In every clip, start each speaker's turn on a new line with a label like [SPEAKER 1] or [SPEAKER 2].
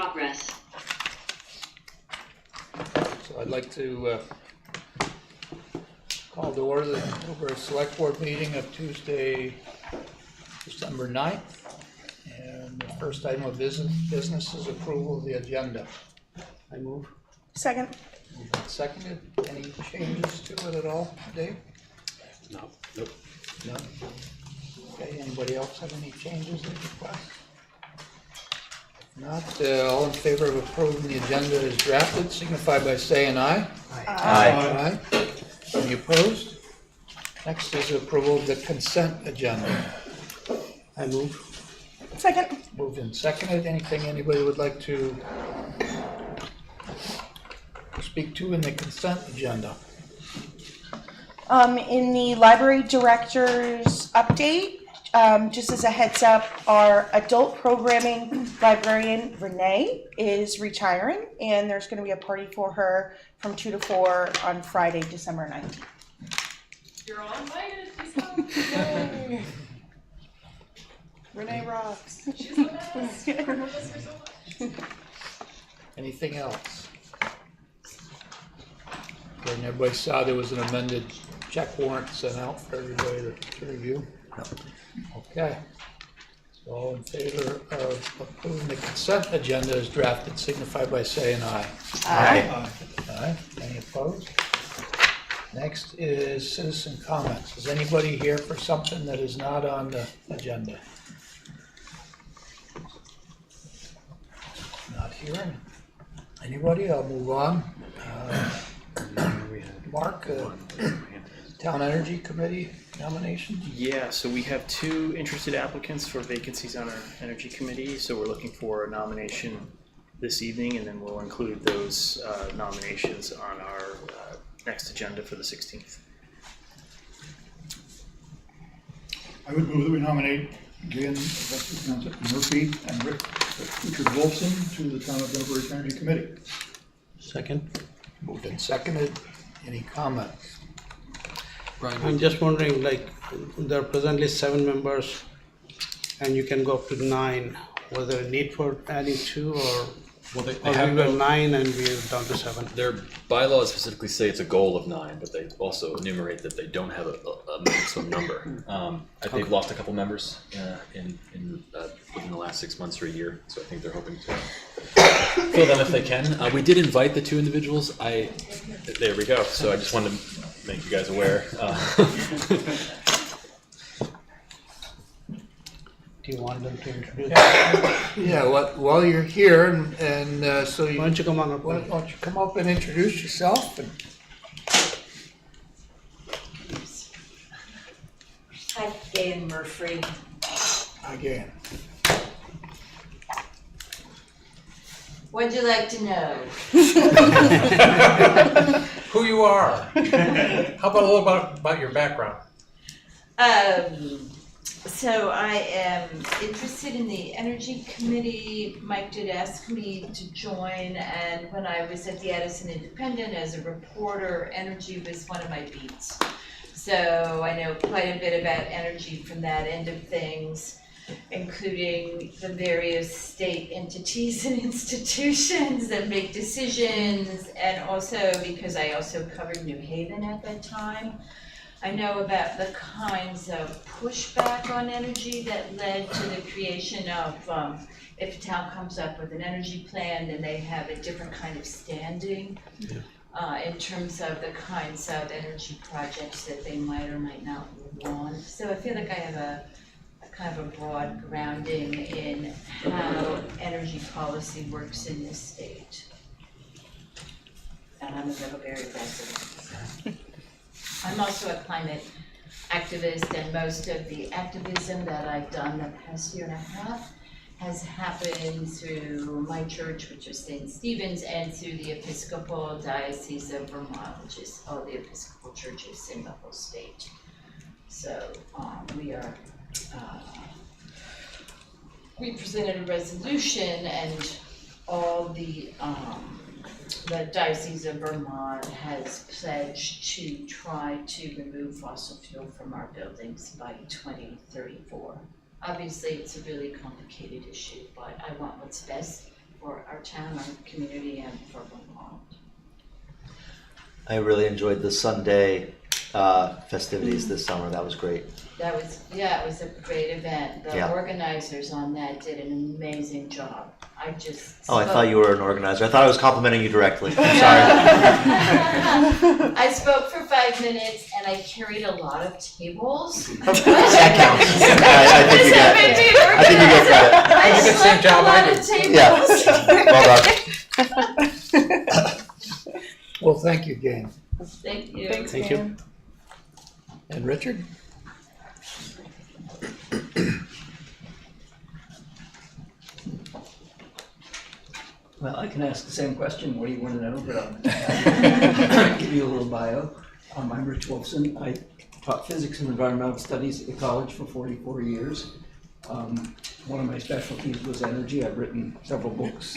[SPEAKER 1] progress.
[SPEAKER 2] So I'd like to call to order the Middlebury Select Board meeting of Tuesday, December 9th. And the first item of business is approval of the agenda.
[SPEAKER 3] I move.
[SPEAKER 4] Second.
[SPEAKER 2] Moved and seconded. Any changes to it at all, Dave?
[SPEAKER 3] No. Nope.
[SPEAKER 2] None. Okay, anybody else have any changes they request? If not, all in favor of approving the agenda as drafted, signify by saying aye.
[SPEAKER 3] Aye.
[SPEAKER 2] Aye. Any opposed? Next is approval of the consent agenda.
[SPEAKER 3] I move.
[SPEAKER 4] Second.
[SPEAKER 2] Moved and seconded. Anything anybody would like to speak to in the consent agenda?
[SPEAKER 4] In the library director's update, just as a heads up, our adult programming librarian, Renee, is retiring, and there's going to be a party for her from 2 to 4 on Friday, December 19th.
[SPEAKER 5] You're all invited. Please come.
[SPEAKER 4] Renee rocks.
[SPEAKER 5] She's the best. I love her so much.
[SPEAKER 2] Anything else? Okay, and everybody saw there was an amended check warrant sent out for everybody to review? Okay. So all in favor of approving the consent agenda as drafted, signify by saying aye.
[SPEAKER 4] Aye.
[SPEAKER 2] Aye. Any opposed? Next is citizen comments. Is anybody here for something that is not on the agenda? Not hearing anybody, I'll move on. Mark, Town Energy Committee nominations?
[SPEAKER 6] Yeah, so we have 2 interested applicants for vacancies on our Energy Committee, so we're looking for a nomination this evening, and then we'll include those nominations on our next agenda for the 16th.
[SPEAKER 7] I would move that we nominate Glenn Murphy and Richard Wolfson to the Town of Middlebury Energy Committee.
[SPEAKER 3] Second.
[SPEAKER 2] Moved and seconded. Any comments?
[SPEAKER 3] I'm just wondering, like, there are presently 7 members, and you can go up to 9. Was there a need for adding 2, or
[SPEAKER 8] Well, they
[SPEAKER 3] we
[SPEAKER 8] have
[SPEAKER 3] were
[SPEAKER 8] no,
[SPEAKER 3] 9 and we're down to 7?
[SPEAKER 8] their bylaws specifically say it's a goal of 9, but they also enumerate that they don't have a maximum number. I think they've lost a couple members within the last 6 months or a year, so I think they're hoping to fill them if they can. We did invite the 2 individuals. There we go. So I just wanted to make you guys aware.
[SPEAKER 3] Do you want them to introduce?
[SPEAKER 2] Yeah, while you're here, and so you,
[SPEAKER 3] Why don't you come on up?
[SPEAKER 2] why don't you come up and introduce yourself? And
[SPEAKER 9] Hi, Glenn Murphy.
[SPEAKER 2] again,
[SPEAKER 9] What'd you like to know?
[SPEAKER 10] Who you are. How about a little about your background?
[SPEAKER 9] So I am interested in the Energy Committee. Mike did ask me to join, and when I was at the Addison Independent as a reporter, energy was one of my beats. So I know quite a bit about energy from that end of things, including the various state entities and institutions that make decisions, and also because I also covered New Haven at that time. I know about the kinds of pushback on energy that led to the creation of, if a town comes up with an energy plan, then they have a different kind of standing in terms of the kinds of energy projects that they might or might not want. So I feel like I have a kind of a broad grounding in how energy policy works in this state. And I'm a Middlebury resident. I'm also a climate activist, and most of the activism that I've done the past year and a half has happened through my church, which is St. Stephen's, and through the Episcopal Diocese of Vermont, which is all the Episcopal churches in the whole state. So we presented a resolution, and all the Diocese of Vermont has pledged to try to remove fossil fuel from our buildings by 2034. Obviously, it's a really complicated issue, but I want what's best for our town, our community, and for Vermont.
[SPEAKER 1] I really enjoyed the Sunday festivities this summer. That was great.
[SPEAKER 9] That was, yeah, it was a great event. The
[SPEAKER 1] Yeah.
[SPEAKER 9] organizers on that did an amazing job. I just.
[SPEAKER 1] Oh, I thought you were an organizer. I thought I was complimenting you directly. I'm sorry.
[SPEAKER 9] I spoke for 5 minutes and I carried a lot of tables.
[SPEAKER 1] That counts. I think you get it. I think you get credit.
[SPEAKER 9] I
[SPEAKER 10] did the same
[SPEAKER 9] swept a
[SPEAKER 10] job I
[SPEAKER 9] lot of
[SPEAKER 10] did.
[SPEAKER 9] tables.
[SPEAKER 1] Well done.
[SPEAKER 2] Well, thank you, Jane.
[SPEAKER 9] Thank you.
[SPEAKER 3] Thank you.
[SPEAKER 2] And Richard?
[SPEAKER 11] Well, I can ask the same question, what do you want to know, but I'll give you a little bio. I'm Rich Wolfson. I taught physics and environmental studies at the college for 44 years. One of my specialties was energy. I've written several books.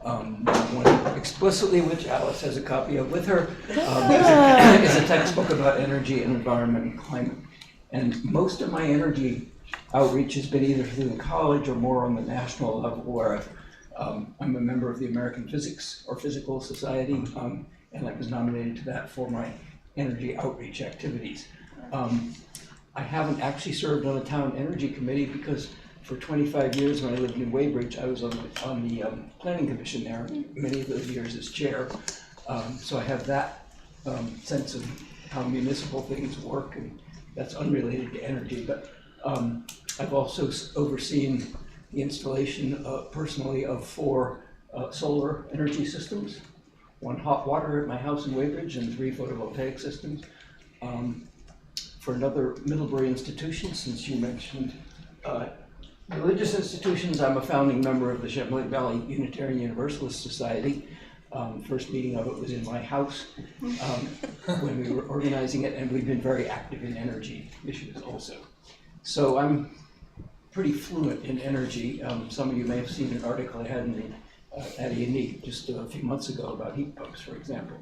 [SPEAKER 11] One explicitly, which Alice has a copy of with her, is a textbook about energy and environment and climate. And most of my energy outreach has been either through the college or more on the national level, where I'm a member of the American Physics or Physical Society, and I was nominated to that for my energy outreach activities. I haven't actually served on a town energy committee because for 25 years when I lived in Weybridge, I was on the planning commission there, many of those years as chair. So I have that sense of how municipal things work, and that's unrelated to energy. But I've also overseen the installation personally of 4 solar energy systems, 1 hot water at my house in Weybridge and 3 photovoltaic systems. For another Middlebury institution, since you mentioned religious institutions, I'm a founding member of the Champlain Valley Unitarian Universalist Society. First meeting of it was in my house when we were organizing it, and we've been very active in energy issues also. So I'm pretty fluent in energy. Some of you may have seen an article I had in the at A&E just a few months ago about heat pumps, for example.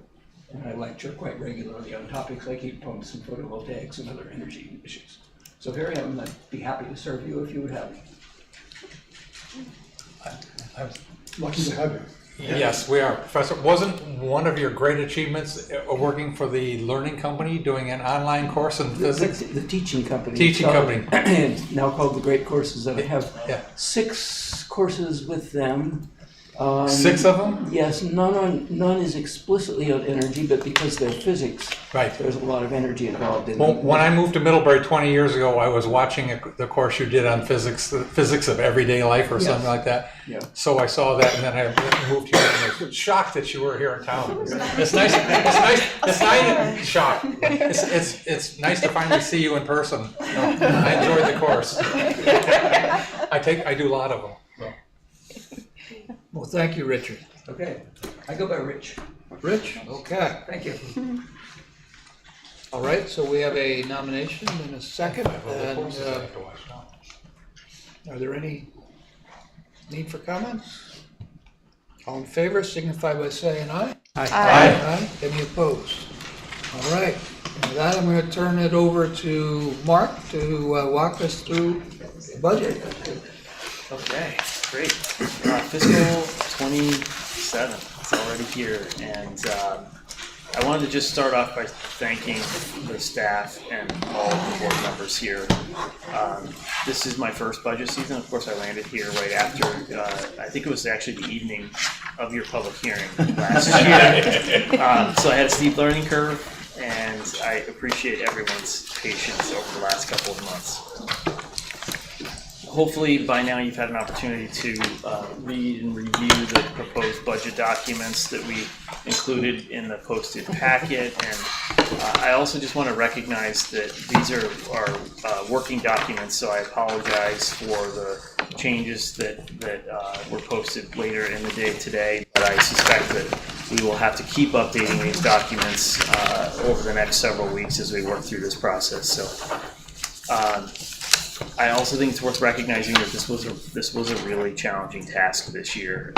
[SPEAKER 11] And I lecture quite regularly on topics like heat pumps and photovoltaics and other energy issues. So here I am, and I'd be happy to serve you if you would have me.
[SPEAKER 7] I'm lucky to have you.
[SPEAKER 10] Yes, we are. Professor, wasn't one of your great achievements working for the learning company, doing an online course in physics?
[SPEAKER 11] The teaching company.
[SPEAKER 10] Teaching company.
[SPEAKER 11] It's now called the Great Courses, and I have
[SPEAKER 10] Yeah.
[SPEAKER 11] 6 courses with them.
[SPEAKER 10] 6 of them?
[SPEAKER 11] Yes, none is explicitly on energy, but because they're physics,
[SPEAKER 10] Right.
[SPEAKER 11] there's a lot of energy involved in
[SPEAKER 10] Well,
[SPEAKER 11] them.
[SPEAKER 10] when I moved to Middlebury 20 years ago, I was watching the course you did on physics, the physics of everyday life or something like that.
[SPEAKER 11] Yeah.
[SPEAKER 10] So I saw that, and then I moved here, and I was shocked that you were here in town. It's nice, shocked. It's nice to finally see you in person. I enjoyed the course. I do a lot of them. So.
[SPEAKER 2] Well, thank you, Richard.
[SPEAKER 11] Okay, I go by Rich.
[SPEAKER 2] Rich? Okay.
[SPEAKER 11] Thank you.
[SPEAKER 2] All right, so we have a nomination and a second. And, are there any need for comments? All in favor, signify by saying aye.
[SPEAKER 3] Aye.
[SPEAKER 2] Aye. Any opposed? All right, and with that, I'm going to turn it over to Mark to walk us through the budget.
[SPEAKER 6] Okay, great. Fiscal 27, it's already here, and I wanted to just start off by thanking the staff and all of the board members here. This is my first budget season. Of course, I landed here right after, I think it was actually the evening of your public hearing last year. So I had a steep learning curve, and I appreciate everyone's patience over the last couple of months. Hopefully by now you've had an opportunity to read and review the proposed budget documents that we included in the posted packet. And I also just want to recognize that these are our working documents, so I apologize for the changes that were posted later in the day today. But I suspect that we will have to keep updating these documents over the next several weeks as we work through this process. So. I also think it's worth recognizing that this was a really challenging task this year,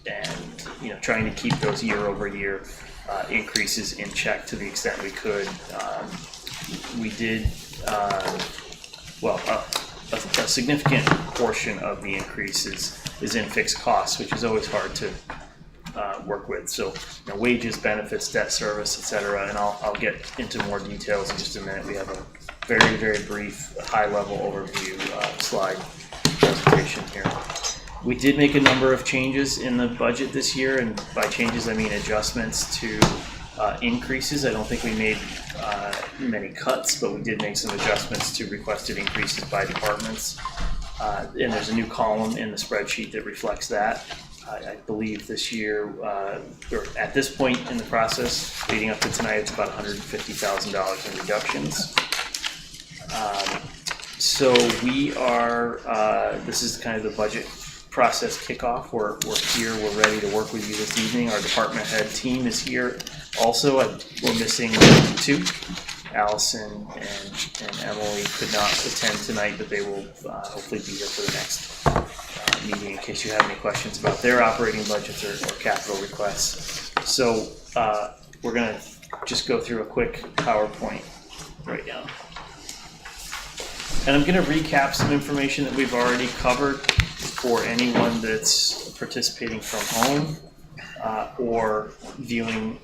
[SPEAKER 6] and trying to keep those year-over-year increases in check to the extent we could. We did a significant portion of the increase is in fixed costs, which is always hard to work with. So, wages, benefits, debt service, etc. And I'll get into more details in just a minute. We have a very, very brief, high-level overview slide presentation here. We did make a number of changes in the budget this year, and by changes I mean adjustments to increases. I don't think we made many cuts, but we did make some adjustments to requested increases by departments. And there's a new column in the spreadsheet that reflects that. I believe this year, or at this point in the process, leading up to tonight, it's about $150,000 in reductions. So we are, this is kind of the budget process kickoff. We're here, we're ready to work with you this evening. Our department head team is here also. We're missing two. Allison and Emily could not attend tonight, but they will hopefully be here for the next meeting in case you have any questions about their operating budgets or capital requests. So we're going to just go through a quick PowerPoint right now. And I'm going to recap some information that we've already covered for anyone that's participating from home or viewing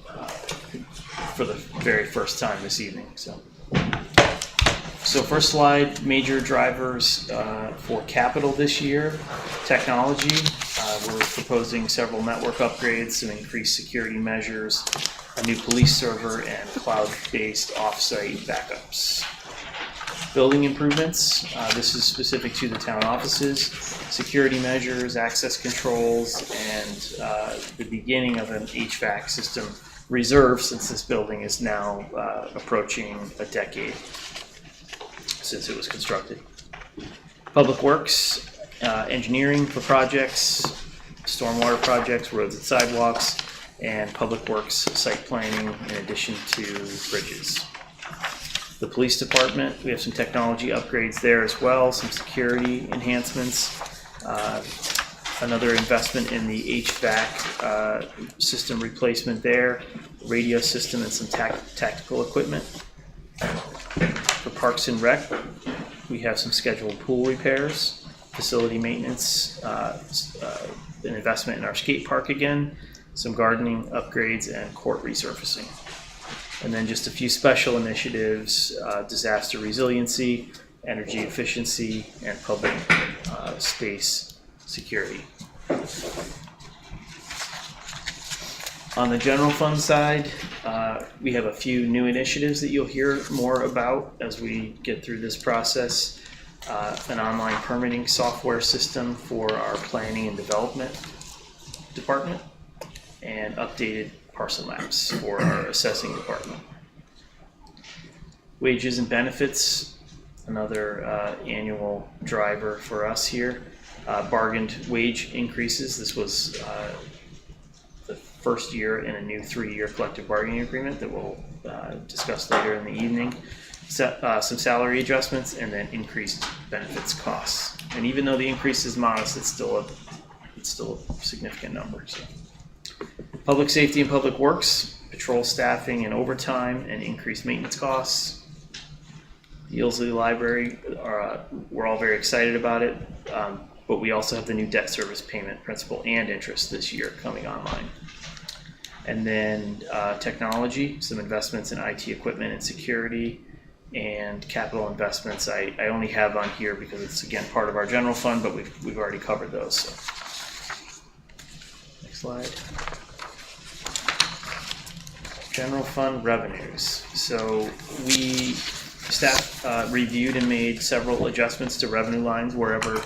[SPEAKER 6] for the very first time this evening. So first slide, major drivers for capital this year. Technology, we're proposing several network upgrades, some increased security measures, a new police server, and cloud-based off-site backups. Building improvements, this is specific to the town offices, security measures, access controls, and the beginning of an HVAC system reserve, since this building is now approaching a decade since it was constructed. Public Works, engineering for projects, stormwater projects, roads and sidewalks, and Public Works site planning in addition to bridges. The police department, we have some technology upgrades there as well, some security enhancements, another investment in the HVAC system replacement there, radio system, and some tactical equipment. For Parks and Rec, we have some scheduled pool repairs, facility maintenance, an investment in our skate park again, some gardening upgrades, and court resurfacing. And then just a few special initiatives, disaster resiliency, energy efficiency, and public space security. On the general fund side, we have a few new initiatives that you'll hear more about as we get through this process. An online permitting software system for our planning and development department, and updated parcel maps for our assessing department. Wages and benefits, another annual driver for us here. Bargained wage increases. This was the first year in a new 3-year collective bargaining agreement that we'll discuss later in the evening. Some salary adjustments, and then increased benefits costs. And even though the increase is modest, it's still a significant number. So. Public safety and public works, patrol staffing and overtime, and increased maintenance costs. The Eelsley Library, we're all very excited about it, but we also have the new debt service payment principal and interest this year coming online. And then technology, some investments in IT equipment and security, and capital investments I only have on here because it's again part of our general fund, but we've already covered those. So. Next slide. General fund revenues. So staff reviewed and made several adjustments to revenue lines wherever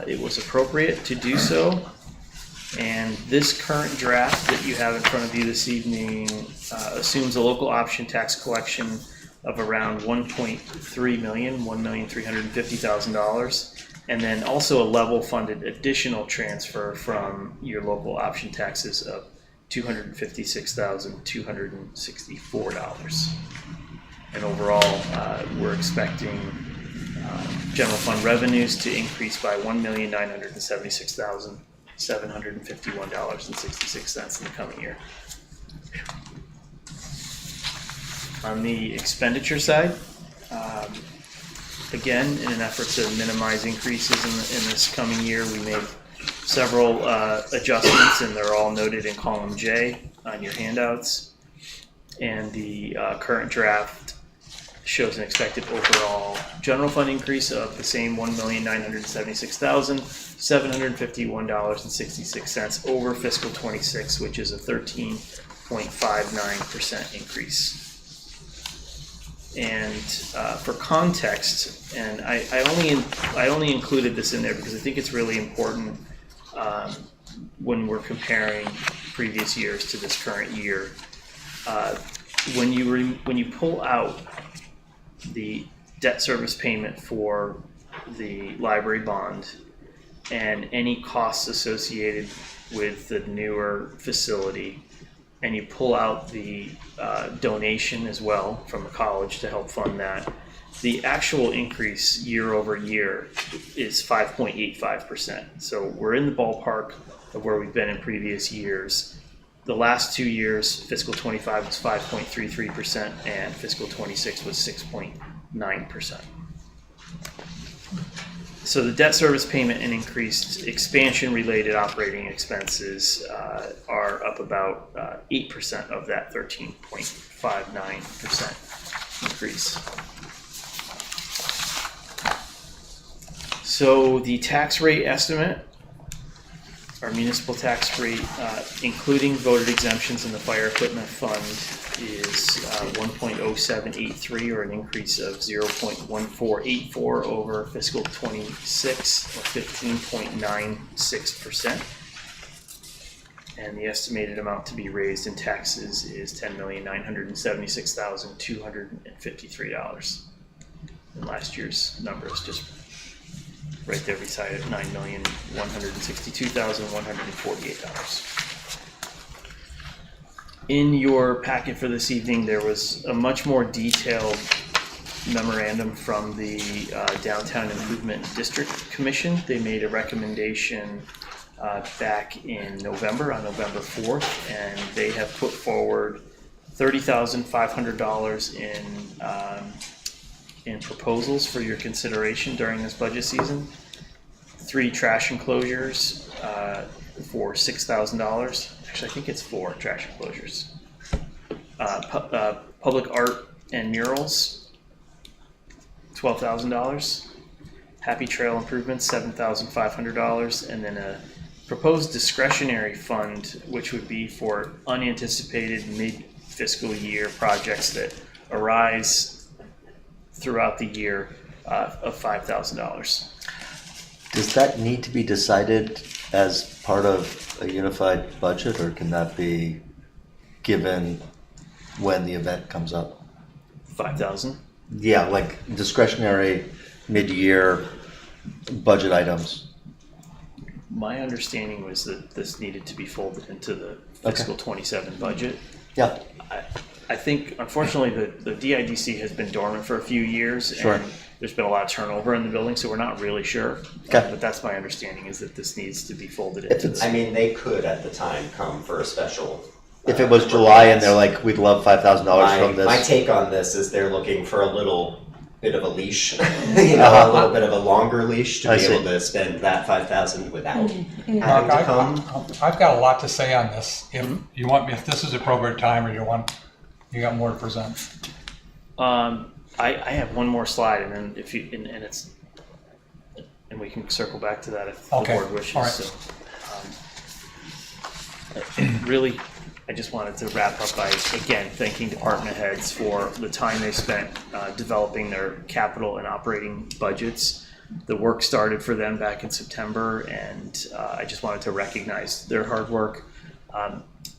[SPEAKER 6] it was appropriate to do so. And this current draft that you have in front of you this evening assumes a local option tax collection of around $1.3 million, $1,350,000, and then also a level funded additional transfer from your local option taxes of $256,264. And overall, we're expecting general fund revenues to increase by $1,976,751.66 in the coming year. On the expenditure side, again, in an effort to minimize increases in this coming year, we made several adjustments, and they're all noted in column J on your handouts. And the current draft shows an expected overall general fund increase of the same $1,976,751.66 over fiscal 26, which is a 13.59% increase. And for context, and I only included this in there because I think it's really important when we're comparing previous years to this current year. When you pull out the debt service payment for the library bond and any costs associated with the newer facility, and you pull out the donation as well from the college to help fund that, the actual increase year over year is 5.85%. So we're in the ballpark of where we've been in previous years. The last 2 years, fiscal 25 was 5.33% and fiscal 26 was 6.9%. So the debt service payment and increased expansion-related operating expenses are up about 8% of that 13.59% increase. So the tax rate estimate, our municipal tax rate, including voted exemptions in the fire equipment fund, is 1.0783, or an increase of 0.1484 over fiscal 26, or 15.96%. And the estimated amount to be raised in taxes is $10,976,253. And last year's number is just right there beside it, $9,162,148. In your packet for this evening, there was a much more detailed memorandum from the Downtown Improvement District Commission. They made a recommendation back in November, on November 4th, and they have put forward $30,500 in proposals for your consideration during this budget season. 3 trash enclosures for $6,000. Actually, I think it's 4 trash enclosures. Public art and murals, $12,000. Happy Trail improvements, $7,500, and then a proposed discretionary fund, which would be for unanticipated mid-fiscal year projects that arise throughout the year, of $5,000.
[SPEAKER 1] Does that need to be decided as part of a unified budget, or can that be given when the event comes up?
[SPEAKER 6] 5,000.
[SPEAKER 1] Yeah, like discretionary mid-year budget items.
[SPEAKER 6] My understanding was that this needed to be folded into the fiscal 27 budget.
[SPEAKER 1] Yeah.
[SPEAKER 6] I think, unfortunately, the DIDC has been dormant for a few years,
[SPEAKER 1] Sure.
[SPEAKER 6] and there's been a lot of turnover in the building, so we're not really sure.
[SPEAKER 1] Okay.
[SPEAKER 6] But that's my understanding, is that this needs to be folded into the.
[SPEAKER 12] I mean, they could at the time come for a special.
[SPEAKER 1] If it was July and they're like, we'd love $5,000 from this.
[SPEAKER 12] My take on this is they're looking for a little bit of a leash, a little bit of a longer leash to be able to spend that $5,000 without having to come.
[SPEAKER 10] I've got a lot to say on this. If you want me, if this is appropriate time, or you got more to present.
[SPEAKER 6] I have one more slide, and then if you and we can circle back to that if the board wishes.
[SPEAKER 10] All right.
[SPEAKER 6] So, really, I just wanted to wrap up by again thanking department heads for the time they spent developing their capital and operating budgets. The work started for them back in September, and I just wanted to recognize their hard work.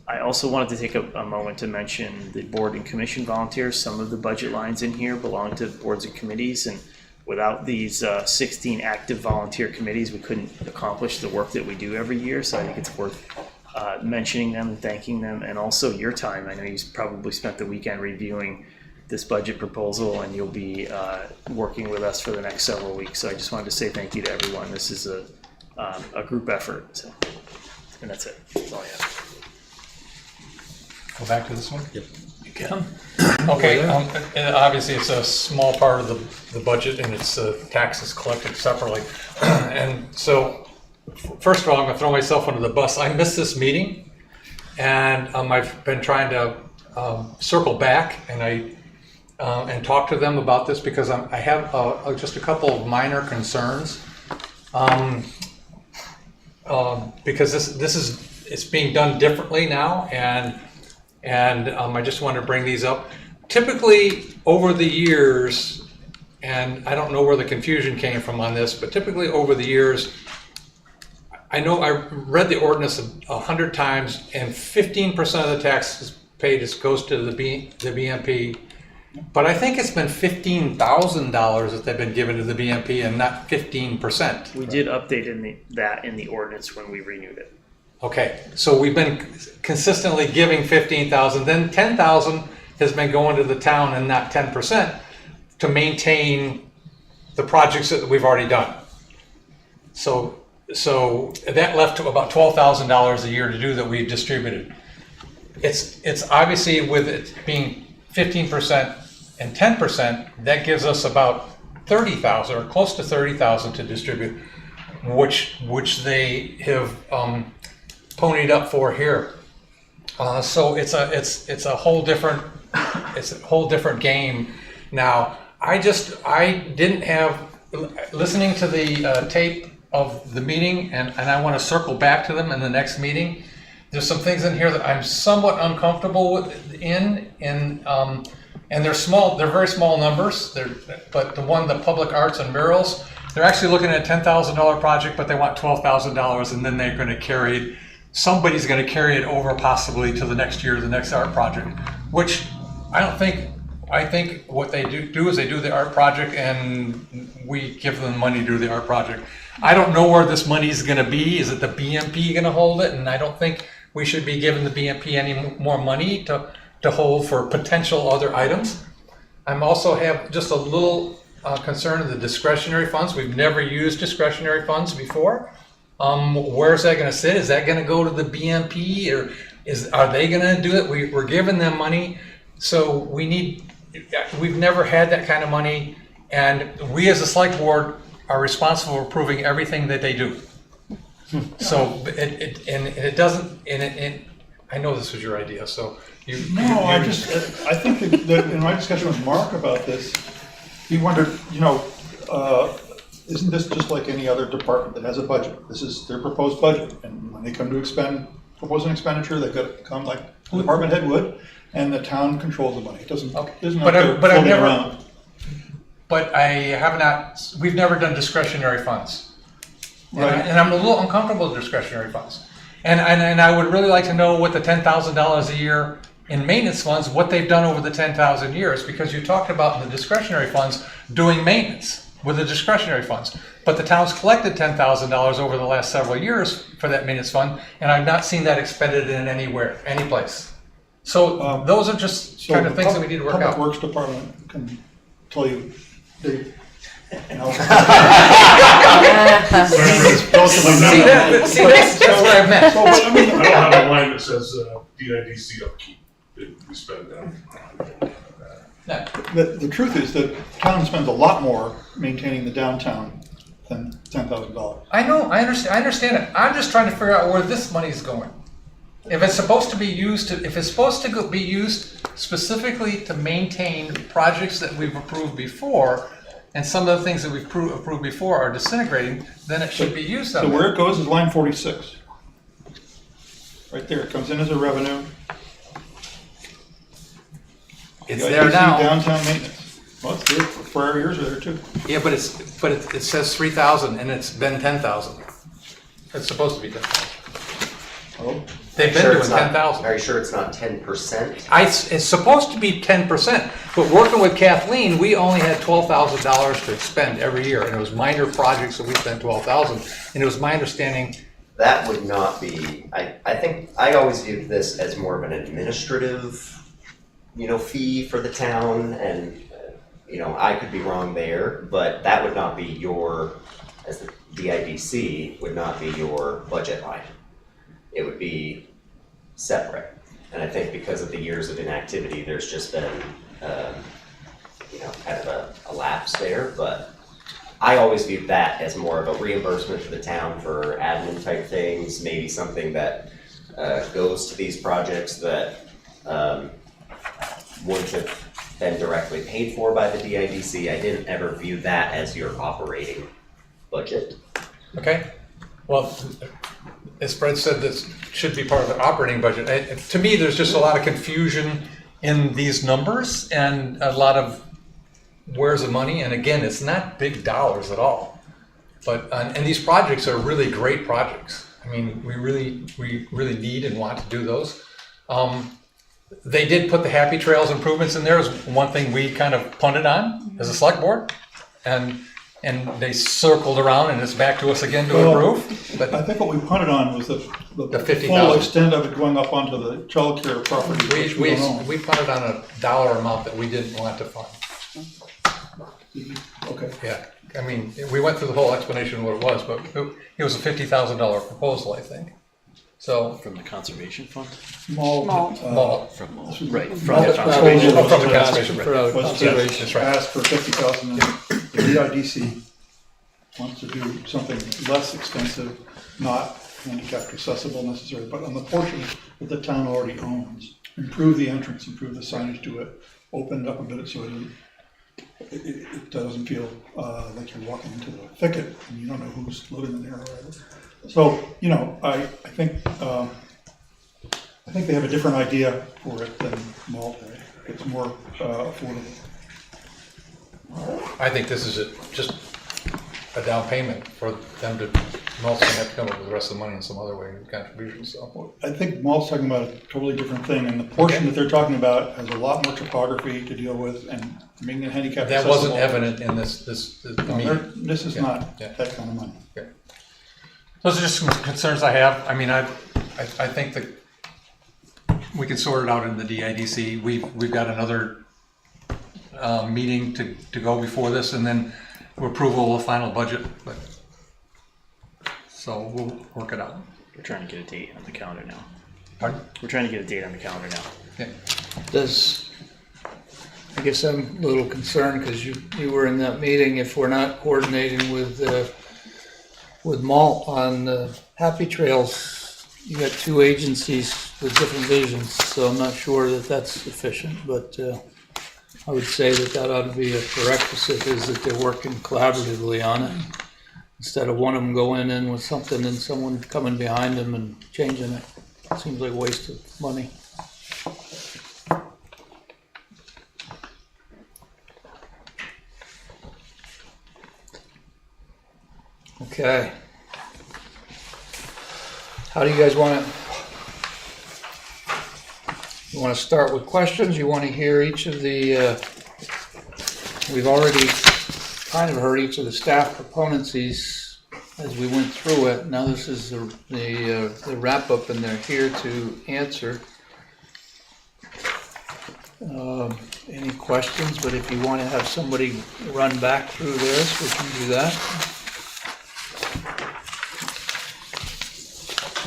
[SPEAKER 6] I also wanted to take a moment to mention the board and commission volunteers. Some of the budget lines in here belong to boards and committees, and without these 16 active volunteer committees, we couldn't accomplish the work that we do every year. So I think it's worth mentioning them and thanking them, and also your time. I know you probably spent the weekend reviewing this budget proposal, and you'll be working with us for the next several weeks. So I just wanted to say thank you to everyone. This is a group effort. So, and that's it. That's all I have.
[SPEAKER 10] Go back to this one?
[SPEAKER 8] Yep.
[SPEAKER 10] You can. Okay, and obviously it's a small part of the budget and it's taxes collected separately. And so, first of all, I'm gonna throw myself under the bus. I missed this meeting and I've been trying to circle back and talk to them about this because I have just a couple of minor concerns. Because it's being done differently now, and I just wanted to bring these up. Typically, over the years, and I don't know where the confusion came from on this, but typically over the years, I know I read the ordinance 100 times, and 15% of the taxes paid goes to the BMP. But I think it's been $15,000 that they've been given to the BMP and not 15%.
[SPEAKER 6] We did update that in the ordinance when we renewed it.
[SPEAKER 10] Okay, so we've been consistently giving 15,000, then 10,000 has been going to the town and not 10% to maintain the projects that we've already done. So that left to about $12,000 a year to do that we've distributed. It's obviously with it being 15% and 10%, that gives us about 30,000 or close to 30,000 to distribute, which they have ponied up for here. So it's a whole different game now. I didn't have, listening to the tape of the meeting, and I want to circle back to them in the next meeting. There's some things in here that I'm somewhat uncomfortable with and they're small. They're very small numbers. But the public arts and murals, they're actually looking at a $10,000 project, but they want $12,000, and then they're going to carry it. Somebody's going to carry it over possibly to the next year, the next art project, which I don't think. I think what they do is they do the art project, and we give them money to do the art project. I don't know where this money is going to be. Is it the BMP going to hold it? And I don't think we should be giving the BMP any more money to hold for potential other items. I'm also have just a little concern of the discretionary funds. We've never used discretionary funds before. Where's that going to sit? Is that going to go to the BMP, or are they going to do it? We're giving them money, so we've never had that kind of money, and we as a select board are responsible for approving everything that they do. So it doesn't. I know this was your idea, so you.
[SPEAKER 7] No, I think that in my discussion with Mark about this, he wondered, isn't this just like any other department that has a budget? This is their proposed budget, and when they come to propose an expenditure, they've got to come like the department head would, and the town controls the money. It doesn't.
[SPEAKER 10] Okay.
[SPEAKER 7] Isn't
[SPEAKER 10] But I've never.
[SPEAKER 7] around.
[SPEAKER 10] But I have not. We've never done discretionary funds.
[SPEAKER 7] Right.
[SPEAKER 10] And I'm a little uncomfortable with discretionary funds. And I would really like to know what the $10,000 a year in maintenance funds, what they've done over the 10,000 years, because you talked about in the discretionary funds doing maintenance with the discretionary funds. But the town's collected $10,000 over the last several years for that maintenance fund, and I've not seen that expended in any place. So those are just kind of things that we need to work out.
[SPEAKER 7] Public Works Department can tell you, they.
[SPEAKER 2] See, that's what I meant.
[SPEAKER 7] So, I mean,
[SPEAKER 13] I don't have a line that says DIDC upkeep that we spend that.
[SPEAKER 7] The truth is that town spends a lot more maintaining the downtown than $10,000.
[SPEAKER 10] I know, I understand it. I'm just trying to figure out where this money is going. If it's supposed to be used be used specifically to maintain projects that we've approved before, and some of the things that we've approved before are disintegrating, then it should be used on
[SPEAKER 7] So
[SPEAKER 10] that.
[SPEAKER 7] where it goes is line 46. Right there, it comes in as a revenue.
[SPEAKER 10] It's
[SPEAKER 7] The
[SPEAKER 10] there
[SPEAKER 7] IDC
[SPEAKER 10] now.
[SPEAKER 7] Downtown maintenance. Well, it's there for prior years are there too.
[SPEAKER 10] Yeah, but it says 3,000 and it's been 10,000. It's supposed to be 10,000.
[SPEAKER 7] Oh,
[SPEAKER 10] They've been doing 10,000.
[SPEAKER 12] Are you sure it's not 10%?
[SPEAKER 10] It's supposed to be 10%, but working with Kathleen, we only had $12,000 to expend every year, and it was minor projects that we spent $12,000. And it was my understanding.
[SPEAKER 12] That would not be, I think, I always viewed this as more of an administrative, fee for the town, and, I could be wrong there, but that would not be as the DIDC would not be your budget line. It would be separate. And I think because of the years of inactivity, there's just been, kind of a lapse there. But I always viewed that as more of a reimbursement to the town for admin type things, maybe something that goes to these projects that wouldn't have been directly paid for by the DIDC. I didn't ever view that as your operating budget.
[SPEAKER 10] Okay, well, as Fred said, this should be part of the operating budget. To me, there's just a lot of confusion in these numbers and a lot of where's the money, and again, it's not big dollars at all. But, and these projects are really great projects. I mean, we really need and want to do those. They did put the Happy Trails improvements in there as one thing we kind of punted on as a select board. And they circled around and it's back to us again to approve. But
[SPEAKER 7] I think what we punted on was the
[SPEAKER 10] 50,000.
[SPEAKER 7] full extent of it going up onto the childcare property, which we don't own.
[SPEAKER 10] we punted on a dollar amount that we didn't want to fund.
[SPEAKER 7] Okay.
[SPEAKER 10] Yeah, I mean, we went through the whole explanation of what it was, but it was a $50,000 proposal, I think. So
[SPEAKER 6] From the conservation fund?
[SPEAKER 7] Malt.
[SPEAKER 10] Malt.
[SPEAKER 6] From Mall.
[SPEAKER 7] This was-
[SPEAKER 6] Right,
[SPEAKER 7] Malt.
[SPEAKER 6] from the
[SPEAKER 7] From
[SPEAKER 6] conservation.
[SPEAKER 10] Oh, from the
[SPEAKER 6] fund.
[SPEAKER 10] conservation.
[SPEAKER 7] Was
[SPEAKER 10] Conservation,
[SPEAKER 7] to
[SPEAKER 10] that's right.
[SPEAKER 7] ask for 50,000, and the DIDC wants to do something less expensive, not handicapped accessible necessarily, but on the portion that the town already owns, improve the entrance, improve the signage to it, open it up a bit so it doesn't feel like you're walking into the thicket and you don't know who's living in there or whatever. So, I think they have a different idea for it than Malt. It's more affordable.
[SPEAKER 10] I think this is just a down payment for them to, Malt's gonna have to come up with the rest of the money in some other way, contributions, so.
[SPEAKER 7] I think Malt's talking about a totally different thing, and the portion that they're talking about has a lot more topography to deal with and making it handicapped
[SPEAKER 10] That
[SPEAKER 7] accessible.
[SPEAKER 10] wasn't evident in this meeting.
[SPEAKER 7] This is not
[SPEAKER 10] Yeah.
[SPEAKER 7] that kind of money.
[SPEAKER 10] Okay. Those are just some concerns I have. I mean, I think that we can sort it out in the DIDC. We've got another meeting to go before this, and then approval of the final budget. But so we'll work it out.
[SPEAKER 6] We're trying to get a date on the calendar now.
[SPEAKER 10] Pardon?
[SPEAKER 6] We're trying to get a date on the calendar now.
[SPEAKER 10] Okay.
[SPEAKER 2] I guess I'm a little concerned because you were in that meeting. If we're not coordinating with Malt on Happy Trails, you got two agencies with different visions, so I'm not sure that that's sufficient, but I would say that ought to be a prerequisite, is that they're working collaboratively on it, instead of one of them going in with something and someone coming behind them and changing it. Seems like a waste of money. Okay. How do you guys want to? You want to start with questions? You want to hear each of the? We've already kind of heard each of the staff proponencies as we went through it. Now this is the wrap up, and they're here to answer. Any questions? But if you want to have somebody run back through this, we can do that.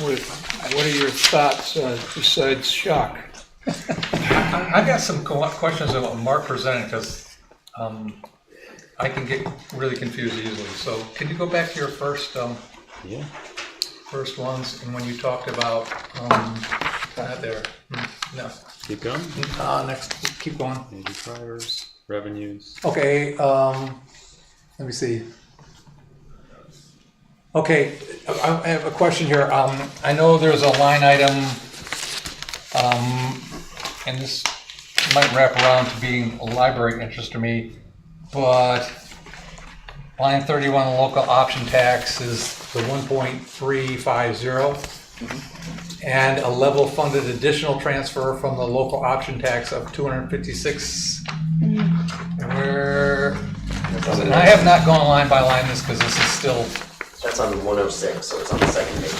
[SPEAKER 2] What are your thoughts besides shock?
[SPEAKER 10] I got some questions on what Mark presented, because I can get really confused easily. So can you go back to your first first ones, and when you talked about not there. No.
[SPEAKER 8] Keep going.
[SPEAKER 10] Next, keep going.
[SPEAKER 8] Major drivers, revenues.
[SPEAKER 10] Okay, let me see. Okay, I have a question here. I know there's a line item, and this might wrap around to being a library interest to me, but line 31, the local option tax is the 1.350. And a level funded additional transfer from the local option tax of 256. Where, and I have not gone line by line this, because this is still.
[SPEAKER 12] That's on 106, so it's on the second page.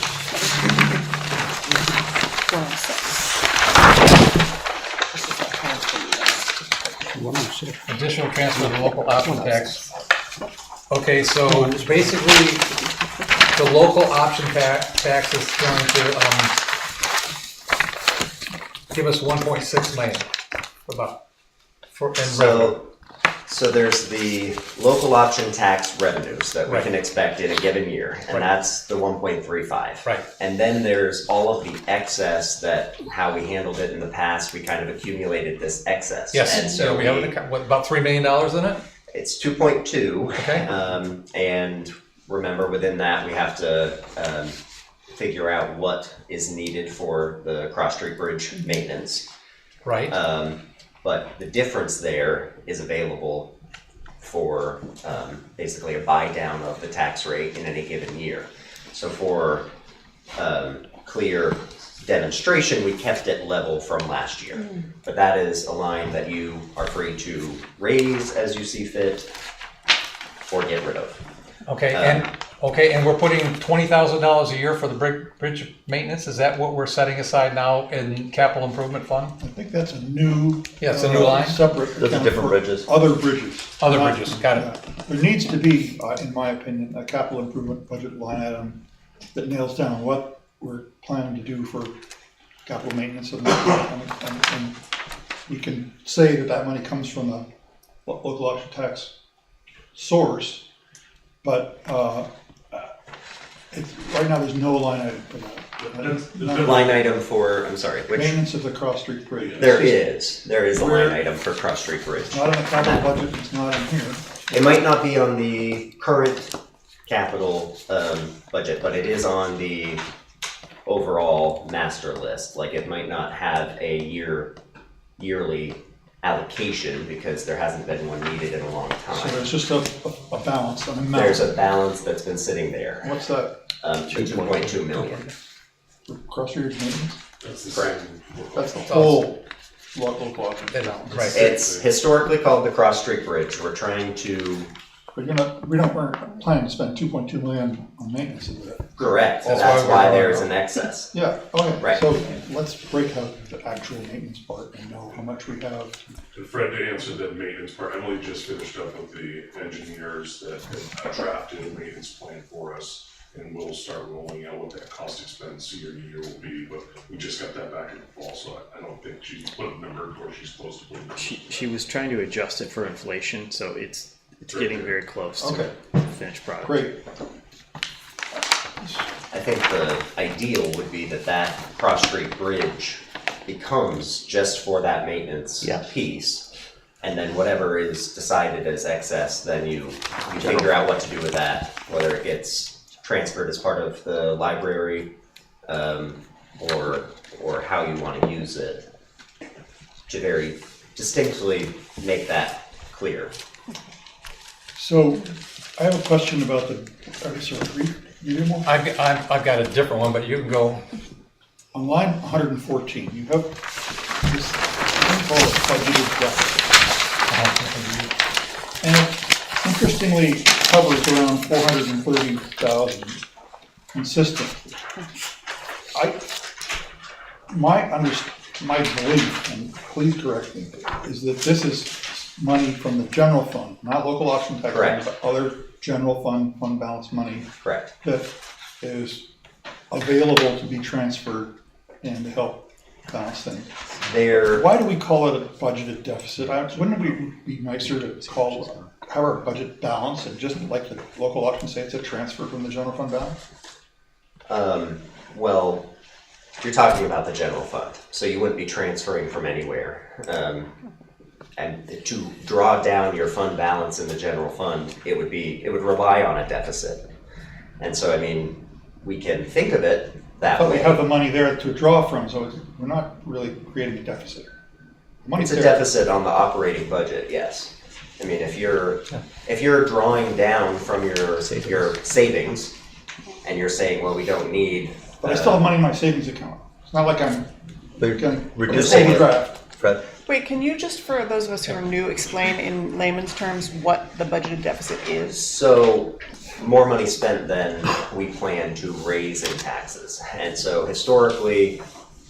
[SPEAKER 3] 106.
[SPEAKER 10] Additional transfer of the local option tax. Okay, so basically, the local option tax is going to, give us 1.6 million for in revenue.
[SPEAKER 12] So there's the local option tax revenues that we
[SPEAKER 10] Right.
[SPEAKER 12] can expect in a given year, and
[SPEAKER 10] Right.
[SPEAKER 12] that's the 1.35.
[SPEAKER 10] Right.
[SPEAKER 12] And then there's all of the excess that, how we handled it in the past, we kind of accumulated this excess. And
[SPEAKER 10] Yes,
[SPEAKER 12] so
[SPEAKER 10] so we have what, about $3 million in it?
[SPEAKER 12] it's 2.2.
[SPEAKER 10] Okay.
[SPEAKER 12] And remember, within that, we have to figure out what is needed for the Cross Street Bridge maintenance.
[SPEAKER 10] Right.
[SPEAKER 12] But the difference there is available for basically a buy down of the tax rate in any given year. So for clear demonstration, we kept it level from last year. But that is a line that you are free to raise as you see fit or get rid of.
[SPEAKER 10] Okay, and we're putting $20,000 a year for the bridge maintenance. Is that what we're setting aside now in capital improvement fund?
[SPEAKER 7] I think that's a new.
[SPEAKER 10] Yeah, it's a new line.
[SPEAKER 7] Separate.
[SPEAKER 1] Those are
[SPEAKER 7] account
[SPEAKER 1] different
[SPEAKER 7] for
[SPEAKER 1] bridges.
[SPEAKER 7] Other bridges.
[SPEAKER 10] Other
[SPEAKER 7] Not-
[SPEAKER 10] bridges, got it.
[SPEAKER 7] yeah. There needs to be, in my opinion, a capital improvement budget line item that nails down what we're planning to do for capital maintenance of and we can say that that money comes from the local option tax source, but right now there's no line item for that.
[SPEAKER 12] Line item for, I'm sorry, which?
[SPEAKER 7] Maintenance of the Cross Street Bridge.
[SPEAKER 12] There is a
[SPEAKER 7] Where-
[SPEAKER 12] line item for Cross Street Bridge.
[SPEAKER 7] It's not in the capital budget, it's not in here.
[SPEAKER 12] It might not be on the current capital budget, but it is on the overall master list. Like, it might not have a yearly allocation because there hasn't been one needed in a long
[SPEAKER 7] So
[SPEAKER 12] time.
[SPEAKER 7] there's just a balance, an amount.
[SPEAKER 12] There's a balance that's been sitting there,
[SPEAKER 7] What's that?
[SPEAKER 12] 2.2 million.
[SPEAKER 7] For Cross Street maintenance?
[SPEAKER 13] That's the
[SPEAKER 12] Correct.
[SPEAKER 13] same.
[SPEAKER 7] That's the whole local option.
[SPEAKER 10] Right.
[SPEAKER 12] It's historically called the Cross Street Bridge. We're trying to,
[SPEAKER 7] We're planning to spend 2.2 million on maintenance of it.
[SPEAKER 12] correct,
[SPEAKER 10] That's
[SPEAKER 12] that's
[SPEAKER 10] why
[SPEAKER 12] why
[SPEAKER 10] we're-
[SPEAKER 12] there's an excess.
[SPEAKER 7] Yeah, okay,
[SPEAKER 12] Right.
[SPEAKER 7] so let's break out the actual maintenance part and know how much we have.
[SPEAKER 13] And Fred, to answer that maintenance part, Emily just finished up with the engineers that have drafted a maintenance plan for us. And we'll start rolling out what that cost expense year to year will be, but we just got that back in the fall, so I don't think she's put a number where she's close to putting.
[SPEAKER 6] She was trying to adjust it for inflation, so it's getting very close to
[SPEAKER 7] Okay.
[SPEAKER 6] the finished product.
[SPEAKER 7] Great.
[SPEAKER 12] I think the ideal would be that Cross Street Bridge becomes just for that maintenance
[SPEAKER 1] Yeah.
[SPEAKER 12] piece. And then whatever is decided as excess, then you figure out what to do with that, whether it gets transferred as part of the library, or how you want to use it, to very distinctly make that clear.
[SPEAKER 7] So I have a question about you have more?
[SPEAKER 10] I've got a different one, but you can go.
[SPEAKER 7] On line 114, you have this thing called a budgeted deficit. And it interestingly covers around 430,000 consistently. My belief, and please correct me, is that this is money from the general fund, not local option tax,
[SPEAKER 12] Correct.
[SPEAKER 7] but other general fund balance money
[SPEAKER 12] Correct.
[SPEAKER 7] that is available to be transferred and to help balance things.
[SPEAKER 12] There,
[SPEAKER 7] Why do we call it a budgeted deficit? Wouldn't it be nicer to call our budget balance and just like the local option say it's a transfer from the general fund balance?
[SPEAKER 12] well, you're talking about the general fund, so you wouldn't be transferring from anywhere. And to draw down your fund balance in the general fund, it would rely on a deficit. And so, I mean, we can think of it that
[SPEAKER 7] But we
[SPEAKER 12] way.
[SPEAKER 7] have the money there to draw from, so we're not really creating a deficit. The money's
[SPEAKER 12] It's a
[SPEAKER 7] there.
[SPEAKER 12] deficit on the operating budget, yes. I mean, if you're drawing down from your savings and you're saying, well, we don't need.
[SPEAKER 7] But I still have money in my savings account. It's not like I'm
[SPEAKER 1] But
[SPEAKER 7] going
[SPEAKER 1] reducing it,
[SPEAKER 7] overdraft.
[SPEAKER 1] Fred,
[SPEAKER 14] Wait, can you just, for those of us who are new, explain in layman's terms what the budgeted deficit is?
[SPEAKER 12] So, more money spent than we plan to raise in taxes. And so historically,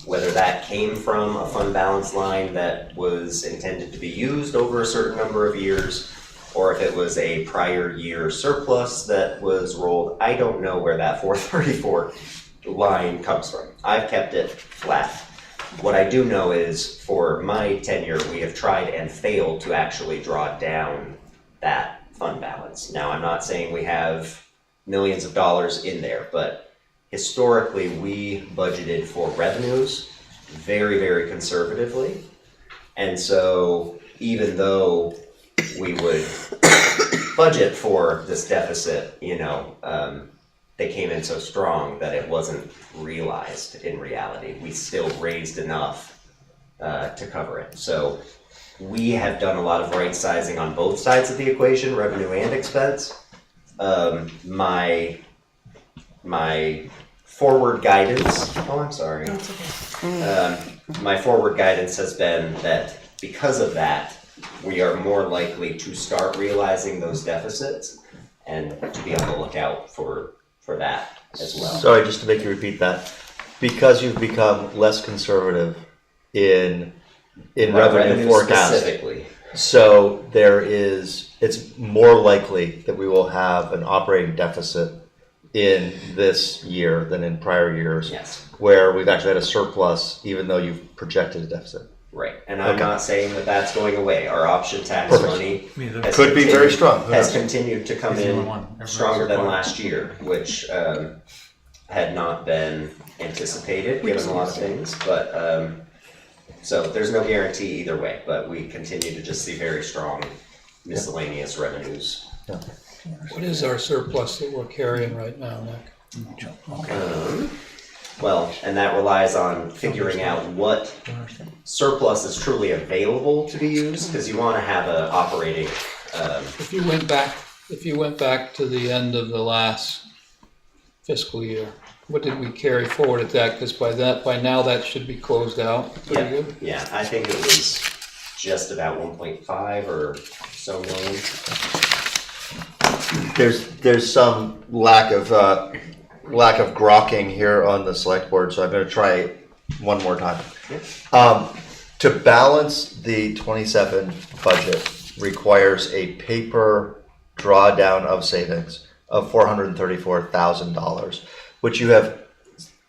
[SPEAKER 12] whether that came from a fund balance line that was intended to be used over a certain number of years, or if it was a prior year surplus that was rolled, I don't know where that 434 line comes from. I've kept it flat. What I do know is for my tenure, we have tried and failed to actually draw down that fund balance. Now, I'm not saying we have millions of dollars in there, but historically, we budgeted for revenues very, very conservatively. And so even though we would budget for this deficit, they came in so strong that it wasn't realized in reality. We still raised enough to cover it. So we have done a lot of right sizing on both sides of the equation, revenue and expense. My forward guidance, my forward guidance has been that because of that, we are more likely to start realizing those deficits and to be on the lookout for that as well.
[SPEAKER 1] Sorry, just to make you repeat that, because you've become less conservative in revenue forecast.
[SPEAKER 12] Specifically.
[SPEAKER 1] So it's more likely that we will have an operating deficit in this year than in prior years.
[SPEAKER 12] Yes.
[SPEAKER 1] Where we've actually had a surplus, even though you've projected a deficit.
[SPEAKER 12] Right, and I'm not saying that that's going away. Our option tax money
[SPEAKER 1] Could be very strong.
[SPEAKER 12] has continued to come in stronger than last year, which had not been anticipated given a lot of things. But so there's no guarantee either way. But we continue to just see very strong miscellaneous revenues.
[SPEAKER 1] Yeah.
[SPEAKER 2] What is our surplus that we're carrying right now, Nick?
[SPEAKER 12] Well, and that relies on figuring out what surplus is truly available to be used, because you want to have an operating.
[SPEAKER 2] If you went back to the end of the last fiscal year, what did we carry forward at that? Because by now that should be closed out. Pretty good.
[SPEAKER 12] Yeah, I think it was just about 1.5 or so million.
[SPEAKER 1] There's some lack of grokking here on the select board, so I'm going to try it one more time. To balance the 27 budget requires a paper drawdown of savings of $434,000, which you have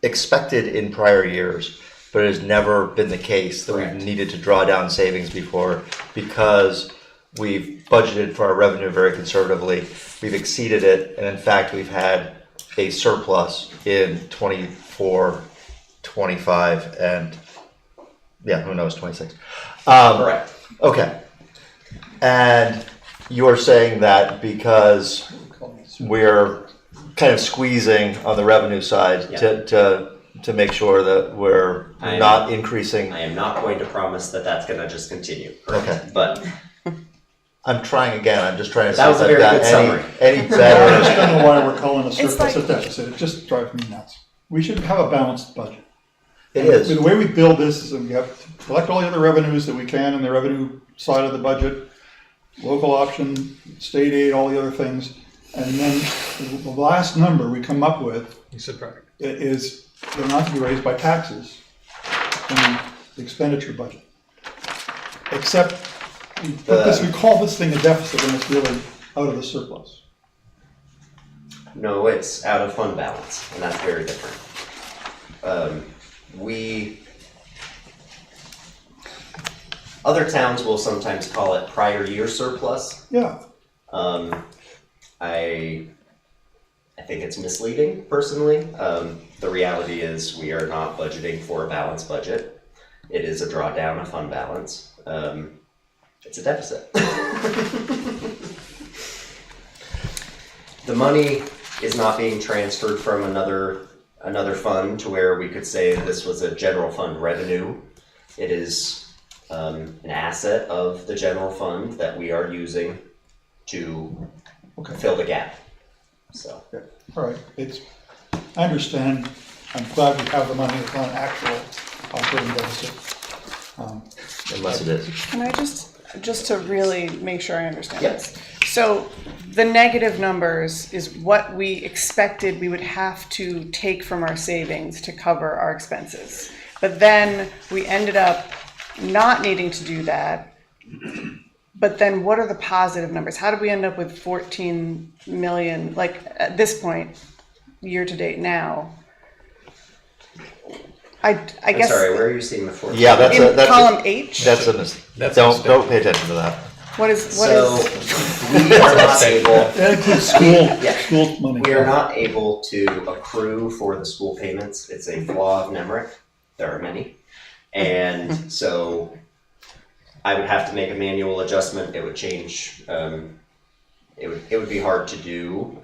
[SPEAKER 1] expected in prior years, but it has never been the case that we've needed to draw down savings before because we've budgeted for our revenue very conservatively. We've exceeded it, and in fact, we've had a surplus in 24, 25, and who knows, 26.
[SPEAKER 12] Correct.
[SPEAKER 1] Okay. And you're saying that because we're kind of squeezing on the revenue side to make sure that we're not increasing.
[SPEAKER 12] I am not going to promise that that's going to just continue. Correct.
[SPEAKER 1] Okay.
[SPEAKER 12] But
[SPEAKER 1] I'm trying again. I'm just trying to
[SPEAKER 12] that was a very good summary.
[SPEAKER 1] Any
[SPEAKER 7] I
[SPEAKER 1] better.
[SPEAKER 7] just don't know why we're calling a surplus
[SPEAKER 4] like-
[SPEAKER 7] a deficit. It just drives me nuts. We should have a balanced budget.
[SPEAKER 1] It is.
[SPEAKER 7] The way we build this is that we have to collect all the other revenues that we can in the revenue side of the budget, local option, state aid, all the other things. And then the last number we come up with is going to have to be raised by taxes in the expenditure budget. Except we call this thing a deficit when it's really out of the surplus.
[SPEAKER 12] no, it's out of fund balance, and that's very different. Other towns will sometimes call it prior year surplus.
[SPEAKER 7] Yeah.
[SPEAKER 12] I think it's misleading personally. The reality is we are not budgeting for a balanced budget. It is a drawdown of fund balance. It's a deficit. The money is not being transferred from another fund to where we could say this was a general fund revenue. It is an asset of the general fund that we are using to fill the gap. So.
[SPEAKER 7] All right. I understand. I'm glad we have the money. It's not an actual operating deficit.
[SPEAKER 1] Unless it is.
[SPEAKER 14] Can I just to really make sure I understand
[SPEAKER 12] Yes.
[SPEAKER 14] this? So the negative numbers is what we expected we would have to take from our savings to cover our expenses. But then we ended up not needing to do that. But then what are the positive numbers? How did we end up with 14 million, like at this point, year to date now? I
[SPEAKER 12] I'm
[SPEAKER 14] guess
[SPEAKER 12] sorry, where are you seeing the four?
[SPEAKER 1] Yeah, that's
[SPEAKER 14] in column H,
[SPEAKER 1] That's a mis-
[SPEAKER 10] That's a
[SPEAKER 1] don't,
[SPEAKER 10] mistake.
[SPEAKER 1] don't pay attention to that.
[SPEAKER 14] what is,
[SPEAKER 12] So, we are not able,
[SPEAKER 7] That includes school money.
[SPEAKER 12] we are not able to accrue for the school payments. It's a flaw of NEMRIC. There are many. And so I would have to make a manual adjustment. It would change, it would be hard to do.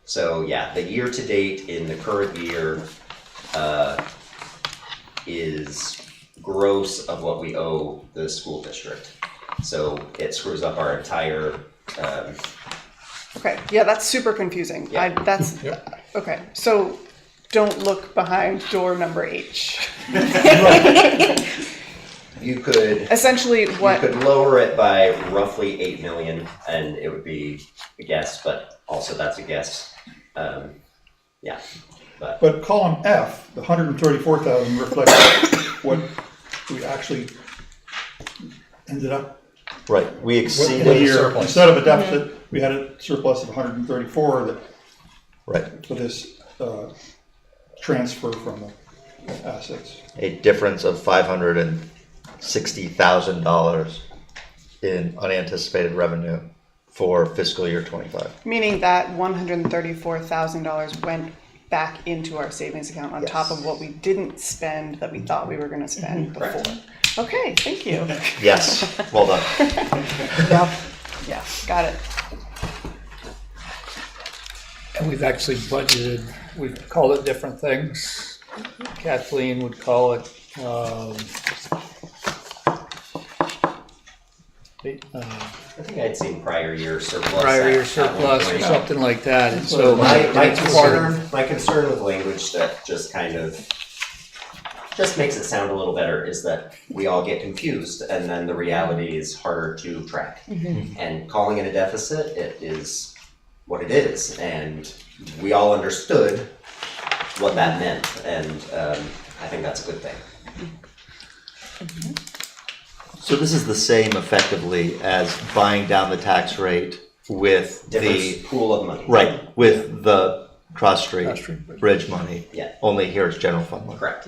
[SPEAKER 12] So yeah, the year to date in the current year is gross of what we owe the school district. So it screws up our entire,
[SPEAKER 14] okay, yeah, that's super confusing.
[SPEAKER 12] Yeah.
[SPEAKER 14] That's, okay, so don't look behind door number H.
[SPEAKER 12] you could,
[SPEAKER 14] Essentially,
[SPEAKER 12] you
[SPEAKER 14] what,
[SPEAKER 12] could lower it by roughly 8 million and it would be a guess, but also that's a guess. Yeah,
[SPEAKER 7] But column F, the 134,000 reflects what we actually ended up
[SPEAKER 1] Right, we
[SPEAKER 7] in
[SPEAKER 1] exceeded.
[SPEAKER 7] the year.
[SPEAKER 10] surplus.
[SPEAKER 7] Instead of a deficit, we had a surplus of 134 that,
[SPEAKER 1] Right,
[SPEAKER 7] for this transfer from the assets.
[SPEAKER 1] a difference of $560,000 in unanticipated revenue for fiscal year 25.
[SPEAKER 14] meaning that $134,000 went back into our savings account on top of what we didn't spend that we thought we were gonna spend before. Okay, thank you.
[SPEAKER 1] Yes, well done.
[SPEAKER 14] Yep, yeah, got it.
[SPEAKER 2] And we've actually budgeted, we've called it different things. Kathleen would call it,
[SPEAKER 12] I think I'd seen prior year surplus.
[SPEAKER 2] prior year
[SPEAKER 12] at one
[SPEAKER 2] surplus or
[SPEAKER 12] point.
[SPEAKER 2] something like that, and so.
[SPEAKER 12] My
[SPEAKER 2] it's part of-
[SPEAKER 12] concern with language that just kind of, just makes it sound a little better is that we all get confused and then the reality is harder to track. And calling it a deficit, it is what it is. And we all understood what that meant. And I think that's a good thing.
[SPEAKER 1] So this is the same effectively as buying down the tax rate with
[SPEAKER 12] Different
[SPEAKER 1] the,
[SPEAKER 12] pool of money.
[SPEAKER 1] right, with the Cross Street
[SPEAKER 2] Street Bridge.
[SPEAKER 1] Bridge money.
[SPEAKER 12] Yeah.
[SPEAKER 1] Only here it's general fund money.
[SPEAKER 12] Correct.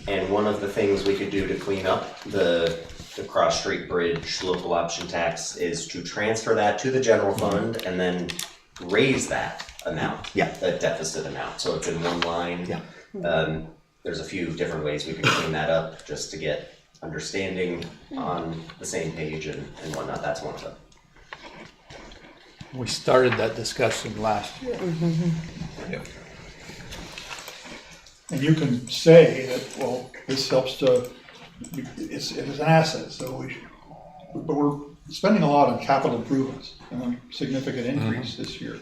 [SPEAKER 12] And one of the things we could do to clean up the Cross Street Bridge local option tax is to transfer that to the general fund and then raise that amount.
[SPEAKER 1] Yeah.
[SPEAKER 12] The deficit amount, so it's in one line.
[SPEAKER 1] Yeah.
[SPEAKER 12] There's a few different ways we could clean that up, just to get understanding on the same page and whatnot, that's one of them.
[SPEAKER 2] We started that discussion last year.
[SPEAKER 7] And you can say that, well, this helps to, it's an asset, so we should, but we're spending a lot on capital improvements and a significant increase this year.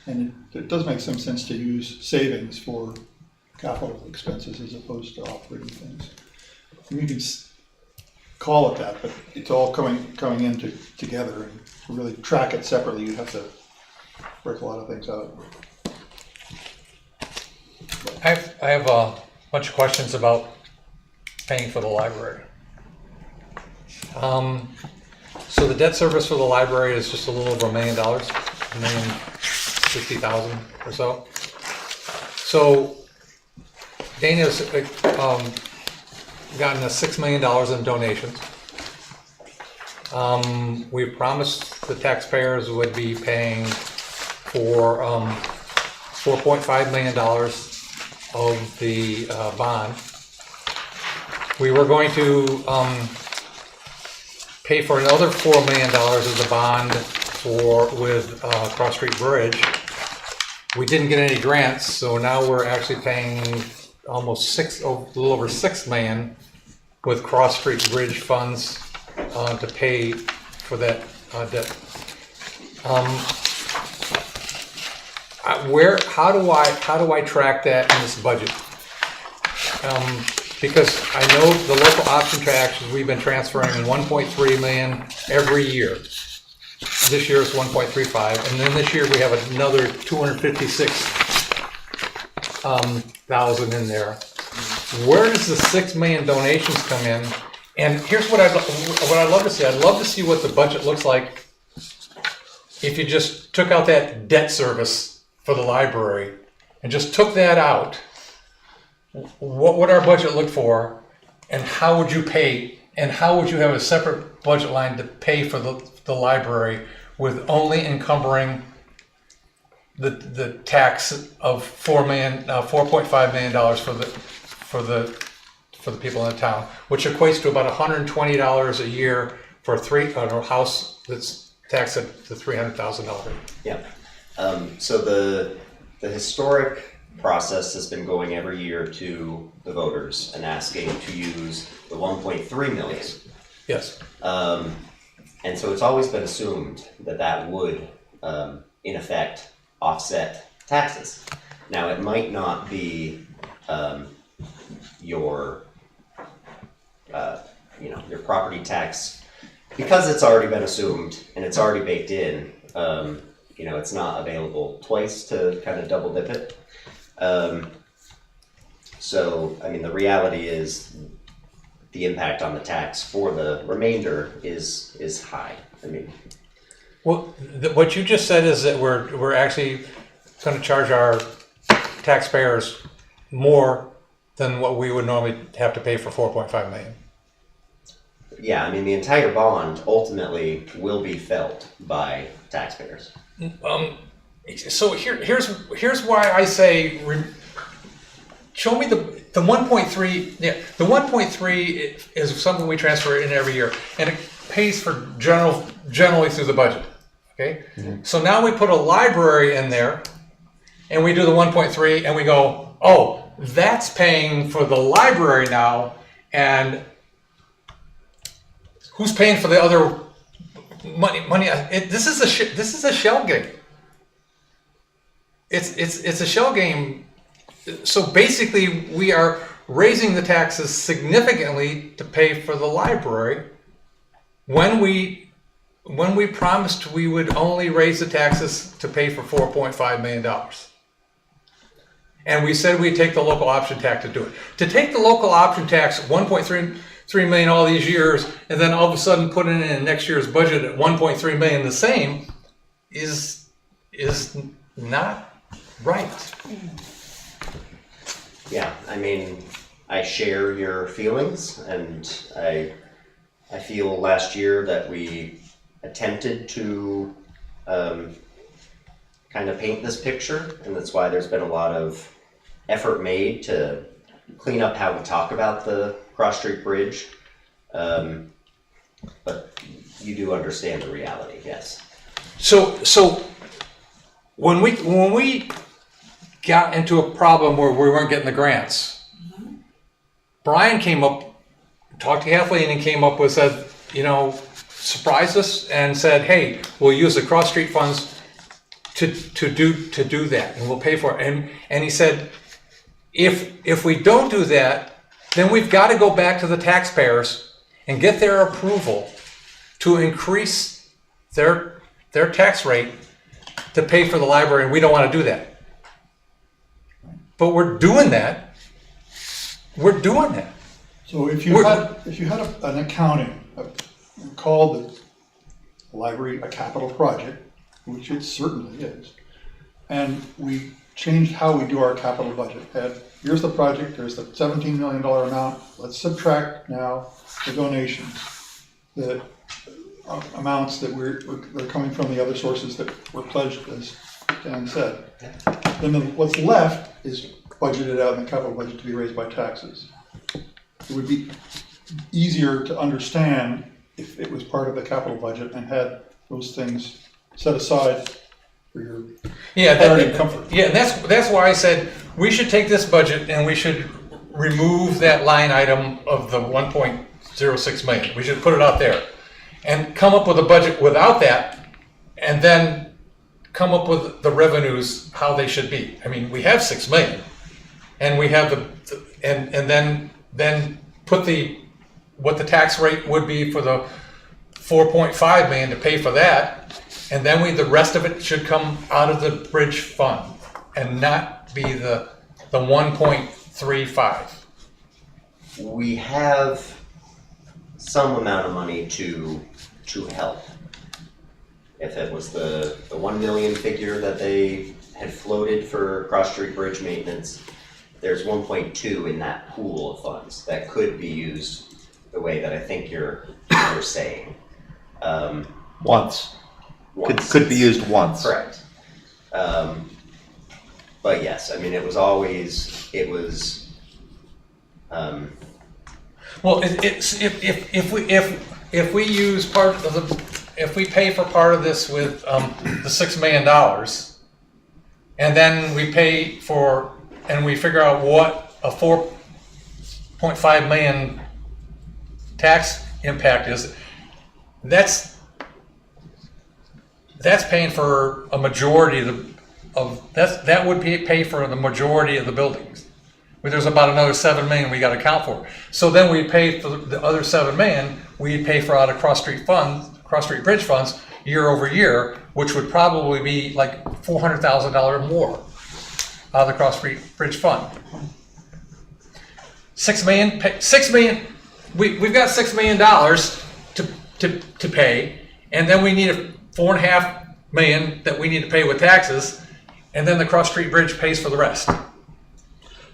[SPEAKER 7] And it does make some sense to use savings for capital expenses as opposed to operating things. And you can call it that, but it's all coming in together, and to really track it separately, you'd have to break a lot of things out.
[SPEAKER 10] I have a bunch of questions about paying for the library. So the debt service for the library is just a little over $1 million, $1,060,000 or so. So Dana's gotten us $6 million in donations. We promised the taxpayers would be paying for $4.5 million of the bond. We were going to pay for another $4 million of the bond with Cross Street Bridge. We didn't get any grants, so now we're actually paying almost a little over $6 million with Cross Street Bridge funds to pay for that debt. How do I track that in this budget? Because I know the local option tax, we've been transferring 1.3 million every year. This year it's 1.35, and then this year we have another 256,000 in there. Where does the 6 million donations come in? And here's what I'd love to see. I'd love to see what the budget looks like if you just took out that debt service for the library and just took that out. what would our budget look for, and how would you pay, and how would you have a separate budget line to pay for the library with only encumbering the tax of $4.5 million for the people in the town, which equates to about $120 a year for a house that's taxed at the $300,000 rate.
[SPEAKER 12] Yeah. So the historic process has been going every year to the voters and asking to use the 1.3 million.
[SPEAKER 10] Yes.
[SPEAKER 12] And so it's always been assumed that that would, in effect, offset taxes. Now, it might not be your property tax, because it's already been assumed and it's already baked in. It's not available twice to kind of double dip it. So, I mean, the reality is the impact on the tax for the remainder is high. I mean,
[SPEAKER 10] Well, what you just said is that we're actually going to charge our taxpayers more than what we would normally have to pay for 4.5 million.
[SPEAKER 12] yeah, I mean, the entire bond ultimately will be felt by taxpayers.
[SPEAKER 10] So here's why I say show me the 1.3. Yeah, the 1.3 is something we transfer in every year, and it pays for generally through the budget. Okay, so now we put a library in there, and we do the 1.3, and we go, oh, that's paying for the library now, and who's paying for the other money? This is a shell game. It's a shell game. So basically, we are raising the taxes significantly to pay for the library when we promised we would only raise the taxes to pay for $4.5 million. And we said we'd take the local option tax to do it. To take the local option tax, 1.3 million all these years, and then all of a sudden put it in next year's budget at 1.3 million the same, is not right.
[SPEAKER 12] Yeah, I mean, I share your feelings, and I feel last year that we attempted to kind of paint this picture, and that's why there's been a lot of effort made to clean up how we talk about the Cross Street Bridge. But you do understand the reality, yes.
[SPEAKER 10] So when we got into a problem where we weren't getting the grants, Brian came up, talked to Kathleen, and came up with, said, surprised us and said, hey, we'll use the Cross Street funds to do that, and we'll pay for it. And he said, if we don't do that, then we've got to go back to the taxpayers and get their approval to increase their tax rate to pay for the library, and we don't want to do that. But we're doing that. We're doing that.
[SPEAKER 7] So if you had an accounting, called the library a capital project, which it certainly is, and we changed how we do our capital budget. Here's the project, there's the $17 million amount, let's subtract now the donations, the amounts that are coming from the other sources that were pledged, as Dan said. Then what's left is budgeted out in the capital budget to be raised by taxes. It would be easier to understand if it was part of the capital budget and had those things set aside for your clarity and comfort.
[SPEAKER 10] Yeah, and that's why I said we should take this budget and we should remove that line item of the 1.06 million. We should put it out there and come up with a budget without that, and then come up with the revenues how they should be. I mean, we have 6 million, and we have and then put what the tax rate would be for the 4.5 million to pay for that, and then the rest of it should come out of the bridge fund and not be the 1.35.
[SPEAKER 12] We have some amount of money to help. If it was the 1 million figure that they had floated for Cross Street Bridge maintenance, there's 1.2 in that pool of funds that could be used the way that I think you're saying.
[SPEAKER 1] Once.
[SPEAKER 12] Once.
[SPEAKER 1] Could be used once.
[SPEAKER 12] Correct. But yes, I mean, it was always,
[SPEAKER 10] Well, it's, if we use part of the, if we pay for part of this with, the $6 million, and then we pay for, and we figure out what a 4.5 million tax impact is, that's paying for a majority that would pay for the majority of the buildings. There's about another 7 million we got to account for. So then we pay for the other 7 million. We pay for out of cross street bridge funds year over year, which would probably be like $400,000 more out of the cross street bridge fund. 6 million. We've got $6 million to pay, and then we need a $4.5 million that we need to pay with taxes, and then the cross street bridge pays for the rest.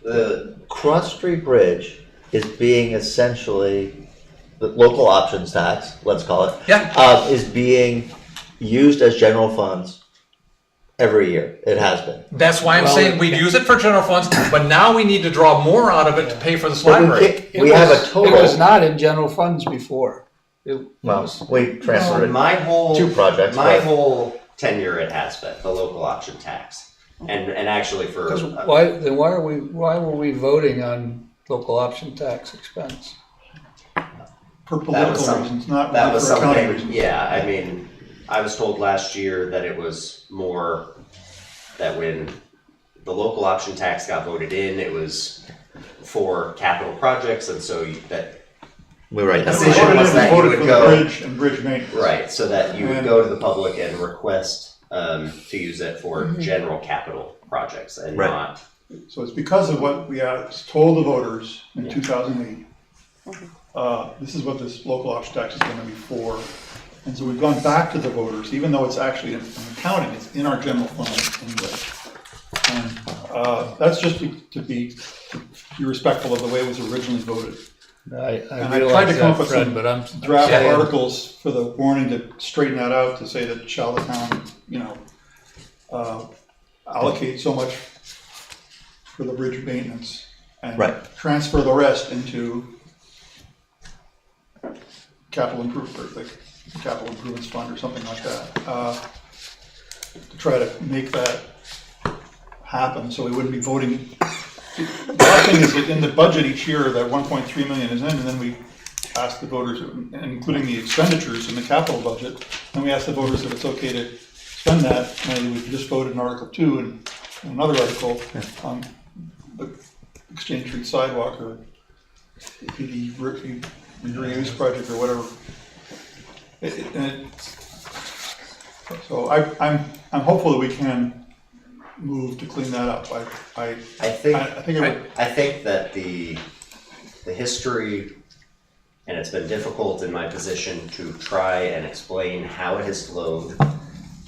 [SPEAKER 1] The Cross Street Bridge is being essentially, the local options tax, let's call it.
[SPEAKER 10] Yeah.
[SPEAKER 1] Is being used as general funds every year. It has been.
[SPEAKER 10] That's why I'm saying we'd use it for general funds, but now we need to draw more out of it to pay for this library.
[SPEAKER 1] We have a total.
[SPEAKER 2] It was not in general funds before.
[SPEAKER 1] Well, we transferred it.
[SPEAKER 12] my whole,
[SPEAKER 1] Two projects,
[SPEAKER 12] my
[SPEAKER 1] but-
[SPEAKER 12] whole tenure it has been, the local option tax. And actually for,
[SPEAKER 2] Because why were we voting on local option tax expense?
[SPEAKER 7] For
[SPEAKER 12] that
[SPEAKER 7] political
[SPEAKER 12] was
[SPEAKER 7] reasons, not
[SPEAKER 12] that
[SPEAKER 7] really
[SPEAKER 12] was
[SPEAKER 7] for accounting
[SPEAKER 12] something,
[SPEAKER 7] reasons.
[SPEAKER 12] yeah, I mean, I was told last year that it was more that when the local option tax got voted in, it was for capital projects, and so that
[SPEAKER 1] We write that.
[SPEAKER 12] Decision
[SPEAKER 7] Voted
[SPEAKER 12] was
[SPEAKER 7] in,
[SPEAKER 12] that you
[SPEAKER 7] voted
[SPEAKER 12] would
[SPEAKER 7] for
[SPEAKER 12] go-
[SPEAKER 7] the bridge and bridge maintenance.
[SPEAKER 12] right, so that you would go to the public and request to use it for general capital projects and
[SPEAKER 1] Right.
[SPEAKER 12] not.
[SPEAKER 7] So it's because of what we told the voters in 2008. This is what this local option tax is gonna be for. And so we've gone back to the voters, even though it's actually in accounting, it's in our general fund anyway. And that's just to be respectful of the way it was originally voted.
[SPEAKER 2] I
[SPEAKER 7] And I tried
[SPEAKER 2] realize
[SPEAKER 7] to come up
[SPEAKER 2] that,
[SPEAKER 7] with
[SPEAKER 2] Fred,
[SPEAKER 7] some
[SPEAKER 2] but I'm
[SPEAKER 7] draft
[SPEAKER 2] saying-
[SPEAKER 7] articles for the warning to straighten that out, to say that shall the town, allocate so much for the bridge maintenance and
[SPEAKER 1] Right.
[SPEAKER 7] transfer the rest into capital improvements fund or something like that. To try to make that happen, so we wouldn't be voting. The other thing is that in the budget each year, that 1.3 million is in, and then we ask the voters, including the expenditures in the capital budget, and we ask the voters if it's okay to spend that money. We just voted in Article 2 and another article on the Exchange Street sidewalk or PD reuse project or whatever. So I'm hopeful that we can move to clean that up. I
[SPEAKER 12] think that the history, and it's been difficult in my position to try and explain how it has flowed.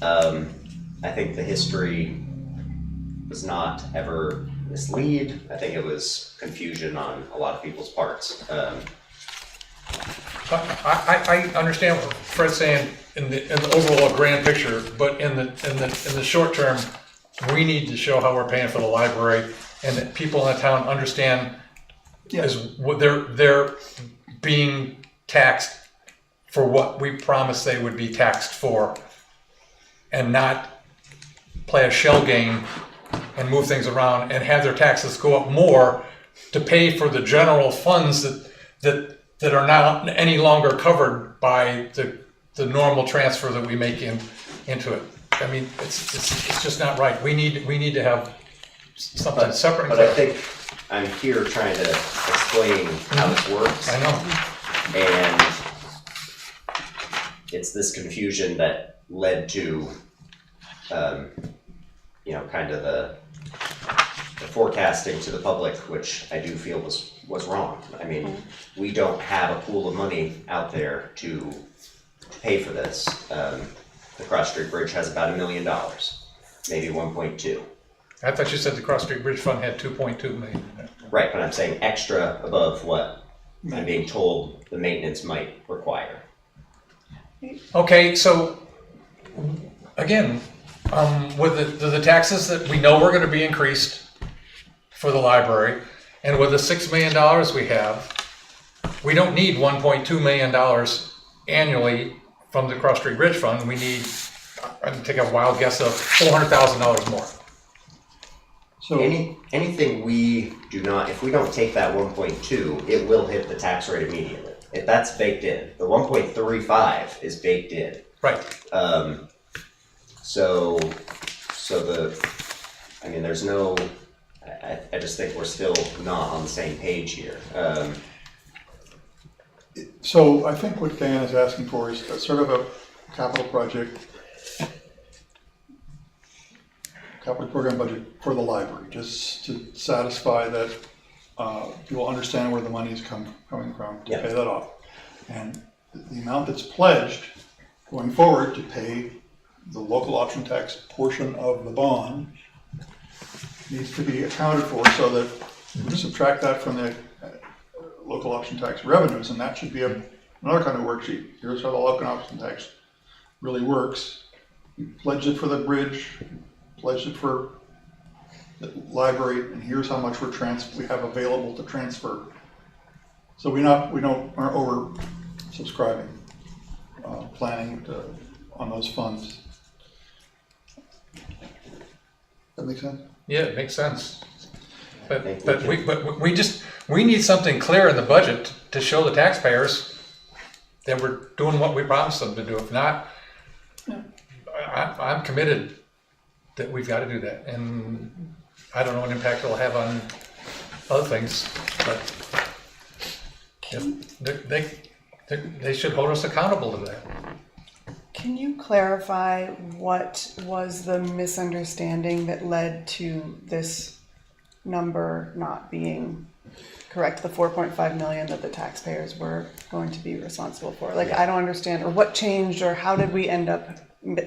[SPEAKER 12] I think the history was not ever mislead. I think it was confusion on a lot of people's parts.
[SPEAKER 10] I understand what Fred's saying in the overall grand picture, but in the short term, we need to show how we're paying for the library, and that people in the town understand is what they're being taxed for what we promised they would be taxed for, and not play a shell game and move things around and have their taxes go up more to pay for the general funds that are not any longer covered by the normal transfer that we make into it. I mean, it's just not right. We need to have something separate.
[SPEAKER 12] But I think I'm here trying to explain how this works.
[SPEAKER 10] I know.
[SPEAKER 12] And it's this confusion that led to, kind of the forecasting to the public, which I do feel was wrong. I mean, we don't have a pool of money out there to pay for this. The Cross Street Bridge has about $1 million, maybe 1.2.
[SPEAKER 10] I thought you said the Cross Street Bridge Fund had 2.2 million.
[SPEAKER 12] Right, but I'm saying extra above what I'm being told the maintenance might require.
[SPEAKER 10] Okay, so, again, with the taxes that we know we're gonna be increased for the library, and with the $6 million we have, we don't need $1.2 million annually from the Cross Street Bridge Fund. We need, I'm gonna take a wild guess of $400,000 more.
[SPEAKER 7] So,
[SPEAKER 12] Anything we do not, if we don't take that 1.2, it will hit the tax rate immediately. If that's baked in. The 1.35 is baked in.
[SPEAKER 10] Right.
[SPEAKER 12] So there's no, I just think we're still not on the same page here.
[SPEAKER 7] so I think what Dan is asking for is a sort of a capital project, capital program budget for the library, just to satisfy that people understand where the money is coming from to pay that off. And the amount that's pledged going forward to pay the local option tax portion of the bond needs to be accounted for, so that we subtract that from the local option tax revenues, and that should be another kind of worksheet. Here's how the local option tax really works. You pledged it for the bridge, pledged it for the library, and here's how much we have available to transfer. So aren't over subscribing, planning on those funds. That make sense?
[SPEAKER 10] Yeah, it makes sense. But we need something clear in the budget to show the taxpayers that we're doing what we promised them to do. If not, I'm committed that we've got to do that. And I don't know what impact it'll have on other things, but they should hold us accountable to that.
[SPEAKER 14] Can you clarify what was the misunderstanding that led to this number not being correct, the 4.5 million that the taxpayers were going to be responsible for? Like, I don't understand, or what changed, or how did we end up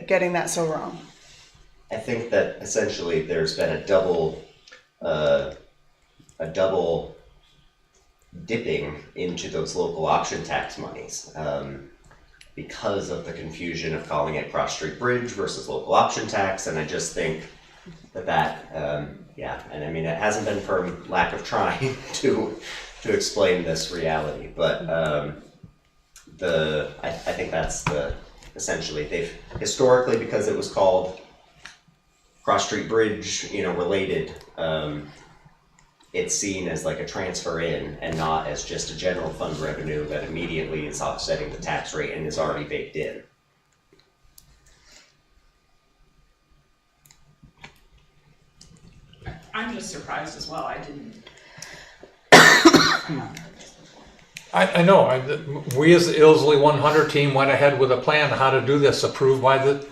[SPEAKER 14] getting that so wrong?
[SPEAKER 12] I think that essentially there's been a double dipping into those local option tax monies. Because of the confusion of calling it Cross Street Bridge versus local option tax, and I just think that and I mean, it hasn't been from lack of trying to explain this reality, but I think that's essentially they've historically, because it was called Cross Street Bridge, related, it's seen as like a transfer in and not as just a general fund revenue that immediately is offsetting the tax rate and is already baked in.
[SPEAKER 5] I'm just surprised as well. I didn't.
[SPEAKER 10] I know. We as the Ilsley 100 team went ahead with a plan on how to do this, approved by the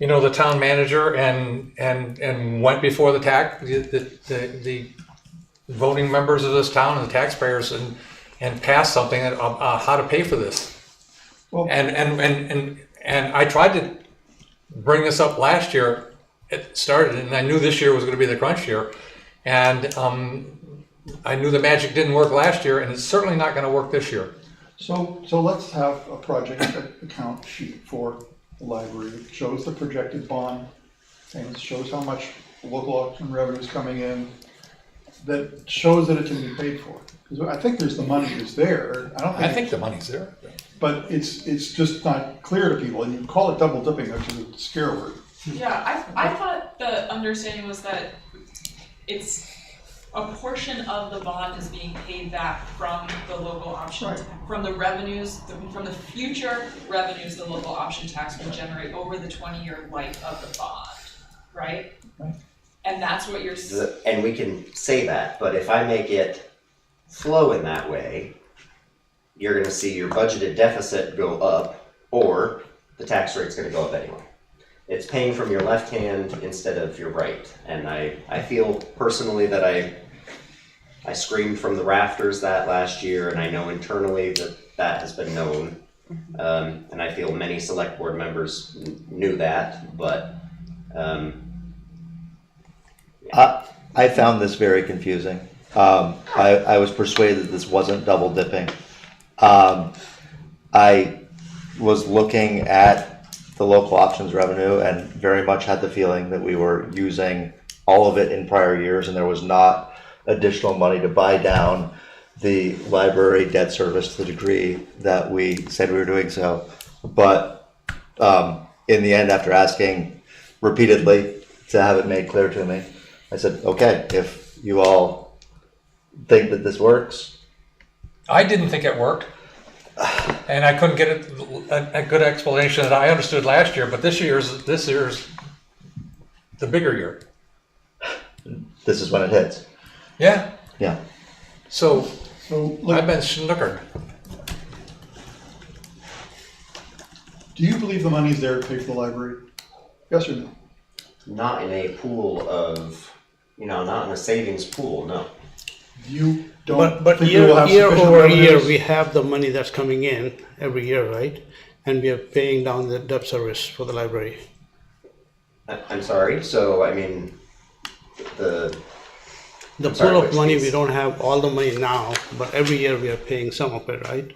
[SPEAKER 10] the town manager, and went before the voting members of this town and the taxpayers and passed something how to pay for this.
[SPEAKER 7] Well,
[SPEAKER 10] and I tried to bring this up last year. It started, and I knew this year was going to be the crunch year, and I knew the magic didn't work last year, and it's certainly not going to work this year.
[SPEAKER 7] So let's have a project account sheet for the library that shows the projected bond payments, shows how much local auction revenue is coming in, that shows that it can be paid for. Because I think the money is there.
[SPEAKER 10] I think the money's there.
[SPEAKER 7] But it's just not clear to people, and you call it double dipping, which is a scare word.
[SPEAKER 5] Yeah, I thought the understanding was that it's a portion of the bond is being paid back from the local option,
[SPEAKER 7] Right.
[SPEAKER 5] from the revenues, from the future revenues the local option tax will generate over the 20-year life of the bond, right?
[SPEAKER 7] Right.
[SPEAKER 5] And that's what you're.
[SPEAKER 12] And we can say that, but if I make it flow in that way, you're going to see your budgeted deficit go up, or the tax rate's going to go up anyway. It's paying from your left hand instead of your right. And I feel personally that I screamed from the rafters that last year, and I know internally that has been known. And I feel many select board members knew that, but
[SPEAKER 1] I found this very confusing. I was persuaded this wasn't double dipping. I was looking at the local options revenue and very much had the feeling that we were using all of it in prior years and there was not additional money to buy down the library debt service to the degree that we said we were doing so. But in the end, after asking repeatedly to have it made clear to me, I said, okay, if you all think that this works.
[SPEAKER 10] I didn't think it worked. And I couldn't get a good explanation that I understood last year, but this year's the bigger year.
[SPEAKER 1] This is when it hits.
[SPEAKER 10] Yeah.
[SPEAKER 1] Yeah.
[SPEAKER 10] So
[SPEAKER 7] look,
[SPEAKER 10] I've been snookered.
[SPEAKER 7] do you believe the money's there to pay for the library? Yes or no?
[SPEAKER 12] Not in a pool of, not in a savings pool, no.
[SPEAKER 7] You don't
[SPEAKER 3] But
[SPEAKER 7] think we
[SPEAKER 3] year
[SPEAKER 7] will have sufficient
[SPEAKER 3] over year,
[SPEAKER 7] revenues?
[SPEAKER 3] we have the money that's coming in every year, right? And we are paying down the debt service for the library.
[SPEAKER 12] I'm sorry, so I mean,
[SPEAKER 3] The
[SPEAKER 12] I'm sorry,
[SPEAKER 3] pool of
[SPEAKER 12] which
[SPEAKER 3] money,
[SPEAKER 12] piece?
[SPEAKER 3] we don't have all the money now, but every year we are paying some of it, right?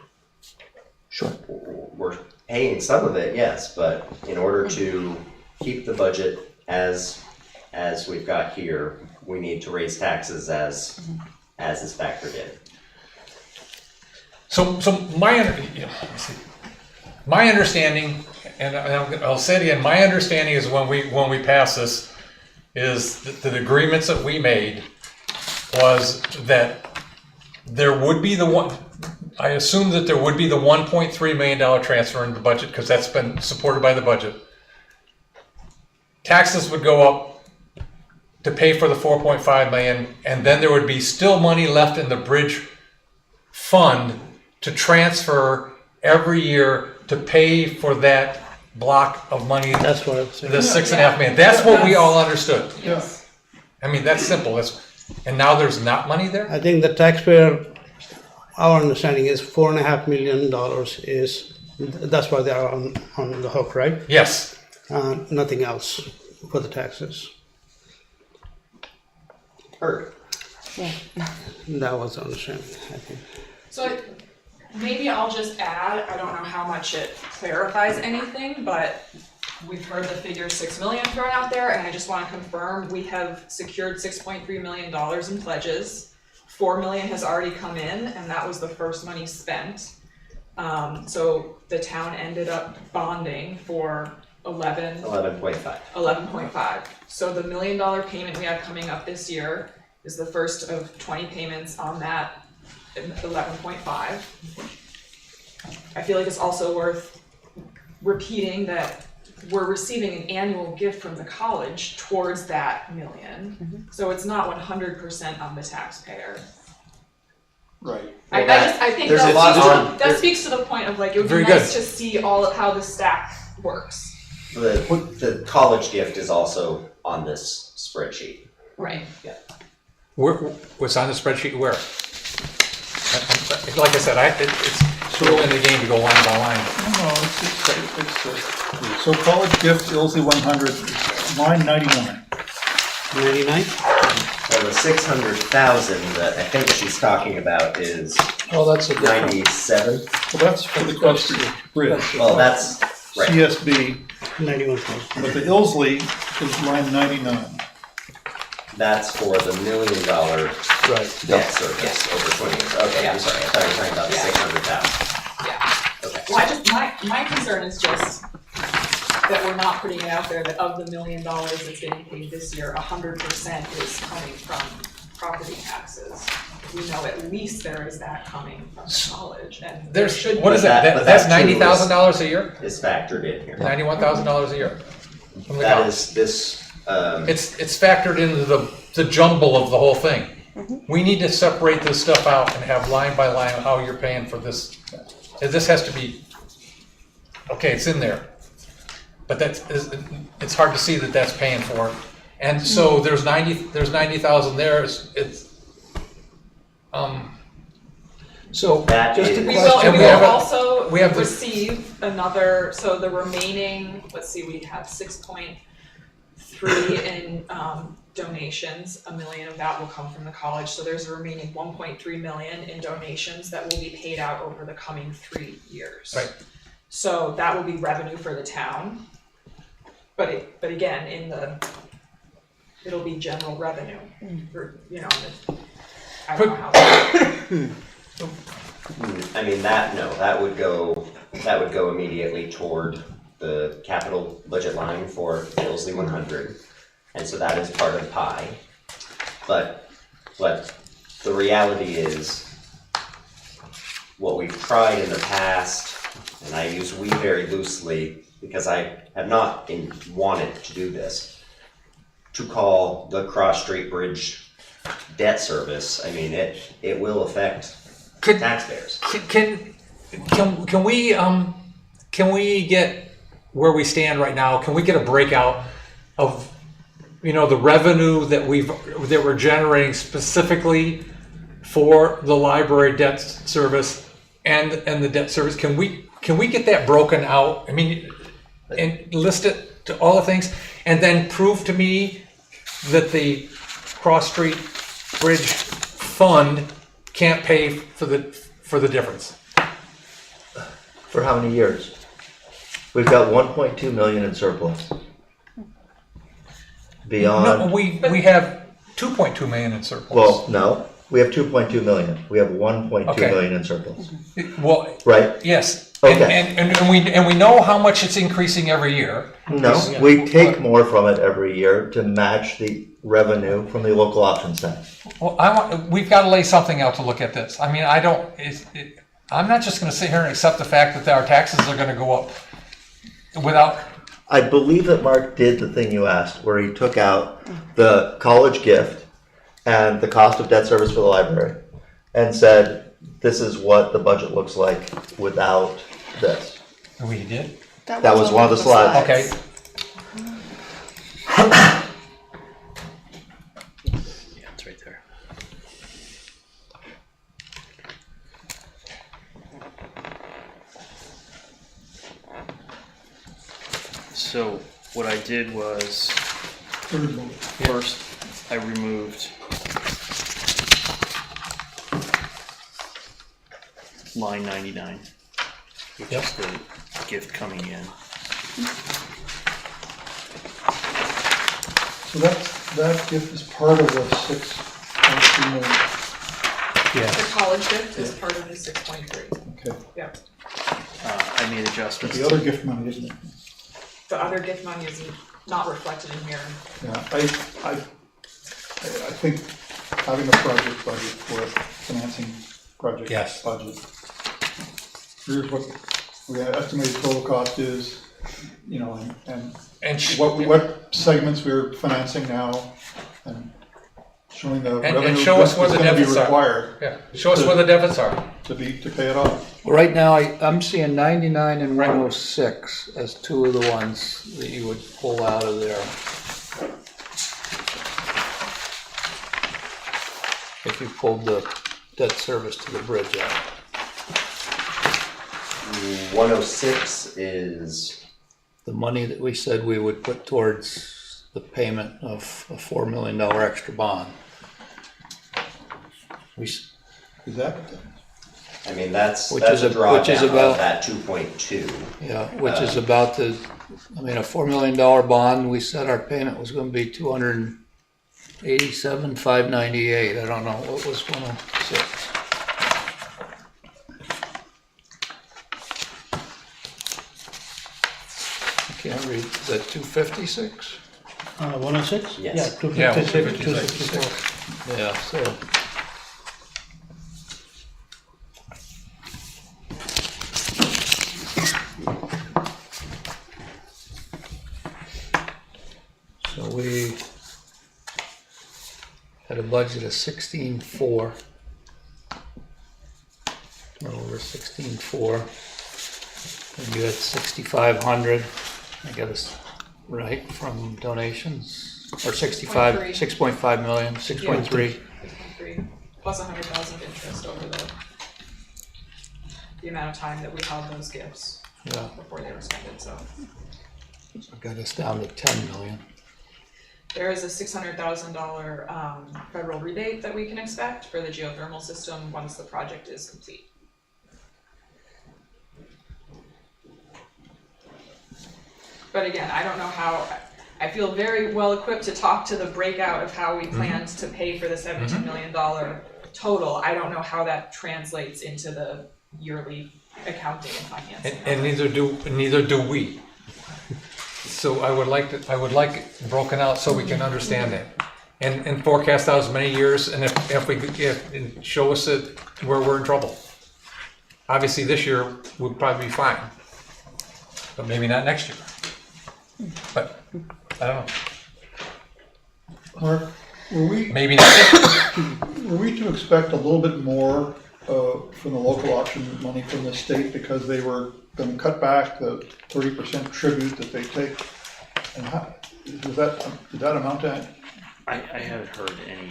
[SPEAKER 1] Sure.
[SPEAKER 12] we're paying some of it, yes, but in order to keep the budget as we've got here, we need to raise taxes as is factored in.
[SPEAKER 10] So my understanding, and I'll say it again, my understanding is when we pass this, is that the agreements that we made was that there would be I assume that there would be the $1.3 million transfer in the budget, because that's been supported by the budget. Taxes would go up to pay for the 4.5 million, and then there would be still money left in the bridge fund to transfer every year to pay for that block of money,
[SPEAKER 3] That's what I'm saying.
[SPEAKER 10] the 6.5 million. That's what we all understood.
[SPEAKER 7] Yes.
[SPEAKER 10] I mean, that's simple. And now there's not money there?
[SPEAKER 3] I think the taxpayer, our understanding is $4.5 million that's why they are on the hook, right?
[SPEAKER 10] Yes.
[SPEAKER 3] Nothing else for the taxes.
[SPEAKER 12] Heard.
[SPEAKER 3] That was the understanding, I think.
[SPEAKER 5] So maybe I'll just add, I don't know how much it clarifies anything, but we've heard the figure 6 million thrown out there, and I just want to confirm we have secured $6.3 million in pledges. 4 million has already come in, and that was the first money spent. So the town ended up bonding for 11.5. So the $1 million payment we have coming up this year is the first of 20 payments on that 11.5. I feel like it's also worth repeating that we're receiving an annual gift from the college towards that $1 million. So it's not 100% on the taxpayer.
[SPEAKER 7] Right.
[SPEAKER 5] I think
[SPEAKER 12] there's a lot
[SPEAKER 5] that speaks to the point of like, it would be
[SPEAKER 10] Very
[SPEAKER 5] nice
[SPEAKER 10] good.
[SPEAKER 5] to see how the stack works.
[SPEAKER 12] The college gift is also on this spreadsheet.
[SPEAKER 5] Right.
[SPEAKER 10] What's on the spreadsheet where? Like I said, it's early in the game to go line by line.
[SPEAKER 7] No, so college gift, Ilsley 100, line 99.
[SPEAKER 3] 99?
[SPEAKER 12] So the 600,000 that I think she's talking about is
[SPEAKER 2] Oh, that's a different.
[SPEAKER 12] 97.
[SPEAKER 7] Well, that's for the Cross Street Bridge.
[SPEAKER 12] Well, that's right.
[SPEAKER 7] CSB,
[SPEAKER 3] 91,000.
[SPEAKER 7] but the Ilsley is line 99.
[SPEAKER 12] That's for the $1 million
[SPEAKER 1] Right.
[SPEAKER 12] debt service over 20 years. Okay, I'm sorry. I thought you were talking about the 600,000.
[SPEAKER 5] Yeah.
[SPEAKER 12] Okay.
[SPEAKER 5] Well, my concern is just that we're not putting it out there that of the $1 million that's getting paid this year, 100% is coming from property taxes. We know at least there is that coming from college, and there should be.
[SPEAKER 10] What is
[SPEAKER 12] But
[SPEAKER 10] that?
[SPEAKER 12] but
[SPEAKER 10] That's
[SPEAKER 12] that too
[SPEAKER 10] $90,000 a year?
[SPEAKER 12] Is factored in here.
[SPEAKER 10] $91,000 a year? From the
[SPEAKER 12] That
[SPEAKER 10] college.
[SPEAKER 12] is this.
[SPEAKER 10] It's factored into the jumble of the whole thing. We need to separate this stuff out and have line by line how you're paying for this. This has to be, okay, it's in there. But it's hard to see that that's paying for it. And so there's 90,000 there.
[SPEAKER 2] So,
[SPEAKER 12] That
[SPEAKER 2] just
[SPEAKER 12] is-
[SPEAKER 2] a
[SPEAKER 5] We
[SPEAKER 2] question.
[SPEAKER 5] will also
[SPEAKER 10] we have the-
[SPEAKER 5] receive another, so the remaining, let's see, we have 6.3 in donations, $1 million of that will come from the college, so there's a remaining 1.3 million in donations that will be paid out over the coming 3 years.
[SPEAKER 10] Right.
[SPEAKER 5] So that will be revenue for the town, but again, it'll be general revenue, for, you know, I don't know how.
[SPEAKER 12] I mean, that would go immediately toward the capital budget line for Billsley 100, and so that is part of the pie. But the reality is, what we've tried in the past, and I use we very loosely because I have not wanted to do this, to call the Cross Street Bridge debt service. I mean, it will affect taxpayers.
[SPEAKER 10] Can we get where we stand right now? Can we get a breakout of, you know, the revenue that we're generating specifically for the library debt service and the debt service? Can we get that broken out? I mean, and list it to all the things, and then prove to me that the Cross Street Bridge fund can't pay for the difference.
[SPEAKER 1] For how many years? We've got 1.2 million in surplus. Beyond.
[SPEAKER 10] No, we have 2.2 million in surplus.
[SPEAKER 1] Well, no, we have 2.2 million. We have 1.2
[SPEAKER 10] Okay.
[SPEAKER 1] million in surplus.
[SPEAKER 10] Well,
[SPEAKER 1] Right?
[SPEAKER 10] yes.
[SPEAKER 1] Okay.
[SPEAKER 10] And we know how much it's increasing every year.
[SPEAKER 1] No, we take more from it every year to match the revenue from the local option tax.
[SPEAKER 10] Well, we've got to lay something out to look at this. I mean, I'm not just going to sit here and accept the fact that our taxes are going to go up without.
[SPEAKER 1] I believe that Mark did the thing you asked, where he took out the college gift and the cost of debt service for the library and said, this is what the budget looks like without this.
[SPEAKER 10] We did?
[SPEAKER 1] That was one of the slides.
[SPEAKER 10] Okay.
[SPEAKER 8] Yeah, it's right there.
[SPEAKER 6] So what I did was, first, I removed line 99, which is the gift coming in.
[SPEAKER 7] So that gift is part of the 6.2 million.
[SPEAKER 5] The college gift is part of the 6.3.
[SPEAKER 7] Okay,
[SPEAKER 5] Yep.
[SPEAKER 6] I made
[SPEAKER 7] but
[SPEAKER 6] adjustments.
[SPEAKER 7] the other gift money isn't it?
[SPEAKER 5] The other gift money is not reflected in here.
[SPEAKER 7] Yeah, I think having a project budget for financing project
[SPEAKER 10] Yes.
[SPEAKER 7] budget. Here's what we estimated total cost is, you know, and what segments we're financing now, and showing the revenue
[SPEAKER 10] And show us where
[SPEAKER 7] that's
[SPEAKER 10] the
[SPEAKER 7] gonna be
[SPEAKER 10] deficits are.
[SPEAKER 7] required
[SPEAKER 10] Yeah. Show us where the deficits are.
[SPEAKER 7] to pay it off.
[SPEAKER 2] Right now, I'm seeing 99 and 106 as two of the ones that you would pull out of there. If you pulled the debt service to the bridge out.
[SPEAKER 12] 106 is,
[SPEAKER 2] The money that we said we would put towards the payment of a $4 million extra bond.
[SPEAKER 7] Is that?
[SPEAKER 12] I mean, that's
[SPEAKER 2] Which
[SPEAKER 12] a
[SPEAKER 2] is
[SPEAKER 12] drawdown of
[SPEAKER 2] about-
[SPEAKER 12] that 2.2.
[SPEAKER 2] Yeah, which is about a $4 million bond, we said our payment was gonna be $287,598. I don't know, what was 106? I can't read, is that 256?
[SPEAKER 3] 106?
[SPEAKER 12] Yes.
[SPEAKER 3] Yeah, 256, 264.
[SPEAKER 2] Yeah, so. So we had a budget of 16,400. A little over 16,400. And you had 6,500. I got us right from donations, or 65, 6.5 million, 6.3.
[SPEAKER 5] 6.3, plus 100,000 interest over the amount of time that we held those gifts
[SPEAKER 2] Yeah,
[SPEAKER 5] before they were spent, so.
[SPEAKER 2] so got us down to 10 million.
[SPEAKER 5] there is a $600,000 federal rebate that we can expect for the geothermal system once the project is complete. But again, I don't know how, I feel very well equipped to talk to the breakout of how we planned to pay for the $17 million total. I don't know how that translates into the yearly accounting and financing.
[SPEAKER 10] And neither do we. So I would like it broken out so we can understand that. And forecast out as many years, and and show us that where we're in trouble. Obviously, this year would probably be fine, but maybe not next year. But I don't know.
[SPEAKER 7] Mark,
[SPEAKER 10] Maybe not.
[SPEAKER 7] were we to expect a little bit more from the local option money from the state because they were going to cut back the 30% tribute that they take? And how, did that amount to?
[SPEAKER 6] I haven't heard any.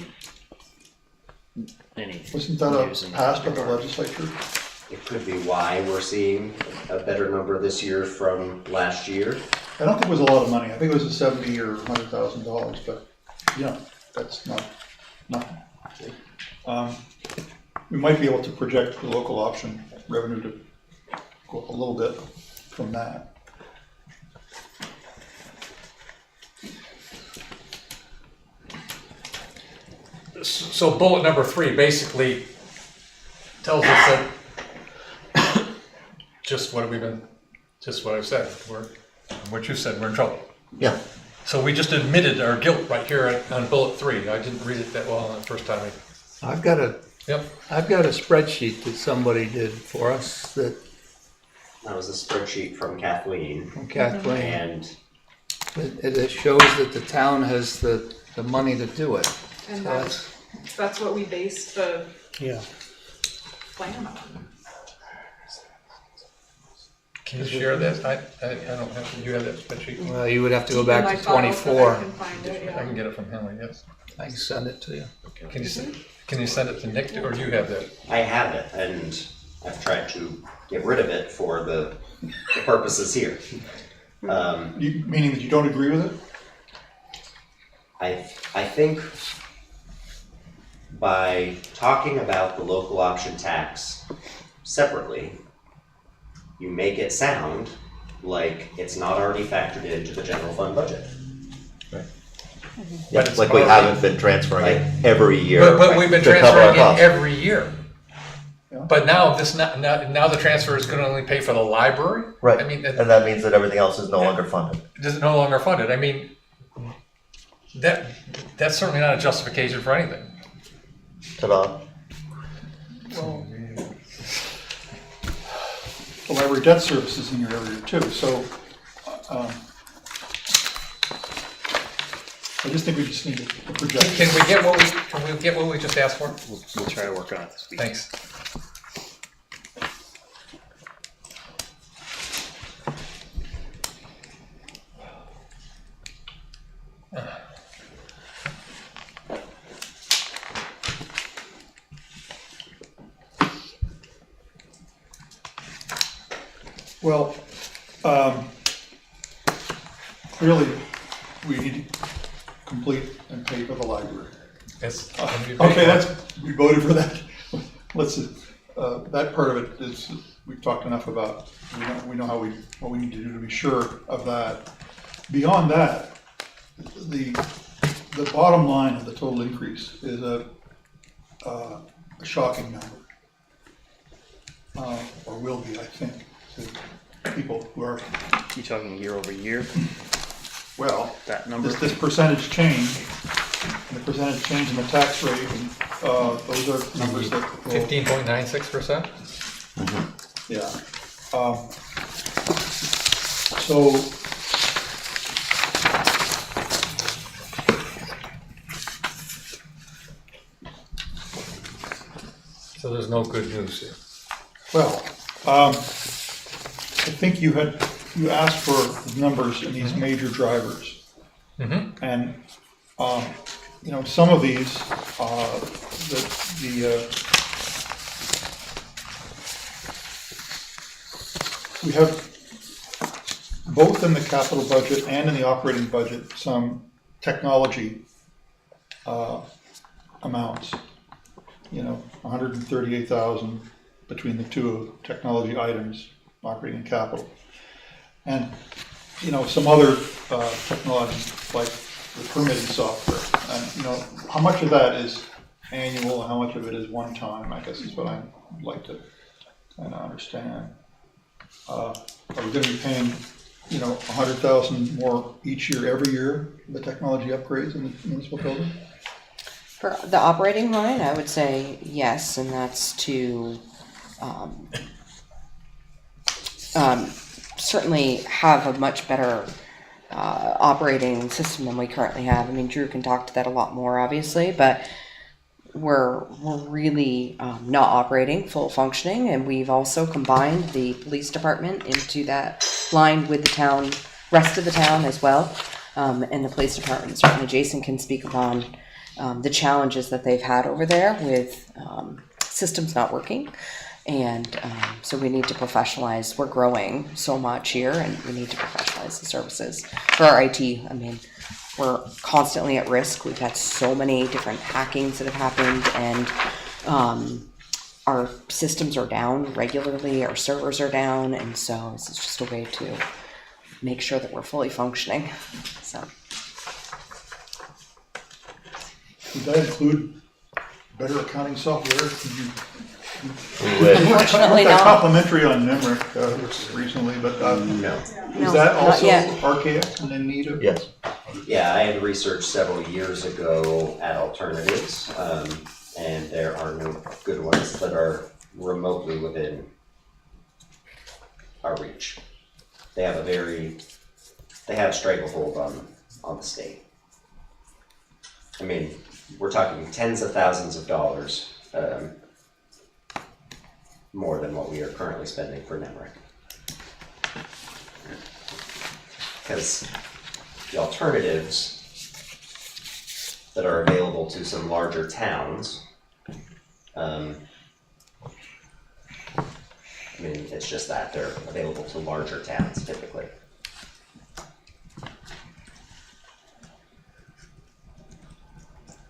[SPEAKER 7] Wasn't that
[SPEAKER 6] news in
[SPEAKER 7] passed by the
[SPEAKER 6] regard.
[SPEAKER 7] legislature?
[SPEAKER 12] It could be why we're seeing a better number this year from last year.
[SPEAKER 7] I don't think it was a lot of money. I think it was $70,000 or $100,000, but yeah, that's not nothing. We might be able to project the local option revenue to go up a little bit from that.
[SPEAKER 10] So bullet number 3 basically tells us that just what I've said. What you said, we're in trouble.
[SPEAKER 1] Yeah.
[SPEAKER 10] So we just admitted our guilt right here on bullet 3. I didn't read it that well the first time.
[SPEAKER 2] I've got a
[SPEAKER 10] Yep.
[SPEAKER 2] spreadsheet that somebody did for us that
[SPEAKER 12] That was a spreadsheet from Kathleen.
[SPEAKER 2] from Kathleen.
[SPEAKER 12] And
[SPEAKER 2] It shows that the town has the money to do it.
[SPEAKER 5] And
[SPEAKER 2] So
[SPEAKER 5] that's what we based the
[SPEAKER 3] Yeah.
[SPEAKER 5] plan on.
[SPEAKER 10] Can you share that? I don't have. You have that spreadsheet?
[SPEAKER 2] Well, you would have to go
[SPEAKER 5] In
[SPEAKER 2] back
[SPEAKER 5] my
[SPEAKER 2] to
[SPEAKER 5] files, but
[SPEAKER 2] 24.
[SPEAKER 5] I can find it,
[SPEAKER 10] I
[SPEAKER 5] yeah.
[SPEAKER 10] can get it from Henry. Yes.
[SPEAKER 2] I can send it to you.
[SPEAKER 10] Can you send it to Nick, or do you have that?
[SPEAKER 12] I have it, and I've tried to get rid of it for the purposes here.
[SPEAKER 7] Meaning that you don't agree with it?
[SPEAKER 12] I think by talking about the local option tax separately, you make it sound like it's not already factored into the general fund budget.
[SPEAKER 1] Yeah, it's like we haven't been transferring it every year.
[SPEAKER 10] But we've been
[SPEAKER 1] to cover our
[SPEAKER 10] transferring it
[SPEAKER 1] costs.
[SPEAKER 10] every year.
[SPEAKER 7] Yeah.
[SPEAKER 10] But now now the transfer is going to only pay for the library.
[SPEAKER 1] Right,
[SPEAKER 10] I mean,
[SPEAKER 1] and that means that everything else is no longer funded.
[SPEAKER 10] is no longer funded. I mean, that's certainly not a justification for anything.
[SPEAKER 1] Ta-da.
[SPEAKER 7] The library debt service is in your area too, so I just think we just need a projection.
[SPEAKER 10] Can we get what we just asked for?
[SPEAKER 6] We'll try to work on it this week.
[SPEAKER 10] Thanks.
[SPEAKER 7] Well, clearly, we need to complete and pay for the library.
[SPEAKER 10] Yes.
[SPEAKER 7] Okay, we voted for that. Let's, that part of it is, we've talked enough about, we know what we need to do to be sure of that. Beyond that, the bottom line of the total increase is a shocking number. Or will be, I think, to people who are,
[SPEAKER 6] You talking year over year?
[SPEAKER 7] well,
[SPEAKER 6] That number?
[SPEAKER 7] this percentage change, and the percentage change in the tax rate, and those are numbers that will,
[SPEAKER 10] 15.96%.
[SPEAKER 7] yeah. So,
[SPEAKER 10] So there's no good news here.
[SPEAKER 7] well, I think you asked for numbers in these major drivers.
[SPEAKER 10] Mm-hmm.
[SPEAKER 7] And, some of these, we have both in the capital budget and in the operating budget some technology amounts, 138,000 between the two technology items, operating and capital. And, some other technology like the permitting software. And, how much of that is annual and how much of it is one time, I guess is what I'd like to kind of understand. Are we going to be paying, 100,000 more each year, every year, the technology upgrades in the municipal building?
[SPEAKER 15] For the operating line, I would say yes, and that's to certainly have a much better operating system than we currently have. I mean, Drew can talk to that a lot more, obviously, but we're really not operating full functioning, and we've also combined the police department into that line with the rest of the town as well. And the police department, certainly Jason can speak upon the challenges that they've had over there with systems not working. And so we need to professionalize. We're growing so much here, and we need to professionalize the services for our IT. I mean, we're constantly at risk. We've had so many different hackings that have happened, and our systems are down regularly. Our servers are down, and so this is just a way to make sure that we're fully functioning. So.
[SPEAKER 7] Would that include better accounting software?
[SPEAKER 15] Unfortunately not.
[SPEAKER 7] Complimentary on NEMRIC recently, but
[SPEAKER 12] No.
[SPEAKER 7] Is that
[SPEAKER 15] not
[SPEAKER 7] also
[SPEAKER 15] yet.
[SPEAKER 7] archaic and in need of?
[SPEAKER 1] Yes.
[SPEAKER 12] Yeah, I had researched several years ago at alternatives, and there are no good ones that are remotely within our reach. They have a stranglehold on the state. I mean, we're talking tens of thousands of dollars more than what we are currently spending for NEMRIC. Because the alternatives that are available to some larger towns, I mean, it's just that they're available to larger towns typically.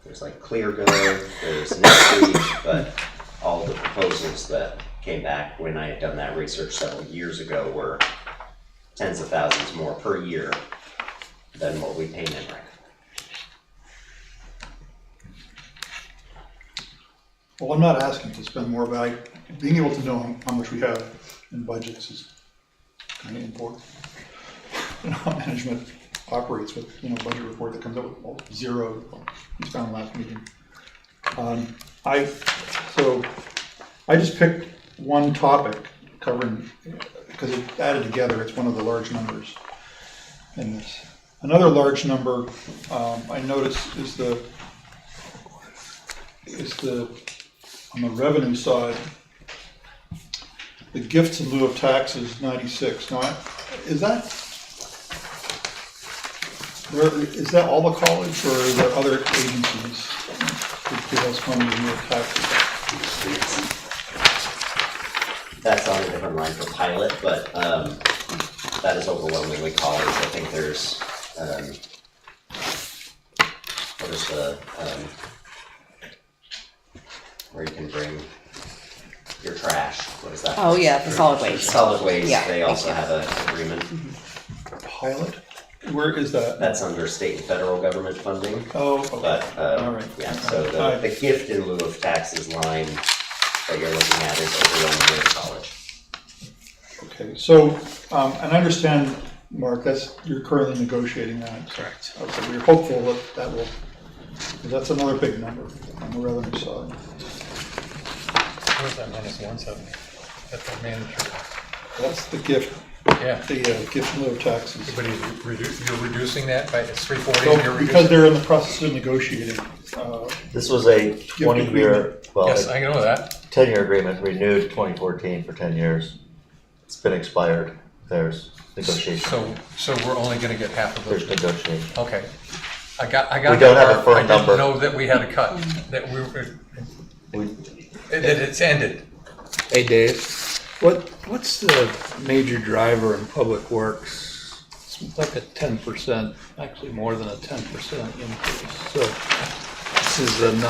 [SPEAKER 12] There's like ClearGo, there's NetSuite, but all the proposals that came back when I had done that research several years ago were tens of thousands more per year than what we pay NEMRIC.
[SPEAKER 7] Well, I'm not asking to spend more, but being able to know how much we have in budgets is kind of important. How management operates with, budget report that comes up with zero, we found last meeting. I just picked one topic covering, because it added together, it's one of the large numbers in this. Another large number I noticed is on the revenue side, the gifts in lieu of taxes, 96. Now, is that all the college, or are there other agencies that give us money in lieu of taxes?
[SPEAKER 12] That's on a different line for pilot, but that is overwhelmingly college. I think there's what is the where you can bring your trash? What is that?
[SPEAKER 15] Oh yeah, the solid waste.
[SPEAKER 12] Solid waste.
[SPEAKER 15] Yeah,
[SPEAKER 12] They also
[SPEAKER 15] thank you.
[SPEAKER 12] have an agreement.
[SPEAKER 7] Pilot? Where is that?
[SPEAKER 12] That's under state and federal government funding.
[SPEAKER 7] Oh, okay.
[SPEAKER 12] But
[SPEAKER 7] All right.
[SPEAKER 12] yeah, so the gift in lieu of taxes line that you're looking at is overwhelmingly college.
[SPEAKER 7] Okay, so, and I understand, Mark, you're currently negotiating that.
[SPEAKER 6] Correct.
[SPEAKER 7] Okay, we're hopeful that will, because that's another big number on the revenue side.
[SPEAKER 10] Where's that minus 170? That's the manager.
[SPEAKER 7] That's the gift,
[SPEAKER 10] Yeah.
[SPEAKER 7] the gift in lieu of taxes.
[SPEAKER 10] But you're reducing that by, it's 340,
[SPEAKER 7] So,
[SPEAKER 10] you're
[SPEAKER 7] because
[SPEAKER 10] reducing?
[SPEAKER 7] they're in the process of negotiating,
[SPEAKER 1] This was a 20-year, well,
[SPEAKER 10] Yes, I know that.
[SPEAKER 1] 10-year agreement renewed 2014 for 10 years. It's been expired. There's negotiation.
[SPEAKER 10] So we're only gonna get half of
[SPEAKER 1] There's
[SPEAKER 10] those.
[SPEAKER 1] negotiation.
[SPEAKER 10] Okay. I got
[SPEAKER 1] We
[SPEAKER 10] that
[SPEAKER 1] don't have a
[SPEAKER 10] part.
[SPEAKER 1] firm
[SPEAKER 10] I didn't
[SPEAKER 1] number.
[SPEAKER 10] know that we had a cut, that it's ended.
[SPEAKER 16] Hey Dave, what's the major driver in public works
[SPEAKER 2] It's like a 10%, actually more than a 10% increase. So this is I'm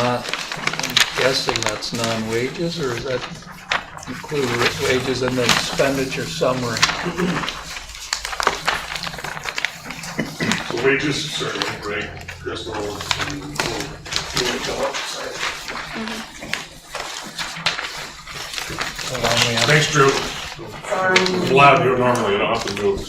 [SPEAKER 2] guessing that's non-wages, or is that include wages and then expenditure summary?
[SPEAKER 13] So wages, certainly, right, Crystal, and thanks, Drew. I'm allowed to do it normally, I don't have to move.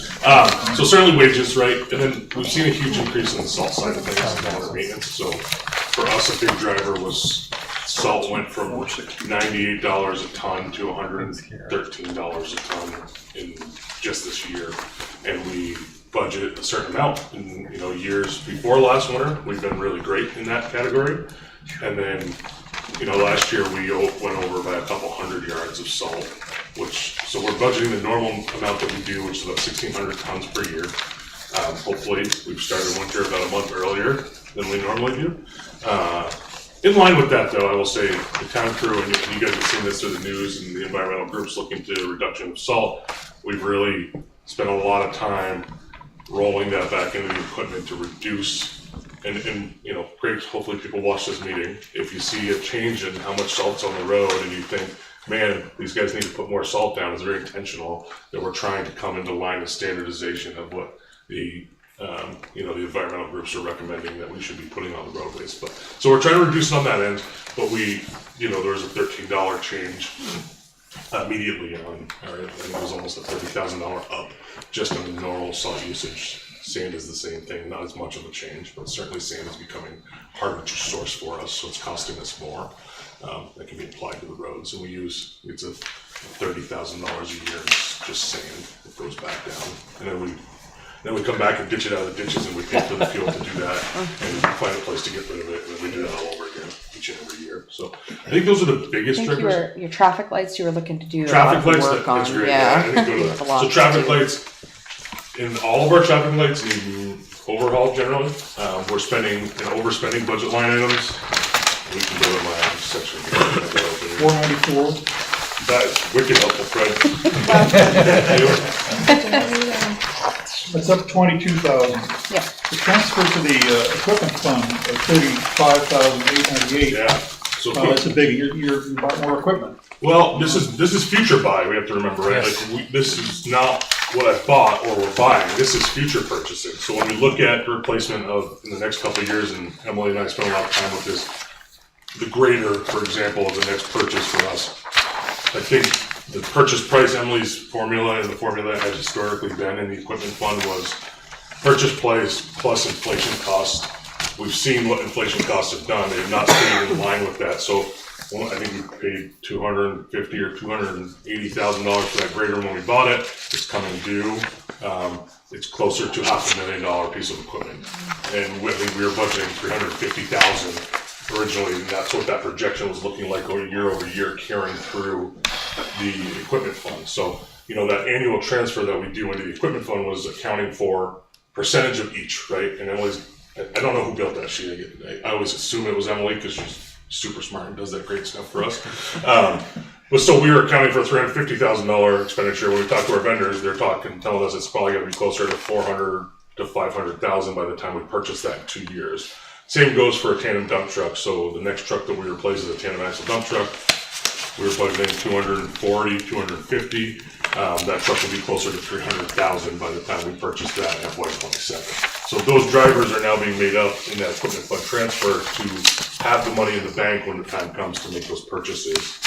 [SPEAKER 13] So certainly wages, right, and then we've seen a huge increase in the salt side of things and water maintenance. So for us, a big driver was salt went from $98 a ton to $113 a ton in just this year, and we budget a certain amount. In years before last winter, we've been really great in that category, and then last year we went over by a couple hundred yards of salt, so we're budgeting the normal amount that we do, which is about 1,600 tons per year. Hopefully, we've started winter about a month earlier than we normally do. In line with that, though, I will say the town crew, and you guys have seen this through the news and the environmental groups looking to reduction of salt, we've really spent a lot of time rolling that back into the equipment to reduce. And great, hopefully people watch this meeting. If you see a change in how much salt's on the road and you think, man, these guys need to put more salt down, it's very intentional that we're trying to come into line with standardization of what the the environmental groups are recommending that we should be putting on the roadways. So we're trying to reduce it on that end, but there was a $13 change immediately on, I think it was almost a $30,000 up just on the normal salt usage. Sand is the same thing, not as much of a change, but certainly sand is becoming harder to source for us, so it's costing us more. That can be applied to the roads, and it's a $30,000 a year, it's just sand that goes back down. And then we come back and ditch it out of the ditches, and we pay for the fuel to do that, and find a place to get rid of it, and then we do that all over again each and every year. So I think those are the biggest triggers.
[SPEAKER 15] Your traffic lights you were looking to do
[SPEAKER 13] Traffic
[SPEAKER 15] a lot of
[SPEAKER 13] lights,
[SPEAKER 15] work on.
[SPEAKER 13] that's great.
[SPEAKER 15] Yeah.
[SPEAKER 13] I didn't go to that. So traffic lights, in all of our traffic lights, in overhaul generally, we're overspending budget line items. We can go to my section here.
[SPEAKER 7] 494.
[SPEAKER 13] That is wicked helpful, Fred.
[SPEAKER 7] It's up 22,000.
[SPEAKER 15] Yeah.
[SPEAKER 7] The transfer to the equipment fund of 35,898.
[SPEAKER 13] Yeah. So
[SPEAKER 7] that's a big. You bought more equipment.
[SPEAKER 13] Well, this is future buy. We have to remember, right?
[SPEAKER 2] Yes.
[SPEAKER 13] This is not what I bought or we're buying. This is future purchasing. So when we look at the replacement of in the next couple of years, and Emily and I spent a lot of time with this, the grader, for example, of the next purchase for us. I think the purchase price, Emily's formula, and the formula has historically been in the equipment fund was purchase price plus inflation cost. We've seen what inflation costs have done. They have not stayed in line with that. So I think we paid $250,000 or $280,000 for that grader when we bought it. It's coming due. It's closer to $500,000 piece of equipment, and we were budgeting $350,000 originally, and that's what that projection was looking like over year carrying through the equipment fund. So that annual transfer that we do into the equipment fund was accounting for percentage of each, right? And Emily's, I don't know who built that sheet. I always assume it was Emily because she's super smart and does that great stuff for us. But so we were accounting for a $350,000 expenditure. When we talk to our vendors, they're telling us it's probably going to be closer to $400,000 to $500,000 by the time we purchase that in 2 years. Same goes for a tandem dump truck. So the next truck that we replace is a tandem axle dump truck. We were budgeting $240,000, $250,000. That truck will be closer to $300,000 by the time we purchase that in FY27. So those drivers are now being made up in that equipment fund transfer to have the money in the bank when the time comes to make those purchases,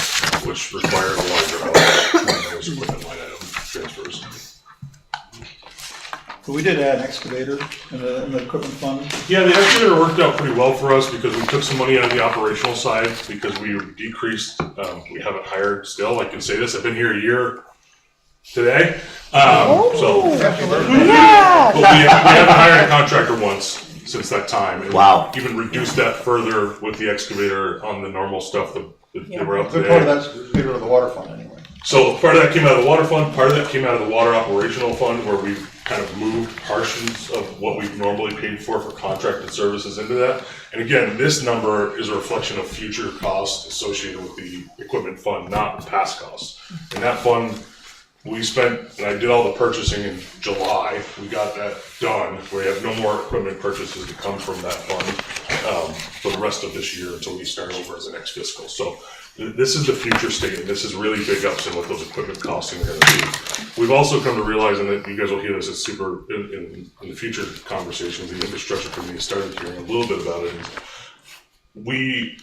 [SPEAKER 13] which requires a larger budget when those equipment line item transfers.
[SPEAKER 7] But we did add an excavator in the equipment fund.
[SPEAKER 13] Yeah, the excavator worked out pretty well for us because we took some money out of the operational side because we decreased, we haven't hired still, I can say this, I've been here a year today.
[SPEAKER 4] Yeah.
[SPEAKER 13] But we haven't hired a contractor once since that time. And
[SPEAKER 1] Wow.
[SPEAKER 13] we even reduced that further with the excavator on the normal stuff that they were up
[SPEAKER 7] But
[SPEAKER 13] today.
[SPEAKER 7] part of that's bigger of the water fund anyway.
[SPEAKER 13] So part of that came out of the water fund, part of that came out of the water operational fund where we kind of moved portions of what we've normally paid for contracted services into that. And again, this number is a reflection of future costs associated with the equipment fund, not past costs. And that fund, we spent, and I did all the purchasing in July, we got that done. We have no more equipment purchases to come from that fund for the rest of this year until we start over as the next fiscal. So this is the future state, and this is really big ups in what those equipment costing are gonna be. We've also come to realize, and that you guys will hear this, it's super, in the future conversations, the infrastructure committee started hearing a little bit about it.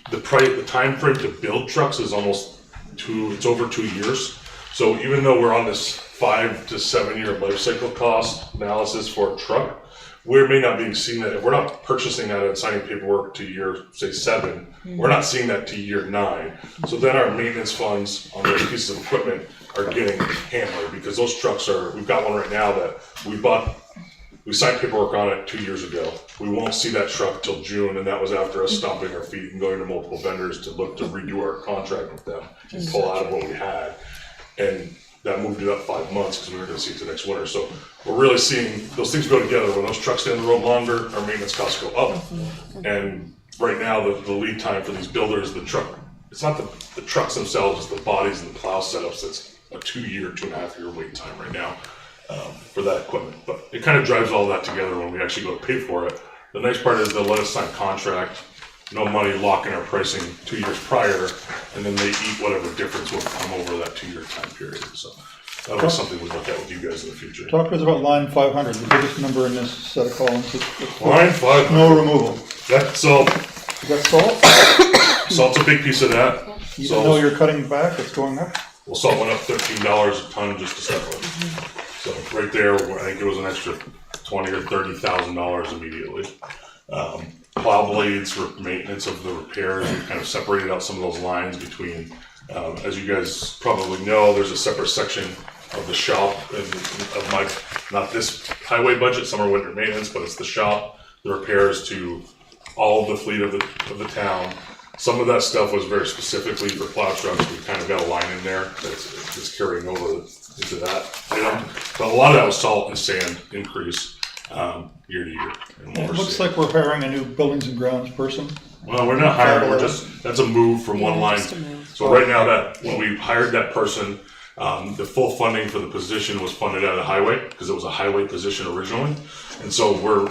[SPEAKER 13] The time frame to build trucks is it's over 2 years. So even though we're on this 5 to 7 year life cycle cost analysis for a truck, we may not be seeing that. If we're not purchasing that and signing paperwork to year, say 7, we're not seeing that to year 9. So then our maintenance funds on those pieces of equipment are getting hammered because those trucks we've got one right now that we signed paperwork on it 2 years ago. We won't see that truck till June, and that was after us stomping our feet and going to multiple vendors to look to redo our contract with them and pull out of what we had. And that moved it up 5 months because we were gonna see it to next winter. So we're really seeing those things go together. When those trucks stay on the road longer, our maintenance costs go up. And right now, the lead time for these builders, it's not the trucks themselves, it's the bodies and the plow setups. That's a 2.5 year wait time right now for that equipment. But it kind of drives all that together when we actually go to pay for it. The nice part is they'll let us sign contract, no money, lock in our pricing 2 years prior, and then they eat whatever difference will come over that 2 year time period. So that'll be something we'll look at with you guys in the future.
[SPEAKER 7] Talk to us about line 500, the biggest number in this set of columns.
[SPEAKER 13] Line 500.
[SPEAKER 7] Snow removal.
[SPEAKER 13] That's salt.
[SPEAKER 7] You got salt?
[SPEAKER 13] Salt's a big piece of that.
[SPEAKER 7] Even though you're cutting back, it's going up?
[SPEAKER 13] Well, salt went up $13 a ton just to start with. So right there, I think it was an extra $20,000 or $30,000 immediately. Plow blades for maintenance of the repairs, we kind of separated out some of those lines between, as you guys probably know, there's a separate section of the shop of my, not this highway budget, summer winter maintenance, but it's the shop, the repairs to all of the fleet of the town. Some of that stuff was very specifically for plow trucks. We kind of got a line in there that's carrying over into that item. But a lot of that was salt and sand increase year to year.
[SPEAKER 7] It looks like we're hiring a new buildings and grounds person.
[SPEAKER 13] Well, we're not hiring, that's a move from one line. So right now when we hired that person, the full funding for the position was funded out of highway because it was a highway position originally. And so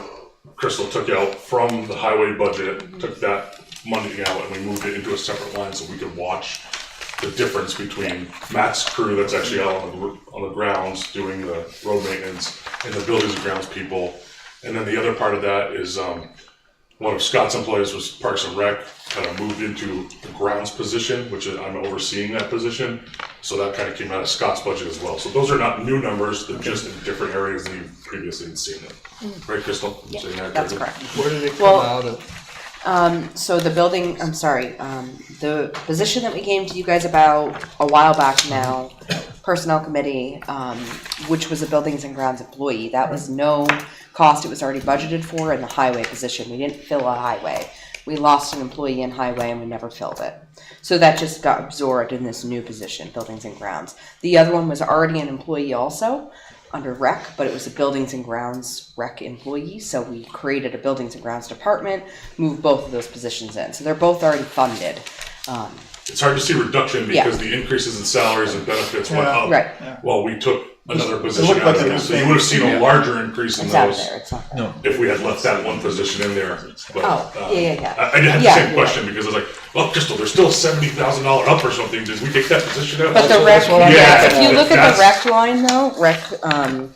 [SPEAKER 13] Crystal took out from the highway budget, took that money out and we moved it into a separate line so we could watch the difference between Matt's crew that's actually out on the grounds doing the road maintenance and the buildings and grounds people. And then the other part of that is one of Scott's employees was Parks and Rec, kind of moved into the grounds position, which I'm overseeing that position. So that kind of came out of Scott's budget as well. So those are not new numbers, they're just in different areas than you've previously seen them. Right, Crystal?
[SPEAKER 15] Yeah,
[SPEAKER 13] Saying that
[SPEAKER 15] that's
[SPEAKER 13] correctly?
[SPEAKER 15] correct.
[SPEAKER 3] Where did it come out of?
[SPEAKER 15] So the position that we came to you guys about a while back now, personnel committee, which was a buildings and grounds employee, that was no cost, it was already budgeted for in the highway position. We didn't fill a highway. We lost an employee in highway and we never filled it. So that just got absorbed in this new position, buildings and grounds. The other one was already an employee also, under rec, but it was a buildings and grounds rec employee. So we created a buildings and grounds department, moved both of those positions in. So they're both already funded.
[SPEAKER 13] It's hard to see reduction because the increases in salaries and benefits went up.
[SPEAKER 15] Right.
[SPEAKER 13] Well, we took another position out of there. So you would have seen a larger increase in
[SPEAKER 15] It's out of
[SPEAKER 13] those
[SPEAKER 15] there. It's not.
[SPEAKER 13] if we had left that one position in there. But,
[SPEAKER 15] yeah.
[SPEAKER 13] I did have the
[SPEAKER 15] Yeah,
[SPEAKER 13] same
[SPEAKER 15] yeah.
[SPEAKER 13] question because I was like, well, Crystal, there's still $70,000 up or something. Did we take that position out?
[SPEAKER 15] But the rec, if you look at
[SPEAKER 13] that's-
[SPEAKER 15] the rec line though,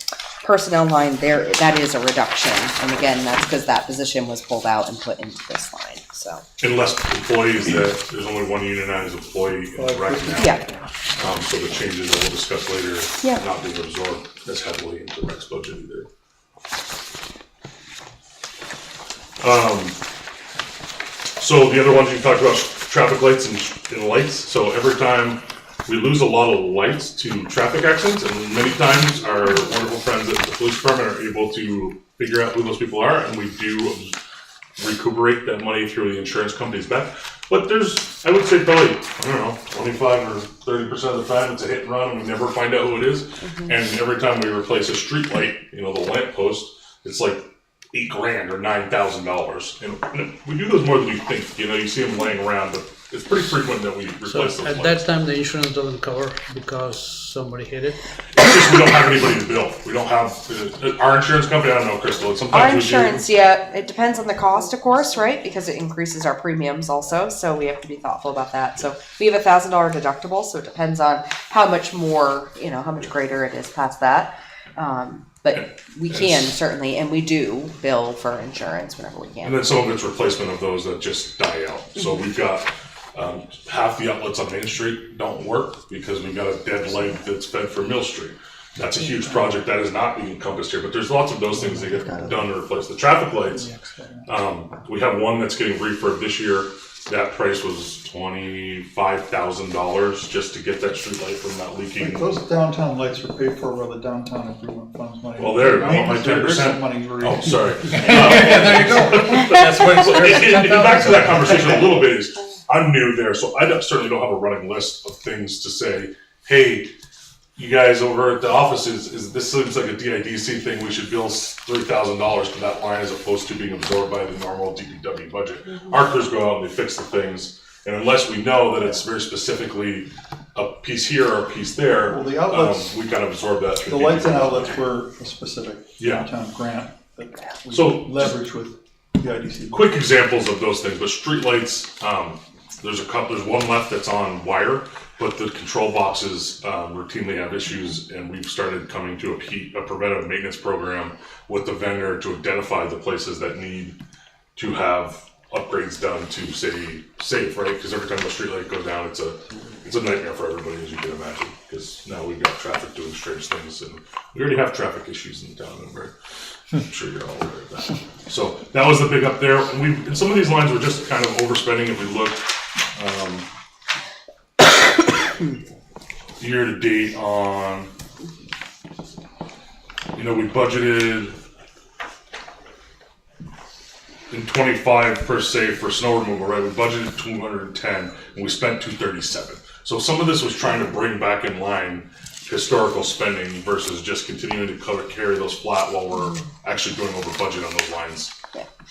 [SPEAKER 15] personnel line there, that is a reduction. And again, that's because that position was pulled out and put into this line, so.
[SPEAKER 13] Unless employees, there's only one unionized employee in the rec now.
[SPEAKER 15] Yeah.
[SPEAKER 13] So the changes that we'll discuss later
[SPEAKER 15] Yeah.
[SPEAKER 13] not being absorbed as heavily into rec's budget either. So the other ones you talked about, traffic lights and lights. So every time we lose a lot of lights to traffic accidents, and many times our wonderful friends at the police department are able to figure out who those people are, and we do recuperate that money through the insurance companies back. But there's, I would say probably, 25 or 30% of the time it's a hit and run and we never find out who it is. And every time we replace a street light, the lamp post, it's like $8,000 or $9,000. And we do those more than you think. You see them laying around, but it's pretty frequent that we replace
[SPEAKER 3] So
[SPEAKER 13] those
[SPEAKER 3] at
[SPEAKER 13] lights.
[SPEAKER 3] that time, the insurance doesn't cover because somebody hit it?
[SPEAKER 13] It's just we don't have anybody to bill. We don't have, our insurance company, I don't know, Crystal,
[SPEAKER 15] Our
[SPEAKER 13] sometimes we do.
[SPEAKER 15] insurance, yeah, it depends on the cost, of course, right? Because it increases our premiums also, so we have to be thoughtful about that. So we have $1,000 deductible, so it depends on how much more, how much greater it is past that. But we can certainly, and we do bill for insurance whenever we
[SPEAKER 13] And
[SPEAKER 15] can.
[SPEAKER 13] then some of it's replacement of those that just die out. So we've got, half the outlets on Main Street don't work because we've got a dead leg that's fed from Mill Street. That's a huge project that is not being encompassed here, but there's lots of those things that get done to replace. The traffic lights, we have one that's getting refurbed this year. That price was $25,000 just to get that street light from not leaking.
[SPEAKER 7] Those downtown lights are paid for by the downtown improvement funds money.
[SPEAKER 13] Well, there, I want my
[SPEAKER 7] There is
[SPEAKER 13] 10%.
[SPEAKER 7] some money we're-
[SPEAKER 13] Oh, sorry.
[SPEAKER 10] Yeah, there you go. That's what
[SPEAKER 13] So, back to that conversation a little bit is, I'm new there, so I certainly don't have a running list of things to say, hey, you guys over at the offices, this seems like a DIDC thing, we should bill $3,000 for that line as opposed to being absorbed by the normal DPW budget. Our crews go out and they fix the things, and unless we know that it's very specifically a piece here or a piece there,
[SPEAKER 7] Well, the outlets-
[SPEAKER 13] we kind of absorb that through
[SPEAKER 7] The lights and
[SPEAKER 13] DPW
[SPEAKER 7] outlets
[SPEAKER 13] budget.
[SPEAKER 7] were a specific
[SPEAKER 13] Yeah.
[SPEAKER 7] downtown grant that we
[SPEAKER 13] So-
[SPEAKER 7] leverage with the IDC.
[SPEAKER 13] Quick examples of those things, but streetlights, there's one left that's on wire, but the control boxes routinely have issues, and we've started coming to a preventive maintenance program with the vendor to identify the places that need to have upgrades done to stay safe, right? Because every time a streetlight goes down, it's a nightmare for everybody, as you can imagine. Because now we've got traffic doing strange things, and we already have traffic issues in town, Middlebury. I'm sure you're all aware of that. So that was the big up there. And some of these lines were just kind of overspending if we look year to date on, we budgeted in 25 per se for snow removal, right? We budgeted 210 and we spent 237. So some of this was trying to bring back in line historical spending versus just continuing to carry those flat while we're actually going over budget on those lines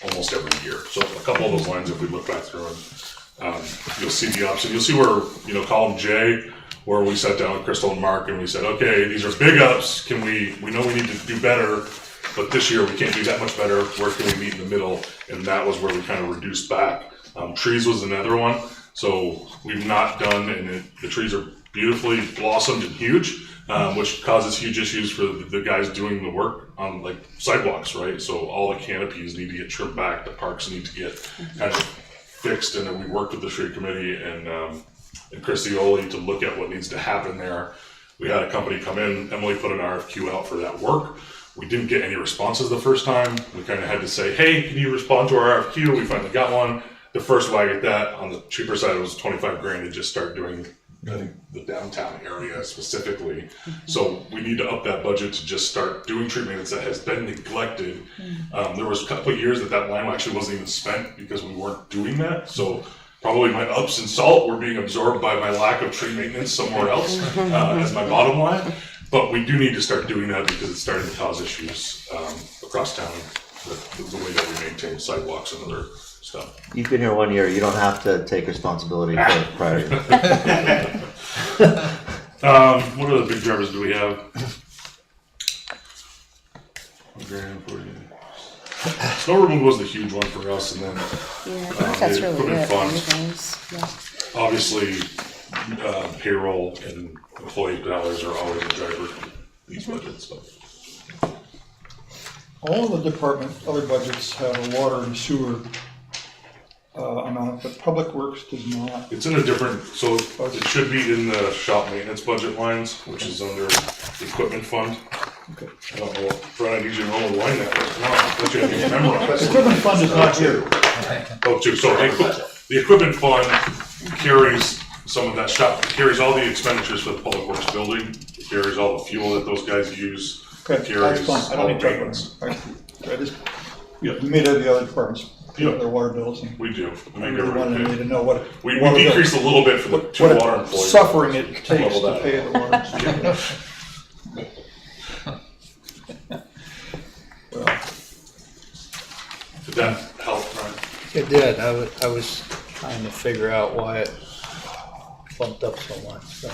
[SPEAKER 13] almost every year. So a couple of those lines, if we look back through them, you'll see the ups, and you'll see where, column J, where we sat down with Crystal and Mark and we said, okay, these are big ups, we know we need to do better, but this year we can't do that much better, where can we meet in the middle? And that was where we kind of reduced back. Trees was another one, so we've not done, and the trees are beautifully blossomed and huge, which causes huge issues for the guys doing the work on like sidewalks, right? So all the canopies need to get trimmed back, the parks need to get kind of fixed, and then we worked with the street committee and Chris Ioli to look at what needs to happen there. We had a company come in, Emily put an RFQ out for that work. We didn't get any responses the first time. We kind of had to say, hey, can you respond to our RFQ? We finally got one. The first wag at that, on the cheaper side, it was 25 grand to just start doing, I think, the downtown area specifically. So we need to up that budget to just start doing tree maintenance that has been neglected. There was a couple of years that line actually wasn't even spent because we weren't doing that. So probably my ups and salt were being absorbed by my lack of tree maintenance somewhere else as my bottom line. But we do need to start doing that because it's starting to cause issues across town with the way that we maintain sidewalks and other stuff.
[SPEAKER 1] You've been here 1 year, you don't have to take responsibility for prior.
[SPEAKER 13] What other big drivers do we have? Snow removal was the huge one for us, and then
[SPEAKER 15] Yeah, I think that's
[SPEAKER 13] the
[SPEAKER 15] really
[SPEAKER 13] equipment
[SPEAKER 15] it.
[SPEAKER 13] fund. Obviously, payroll and employee dollars are always a driver in these budgets. But.
[SPEAKER 7] All of the other budgets have a water and sewer amount, but Public Works does not.
[SPEAKER 13] It's in a different, so it should be in the shop maintenance budget lines, which is under the equipment fund.
[SPEAKER 7] Okay.
[SPEAKER 13] I don't know what, Brian, I need you to know the line that was. Come on, I'll let you have your memorized.
[SPEAKER 7] The equipment fund is not here.
[SPEAKER 13] Oh, two, so the equipment fund carries some of that shop, it carries all the expenditures for the Public Works building, it carries all the fuel that those guys use.
[SPEAKER 7] Okay,
[SPEAKER 13] It
[SPEAKER 7] that's
[SPEAKER 13] carries
[SPEAKER 7] fine. I
[SPEAKER 13] all
[SPEAKER 7] don't
[SPEAKER 13] the
[SPEAKER 7] need to
[SPEAKER 13] maintenance.
[SPEAKER 7] I just, you made out the other departments, their water bills. And
[SPEAKER 13] We do. We
[SPEAKER 7] I
[SPEAKER 13] make
[SPEAKER 7] really
[SPEAKER 13] everybody
[SPEAKER 7] wanted
[SPEAKER 13] pay.
[SPEAKER 7] to know what.
[SPEAKER 13] We
[SPEAKER 7] water bill-
[SPEAKER 13] decreased a little bit for the two
[SPEAKER 7] what
[SPEAKER 13] water employees.
[SPEAKER 7] suffering it takes
[SPEAKER 13] Level
[SPEAKER 7] to
[SPEAKER 13] that
[SPEAKER 7] pay
[SPEAKER 13] out.
[SPEAKER 7] the water. Well,
[SPEAKER 13] Did that help, Brian?
[SPEAKER 2] It did. I was trying to figure out why it bumped up so much, so.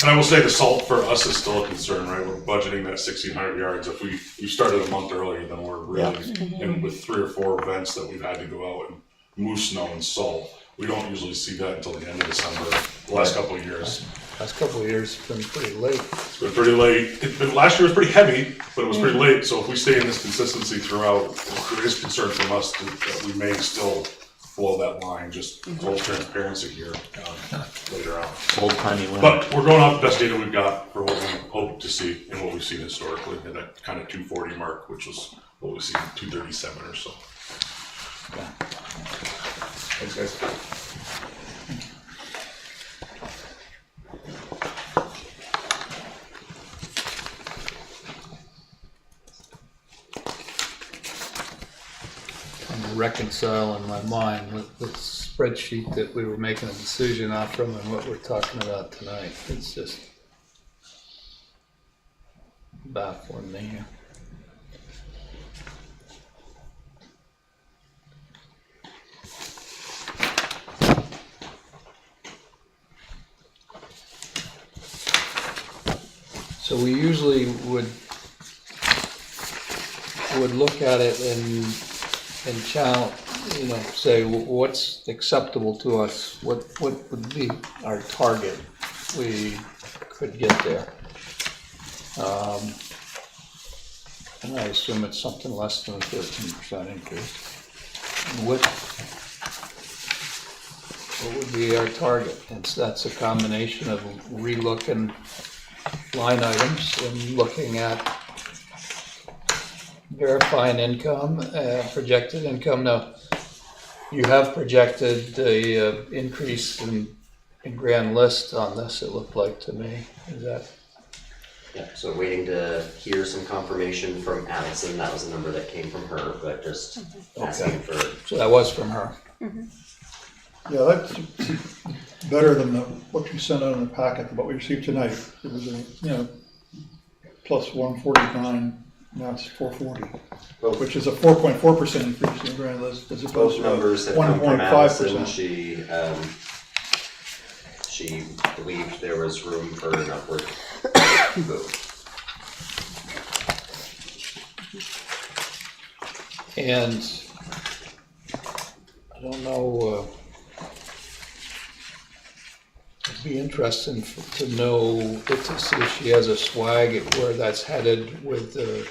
[SPEAKER 13] And I will say the salt for us is still a concern, right? We're budgeting that 1,600 yards. If we started a month earlier, then we're really, and with 3 or 4 events that we've had to go out and move snow and salt, we don't usually see that until the end of December, the last couple of years.
[SPEAKER 2] Last couple of years, it's been pretty late.
[SPEAKER 13] It's been pretty late. Last year was pretty heavy, but it was pretty late. So if we stay in this consistency throughout, there is concern from us that we may still blow that line, just full transparency here later on.
[SPEAKER 8] Old timey limit.
[SPEAKER 13] But we're going off the best data we've got for what we hope to see and what we've seen historically at that kind of 240 mark, which was what we've seen 237 or so. Thanks, guys.
[SPEAKER 2] Reconcile in my mind the spreadsheet that we were making a decision off from and what we're talking about tonight. It's just baffling me here. So we usually would look at it and challenge, say what's acceptable to us, what would be our target we could get there. And I assume it's something less than a 13% increase. And what would be our target? And that's a combination of relooking line items and looking at verifying income, projected income. Now, you have projected the increase in grand list on this, it looked like to me. Is that?
[SPEAKER 12] Yeah, so waiting to hear some confirmation from Allison. That was a number that came from her, but just asking for.
[SPEAKER 2] So that was from her.
[SPEAKER 7] Yeah, that's better than what you sent out in the packet, what we received tonight. It was plus 149. Now it's 440, which is a 4.4% increase in the grand list as opposed
[SPEAKER 12] Both
[SPEAKER 7] to
[SPEAKER 12] numbers that come from Allison,
[SPEAKER 7] 1.5%.
[SPEAKER 12] she believed there was room for an upward move.
[SPEAKER 2] And I don't know, it'd be interesting to know, to see if she has a swag at where that's headed with the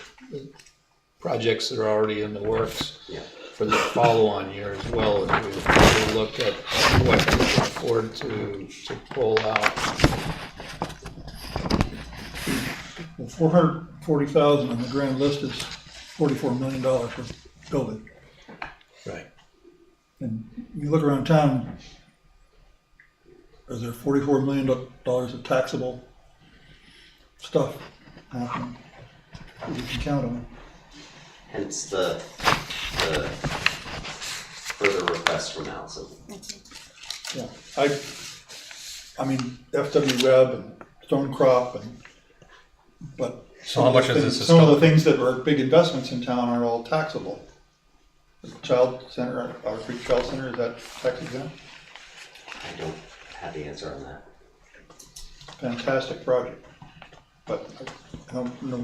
[SPEAKER 2] projects that are already in the works for the follow-on year as well. And we look at what we can afford to pull out.
[SPEAKER 7] Well, 440,000 on the grand list is $44 million for building.
[SPEAKER 2] Right.
[SPEAKER 7] And you look around town, is there $44 million of taxable stuff happening? You can count on.
[SPEAKER 12] Hence the further request from Allison.
[SPEAKER 7] Yeah, I mean, FW Web and Stonecrop but
[SPEAKER 10] So how much is this?
[SPEAKER 7] Some of the things that are big investments in town are all taxable. The Child Center, our free child center, is that tax exempt?
[SPEAKER 12] I don't have the answer on that.
[SPEAKER 7] Fantastic project, but I don't know.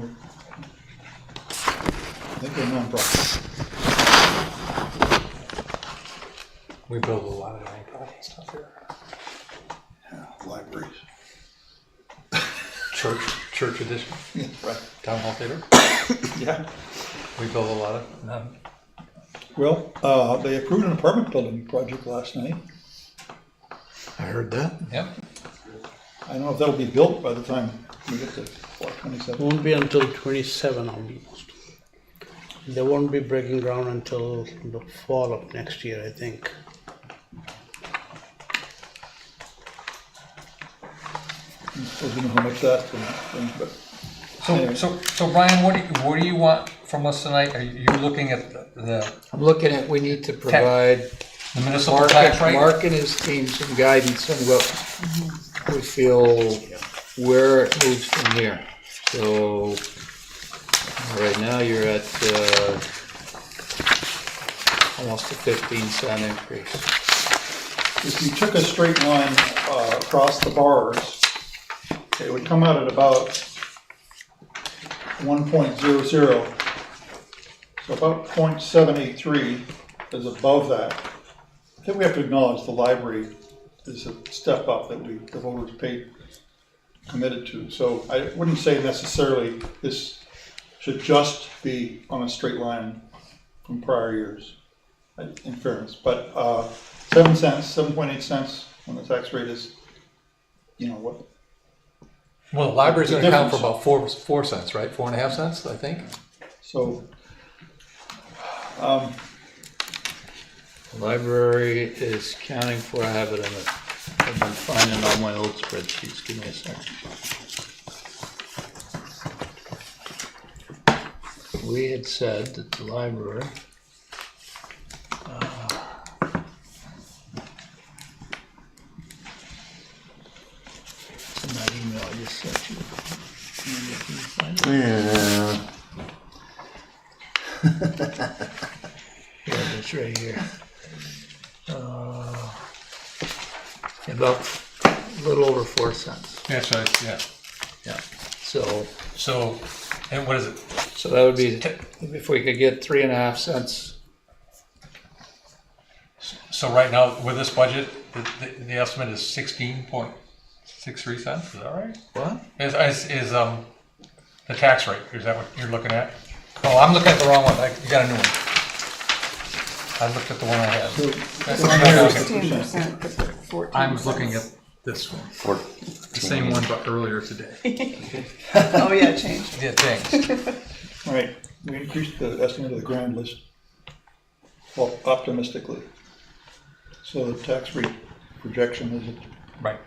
[SPEAKER 7] I think they're non-profit.
[SPEAKER 10] We build a lot of non-profit stuff here.
[SPEAKER 7] Yeah, libraries.
[SPEAKER 10] Church edition,
[SPEAKER 7] Yeah, right.
[SPEAKER 10] town hall theater.
[SPEAKER 7] Yeah.
[SPEAKER 10] We build a lot of them.
[SPEAKER 7] Well, they approved an apartment building project last night.
[SPEAKER 2] I heard that.
[SPEAKER 10] Yep.
[SPEAKER 7] I don't know if that'll be built by the time we get to 27.
[SPEAKER 3] Won't be until 27 almost. They won't be breaking ground until the fall of next year, I think.
[SPEAKER 7] I suppose you know how much that's going to, but. Anyway.
[SPEAKER 10] So Brian, what do you want from us tonight? Are you looking at the
[SPEAKER 2] I'm looking at, we need to provide
[SPEAKER 10] municipal tax rate?
[SPEAKER 2] Mark and his team some guidance on what we feel, where it moves from here. So right now you're at almost a 15-cent increase.
[SPEAKER 7] if you took a straight line across the bars, it would come out at about 1.00. So about 0.783 is above that. I think we have to acknowledge the library is a step up that the voters committed to. So I wouldn't say necessarily this should just be on a straight line from prior years, in fairness. But 7 cents, 7.8 cents on the tax rate is, you know what?
[SPEAKER 10] Well, the library's gonna count for
[SPEAKER 7] difference.
[SPEAKER 10] about 4 cents, right? 4.5 cents, I think.
[SPEAKER 7] So,
[SPEAKER 2] Library is counting for, I have it in the, I've been finding all my old spreadsheets, give me a second. We had said that the library, it's in that email I just sent you. Can you find it? Yeah, it's right here. About a little over 4 cents.
[SPEAKER 10] Yeah, so, yeah.
[SPEAKER 2] Yeah. So
[SPEAKER 10] And what is it?
[SPEAKER 2] So that would be, if we could get 3.5 cents.
[SPEAKER 10] So right now, with this budget, the estimate is 16.63 cents, is that right?
[SPEAKER 2] What?
[SPEAKER 10] Is the tax rate, is that what you're looking at? Oh, I'm looking at the wrong one, you got a new one. I looked at the one I had. That's what I was looking at.
[SPEAKER 14] 15%,
[SPEAKER 10] I was looking at this one, the same one but earlier today.
[SPEAKER 14] Oh, yeah, it changed.
[SPEAKER 10] Yeah, thanks.
[SPEAKER 7] all right, we increased the estimate of the grand list, well, optimistically. So the tax rate projection is
[SPEAKER 10] Right.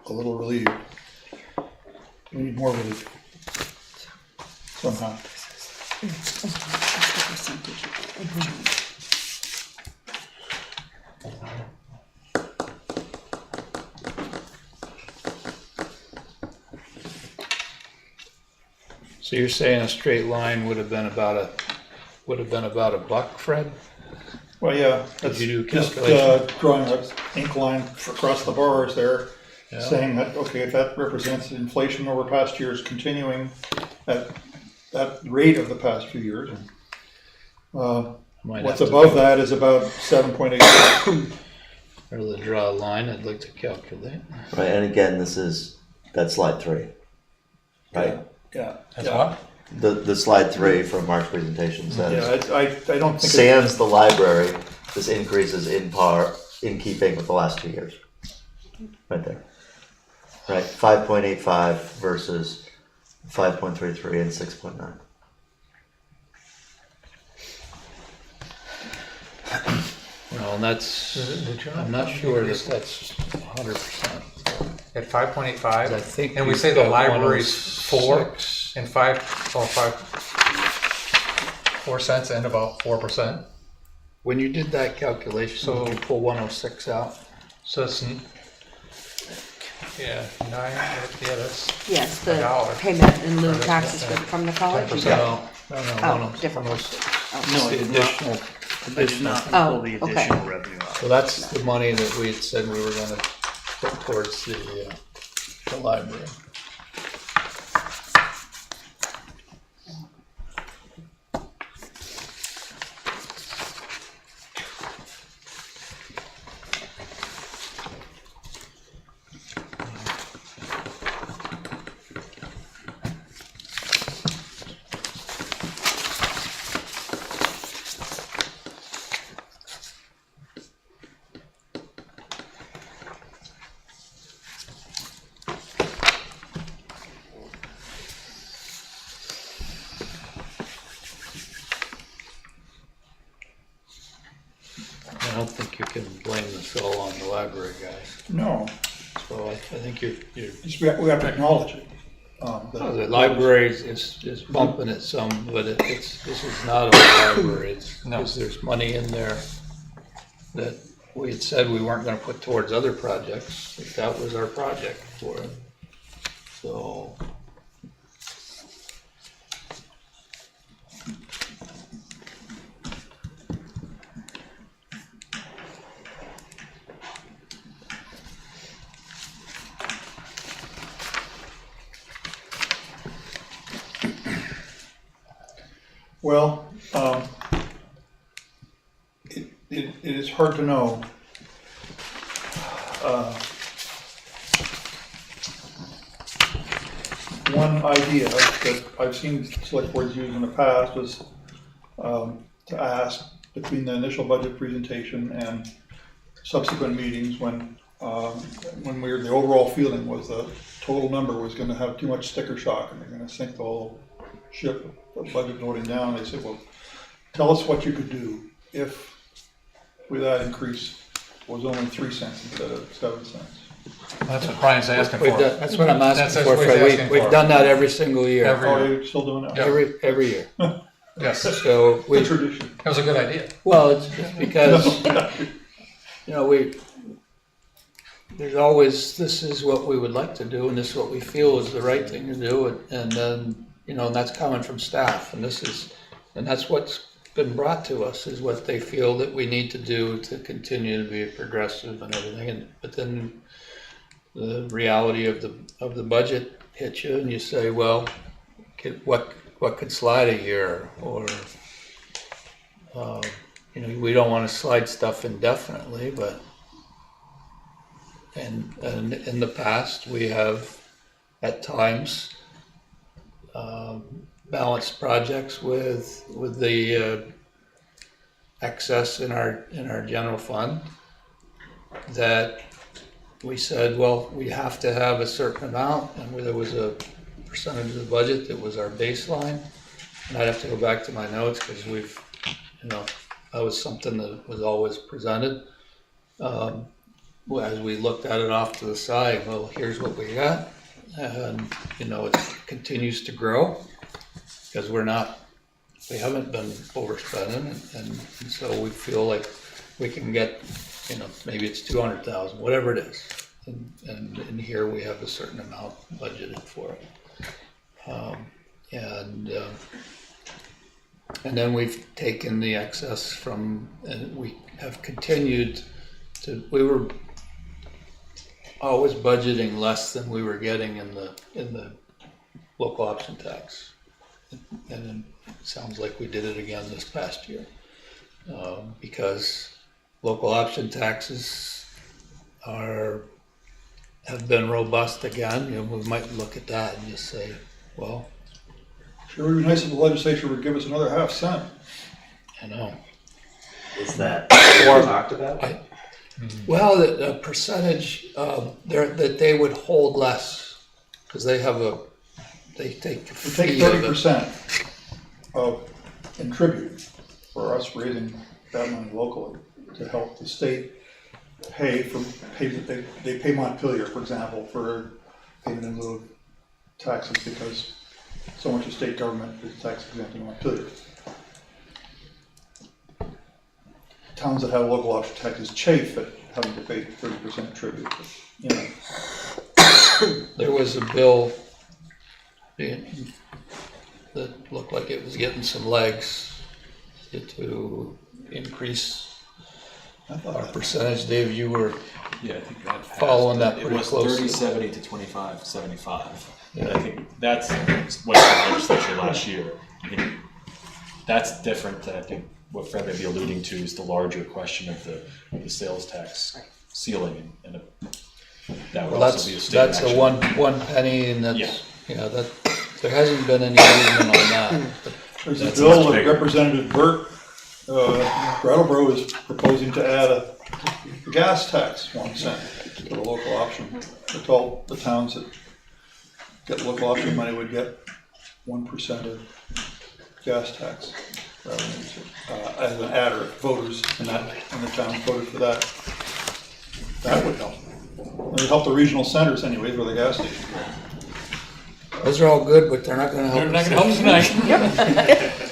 [SPEAKER 7] a little relieved. We need more relief somehow.
[SPEAKER 2] So you're saying a straight line would have been about a buck, Fred?
[SPEAKER 7] Well, yeah,
[SPEAKER 2] Did
[SPEAKER 7] that's
[SPEAKER 2] you do
[SPEAKER 7] just
[SPEAKER 2] calculation?
[SPEAKER 7] drawing an ink line across the bars there,
[SPEAKER 2] Yeah.
[SPEAKER 7] saying that, okay, if that represents inflation over past years continuing at that rate of the past few years,
[SPEAKER 2] Might
[SPEAKER 7] what's
[SPEAKER 2] have to
[SPEAKER 7] above
[SPEAKER 2] do-
[SPEAKER 7] that is about 7.8.
[SPEAKER 2] Rather than draw a line, I'd like to calculate.
[SPEAKER 1] Right, and again, that's slide 3. Right?
[SPEAKER 7] Yeah.
[SPEAKER 10] That's
[SPEAKER 7] yeah.
[SPEAKER 10] what?
[SPEAKER 1] The slide 3 from Mark's presentation says,
[SPEAKER 7] Yeah, I don't think.
[SPEAKER 1] sans the library, this increase is in keeping with the last 2 years. Right there. Right, 5.85 versus 5.33 and 6.9.
[SPEAKER 2] Well, and that's, I'm not sure that that's 100%.
[SPEAKER 10] At 5.85?
[SPEAKER 2] I think
[SPEAKER 10] And we
[SPEAKER 2] you've
[SPEAKER 10] say the
[SPEAKER 2] got
[SPEAKER 10] library's 4
[SPEAKER 2] 106.
[SPEAKER 10] and 4 cents and about 4%.
[SPEAKER 2] When you did that calculation,
[SPEAKER 10] So-
[SPEAKER 2] did you pull 106 out?
[SPEAKER 10] So it's, yeah, 9, yeah, that's
[SPEAKER 15] Yes,
[SPEAKER 10] $1.
[SPEAKER 15] the payment in lieu of taxes from the college.
[SPEAKER 10] 10%.
[SPEAKER 2] No,
[SPEAKER 15] Oh,
[SPEAKER 2] 106.
[SPEAKER 15] different one.
[SPEAKER 6] No,
[SPEAKER 2] The
[SPEAKER 6] I did
[SPEAKER 2] additional,
[SPEAKER 6] I did not
[SPEAKER 15] Oh,
[SPEAKER 6] pull the
[SPEAKER 15] okay.
[SPEAKER 6] additional revenue out.
[SPEAKER 2] so that's the money that we had said we were gonna put towards the library. I don't think you can blame this all on the library guys.
[SPEAKER 7] No,
[SPEAKER 2] So I think you're,
[SPEAKER 7] we have to acknowledge it.
[SPEAKER 2] the library is bumping it some, but this is not a library. It's, because there's money in there that we had said we weren't gonna put towards other projects. That was our project for it. So.
[SPEAKER 7] Well, it is hard to know. One idea that I've seen select boards use in the past was to ask between the initial budget presentation and subsequent meetings when the overall feeling was the total number was going to have too much sticker shock and they're going to sink the whole ship of budget voting down. They said, well, tell us what you could do if with that increase was only 3 cents instead of 7 cents.
[SPEAKER 10] That's what Brian's asking
[SPEAKER 2] We've
[SPEAKER 10] for.
[SPEAKER 2] done- That's what I'm asking
[SPEAKER 10] That's
[SPEAKER 2] for,
[SPEAKER 10] what he's
[SPEAKER 2] Fred.
[SPEAKER 10] asking
[SPEAKER 2] We've
[SPEAKER 10] for.
[SPEAKER 2] done that every single year.
[SPEAKER 7] Oh, you're still doing it?
[SPEAKER 2] Every year.
[SPEAKER 10] Yes,
[SPEAKER 2] So
[SPEAKER 7] It's
[SPEAKER 2] we,
[SPEAKER 7] a tradition.
[SPEAKER 10] that was a good idea.
[SPEAKER 2] well, it's just because, there's always, this is what we would like to do, and this is what we feel is the right thing to do, and then, and that's coming from staff, and that's what's been brought to us, is what they feel that we need to do to continue to be progressive and everything, but then the reality of the budget hits you, and you say, well, what could slide a year, or, we don't want to slide stuff indefinitely, but and in the past, we have at times balanced projects with the excess in our general fund that we said, well, we have to have a certain amount, and where there was a percentage of the budget that was our baseline. And I'd have to go back to my notes because that was something that was always presented. As we looked at it off to the side, well, here's what we got, and it continues to grow because we haven't been overspending, and so we feel like we can get, maybe it's 200,000, whatever it is, and in here we have a certain amount budgeted for it, and then we've taken the excess from, and we have continued to. We were always budgeting less than we were getting in the local option tax, and it sounds like we did it again this past year, because local option taxes have been robust again. We might look at that and just say, well,
[SPEAKER 7] Sure would be nice if the legislature would give us another half cent.
[SPEAKER 2] I know.
[SPEAKER 12] Is that what we talked about?
[SPEAKER 2] Well, the percentage that they would hold less because they take a
[SPEAKER 7] We take
[SPEAKER 2] fee of it.
[SPEAKER 7] 30% of in tribute for us raising that money locally to help the state pay they pay Montpelier, for example, for payment in lieu of taxes because so much of state government is tax exempt in Montpelier. Towns that have local option taxes chafe at having to pay 30% tribute.
[SPEAKER 2] There was a bill that looked like it was getting some legs to increase our percentage. Dave, you were
[SPEAKER 8] Yeah, I think that passed.
[SPEAKER 2] following that
[SPEAKER 8] It
[SPEAKER 2] pretty
[SPEAKER 8] was
[SPEAKER 2] closely.
[SPEAKER 8] 30-70 to 25-75. And I think that's what's in the legislature last year. I think that's different. I think what Fred may be alluding to is the larger question of the sales tax ceiling, and that would
[SPEAKER 2] Well,
[SPEAKER 8] also be a state
[SPEAKER 2] that's
[SPEAKER 8] action.
[SPEAKER 2] a one penny, and that's that there hasn't been any movement on that.
[SPEAKER 7] There's a
[SPEAKER 8] That's
[SPEAKER 7] bill
[SPEAKER 8] much
[SPEAKER 7] that
[SPEAKER 8] bigger.
[SPEAKER 7] Representative Burt Brattleboro is proposing to add a gas tax 1 cent to the local option. To all the towns that get local option money would get 1% of gas tax revenues as an adder. If voters in the town voted for that. That would help. It would help the regional centers anyway for the gas station.
[SPEAKER 2] Those are all good, but they're not going to help.
[SPEAKER 10] They're not gonna help us tonight.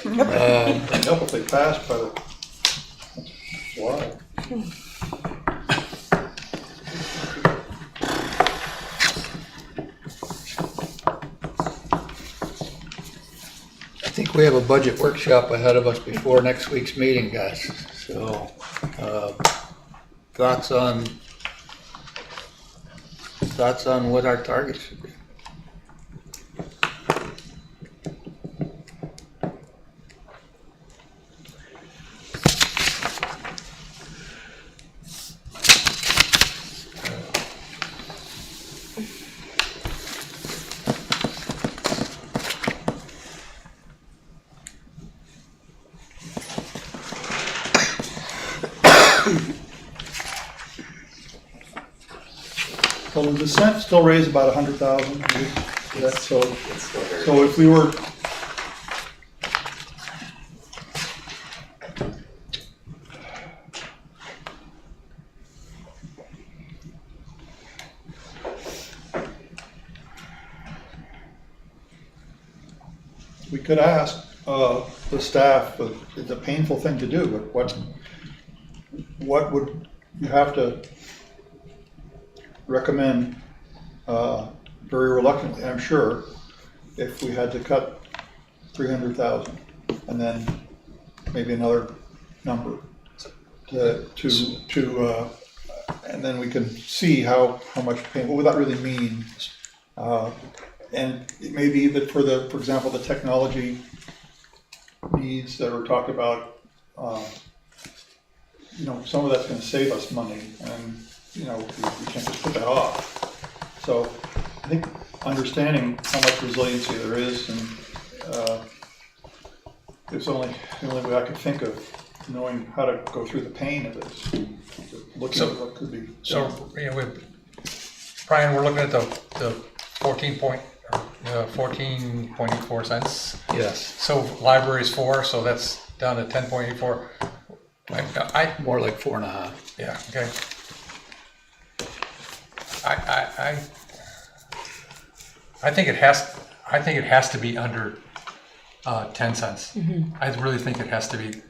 [SPEAKER 7] It'd help if they passed by the July.
[SPEAKER 2] I think we have a budget workshop ahead of us before next week's meeting, guys. So, thoughts on what our target should be.
[SPEAKER 7] So does the cent still raise about 100,000? So
[SPEAKER 12] It's still very.
[SPEAKER 7] so if we were, we could ask the staff, but it's a painful thing to do, but what would you have to recommend, very reluctantly, I'm sure, if we had to cut 300,000 and then maybe another number and then we can see how much pain, what would that really mean? And it may be that for example, the technology needs that were talked about, some of that's gonna save us money, and, we can't just put that off. So I think understanding how much resiliency there is, and it's the only way I could think of knowing how to go through the pain of this, looking at what could be done.
[SPEAKER 10] So, Brian, we're looking at the 14.84 cents.
[SPEAKER 2] Yes,
[SPEAKER 10] So library is 4, so that's down to 10.84.
[SPEAKER 2] more like 4.5.
[SPEAKER 10] Yeah, okay. I think it has to be under 10 cents. I really think it has to be. It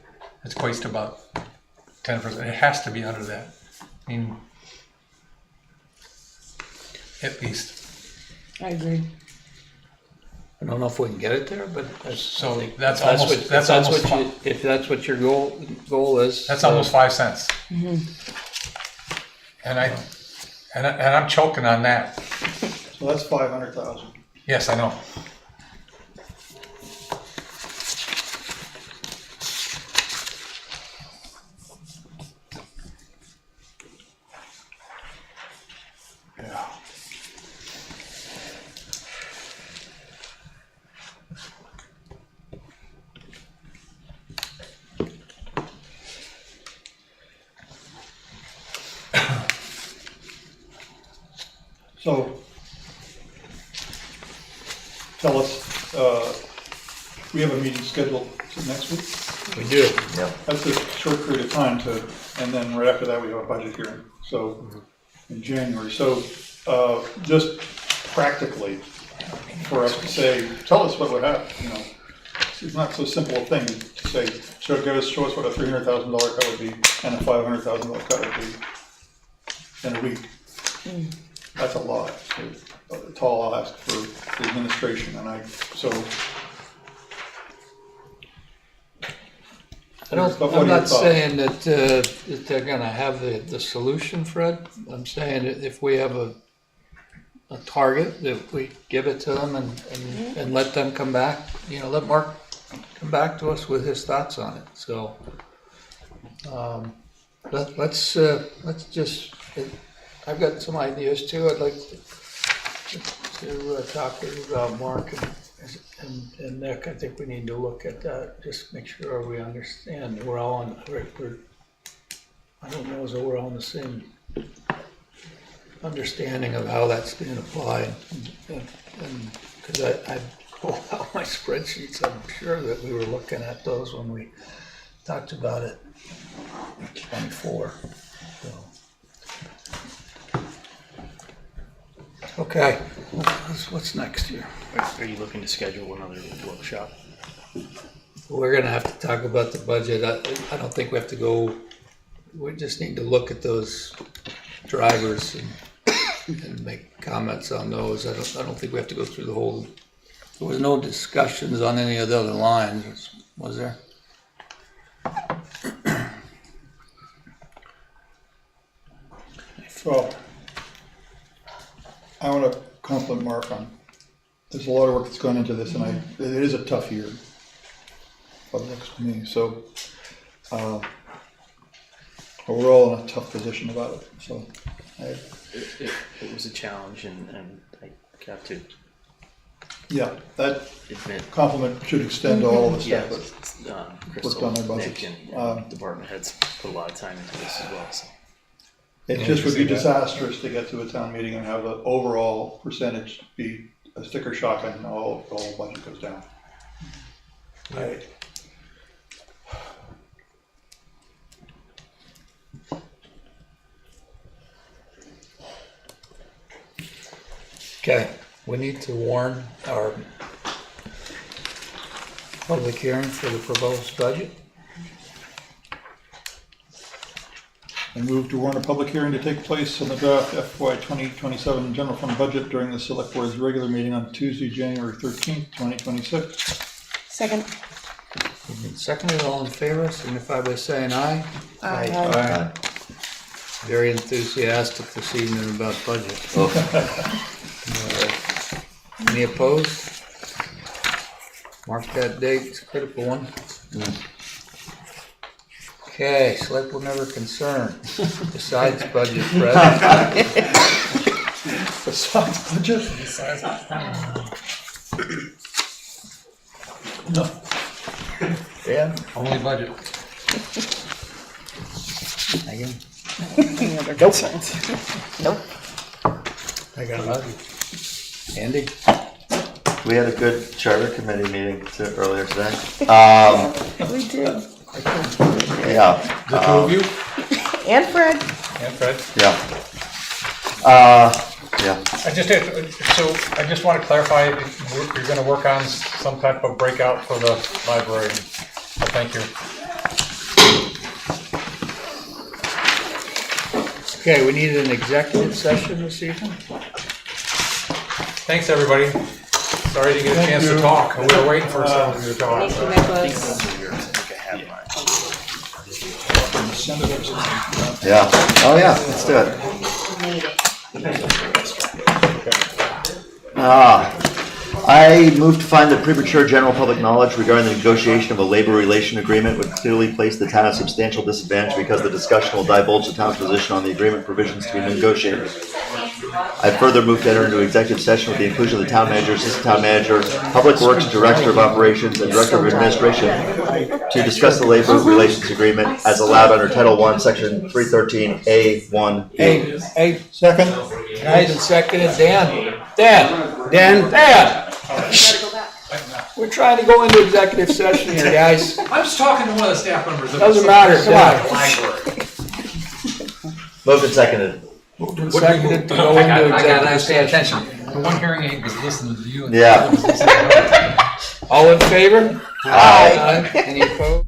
[SPEAKER 10] equates to about 10%. It has to be under that. I mean, at least.
[SPEAKER 14] I agree.
[SPEAKER 2] I don't know if we can get it there, but
[SPEAKER 10] So
[SPEAKER 2] I think
[SPEAKER 10] that's
[SPEAKER 2] if
[SPEAKER 10] almost-
[SPEAKER 2] what-
[SPEAKER 10] that's
[SPEAKER 2] if
[SPEAKER 10] almost
[SPEAKER 2] what you, if that's what your goal is.
[SPEAKER 10] That's almost 5 cents. And I'm choking on that.
[SPEAKER 7] So that's 500,000.
[SPEAKER 10] Yes, I know.
[SPEAKER 7] Yeah. So, tell us, we have a meeting scheduled next week?
[SPEAKER 2] We do.
[SPEAKER 1] Yeah.
[SPEAKER 7] That's a short period of time and then right after that, we have a budget hearing, so, in January. So, just practically, for us to say, tell us what would happen, it's not so simple a thing to say, show us what a $300,000 cut would be and a $500,000 cut would be in a week. That's a lot. It's all I'll ask for the administration, and
[SPEAKER 2] I'm
[SPEAKER 7] what are
[SPEAKER 2] not
[SPEAKER 7] your thoughts?
[SPEAKER 2] saying that they're gonna have the solution, Fred. I'm saying that if we have a target, that we give it to them and let them come back, let Mark come back to us with his thoughts on it, so. Let's just, I've got some ideas too. I'd like to talk to you about Mark and Nick. I think we need to look at that, just make sure we understand. We're all on, I don't know as though we're all on the same understanding of how that's being applied. And because I pulled out my spreadsheets, I'm sure that we were looking at those when we talked about it. 24. So. Okay, what's next here?
[SPEAKER 6] Are you looking to schedule another workshop?
[SPEAKER 2] We're gonna have to talk about the budget. I don't think we have to go, we just need to look at those drivers and make comments on those. I don't think we have to go through the whole, there was no discussions on any of the other lines, was there?
[SPEAKER 7] Well, I want to compliment Mark on, there's a lot of work that's gone into this, and it is a tough year, what it looks to me, so, we're all in a tough position about it, so.
[SPEAKER 6] It was a challenge, and I have to
[SPEAKER 7] Yeah, that
[SPEAKER 6] admit.
[SPEAKER 7] compliment should extend to all of the
[SPEAKER 6] Yeah,
[SPEAKER 7] stuff that worked
[SPEAKER 6] Crystal,
[SPEAKER 7] on their
[SPEAKER 6] Nick,
[SPEAKER 7] budgets.
[SPEAKER 6] and department heads put a lot of time into this as well. So.
[SPEAKER 7] It just would be disastrous to get to a town meeting and have the overall percentage be a sticker shock and the whole budget goes down. Right.
[SPEAKER 2] Okay, we need to warn our public hearing for the proposed budget.
[SPEAKER 7] And move to warn a public hearing to take place on the draft FY 2027 general fund budget during the select board's regular meeting on Tuesday, January 13th, 2026.
[SPEAKER 4] Second.
[SPEAKER 2] Moved and seconded, all in favor, signify by saying aye.
[SPEAKER 7] Aye.
[SPEAKER 2] Very enthusiastic this evening about budget. Any opposed? Mark that date, it's a critical one. Okay, select board member concern, besides budget, Fred.
[SPEAKER 7] Besides budget? No.
[SPEAKER 2] Dan?
[SPEAKER 10] Only budget.
[SPEAKER 2] Megan?
[SPEAKER 14] Any other concerns?
[SPEAKER 15] Nope.
[SPEAKER 2] I got love you. Andy?
[SPEAKER 1] We had a good charter committee meeting earlier today.
[SPEAKER 14] We did.
[SPEAKER 1] Yeah.
[SPEAKER 10] The two of you
[SPEAKER 4] And Fred.
[SPEAKER 10] and Fred.
[SPEAKER 1] Yeah. Yeah.
[SPEAKER 10] I just want to clarify, you're going to work on some type of breakout for the library. So thank you.
[SPEAKER 2] Okay, we needed an executive session this evening.
[SPEAKER 10] Thanks, everybody. Sorry to get a chance to talk. We were waiting for some of you to talk.
[SPEAKER 1] Yeah. Oh, yeah. Let's do it. I move to find that premature general public knowledge regarding the negotiation of a labor relation agreement would clearly place the town at substantial disadvantage because the discussion will divulge the town's position on the agreement provisions to be negotiated. I further move to enter into executive session with the inclusion of the town manager, assistant town manager, public works director of operations, and director of administration to discuss the labor relations agreement as allowed under Title I, Section 313A1.
[SPEAKER 2] Hey,
[SPEAKER 7] Second.
[SPEAKER 2] guys, and seconded, Dan. We're trying to go into executive session here, guys.
[SPEAKER 10] I'm just talking to one of the staff members.
[SPEAKER 2] Doesn't matter, come on.
[SPEAKER 1] Moved and seconded.
[SPEAKER 2] Moved and seconded to go into executive session.
[SPEAKER 10] The one hearing aid was listening to you.
[SPEAKER 1] Yeah.
[SPEAKER 2] All in favor? Aye. Any opposed?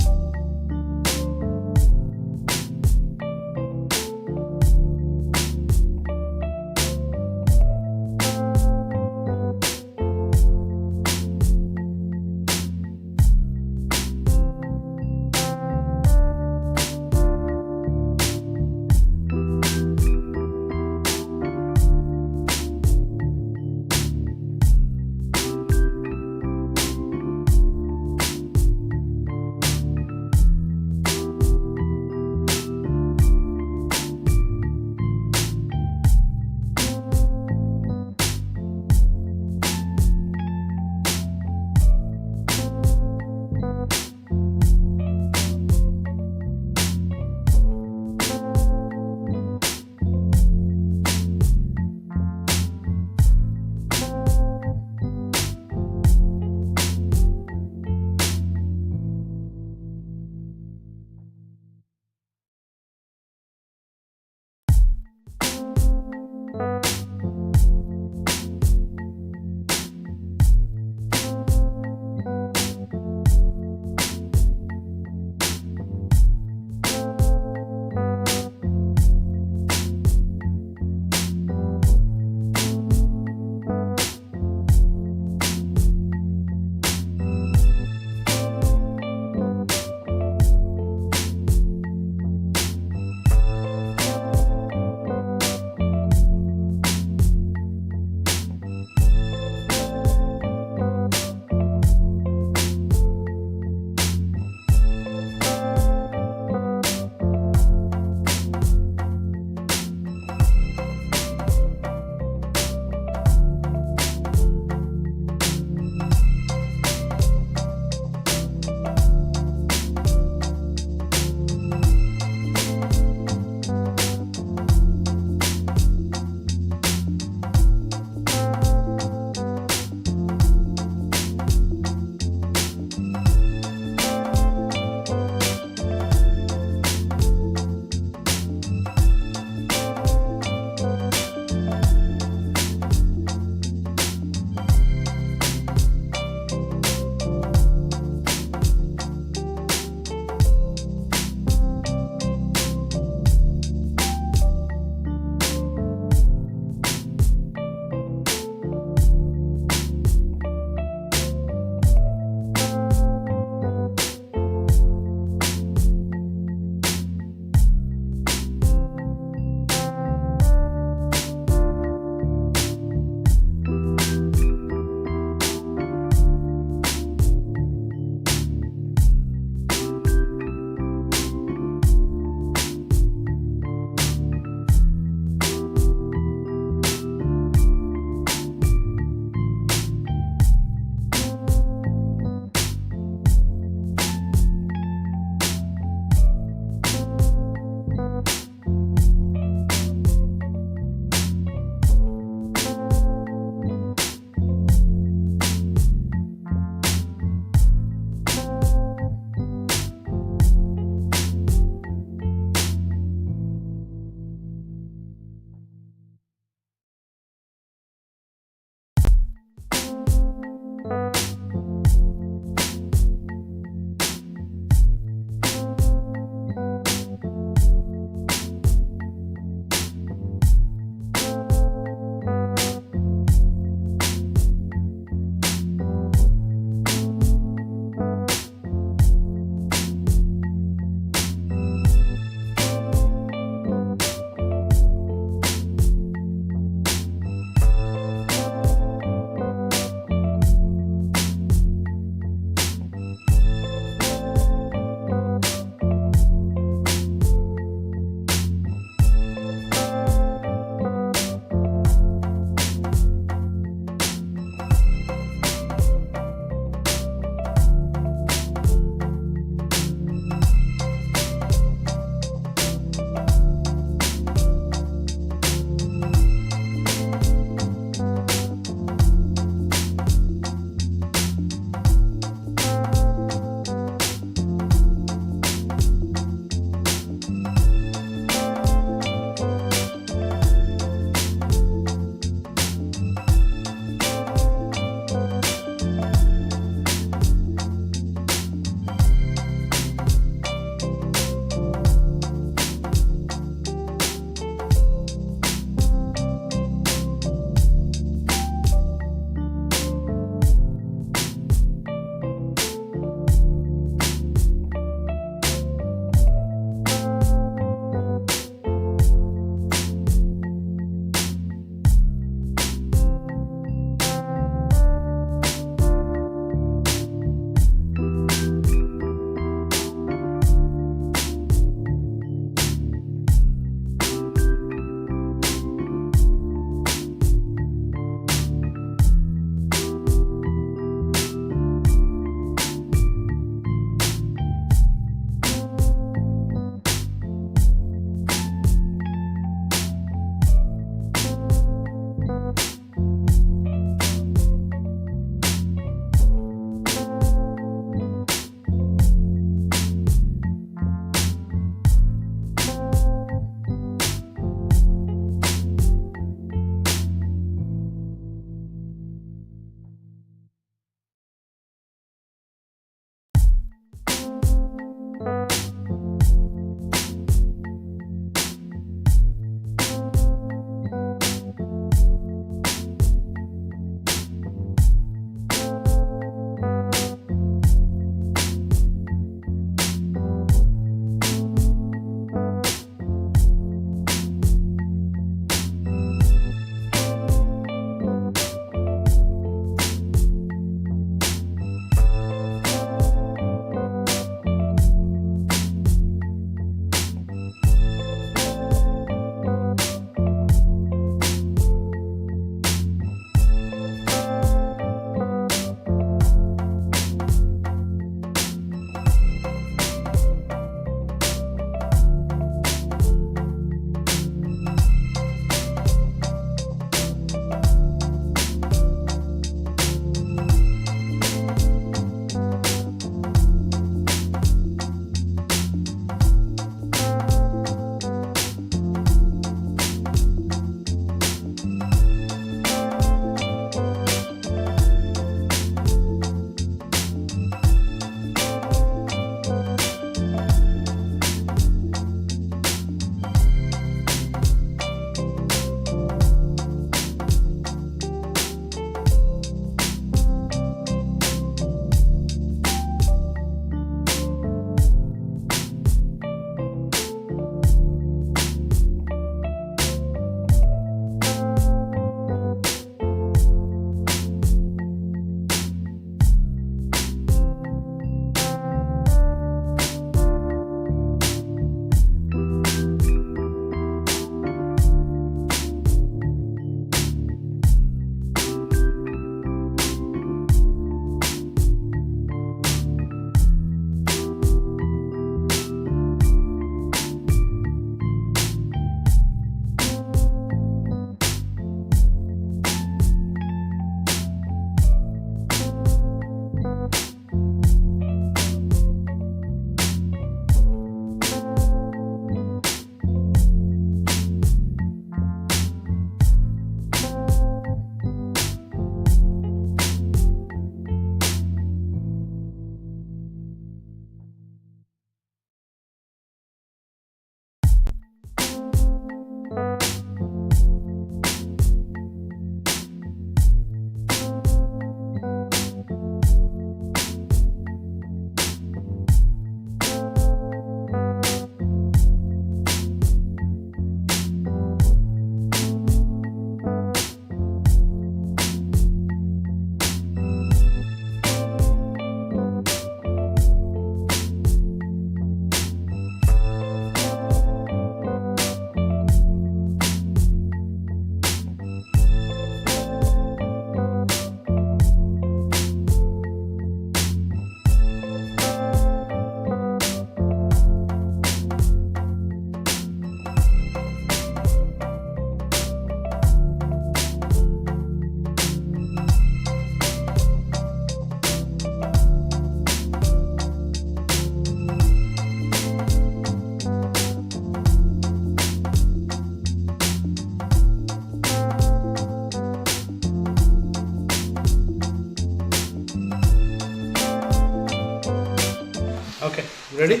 [SPEAKER 2] Ready?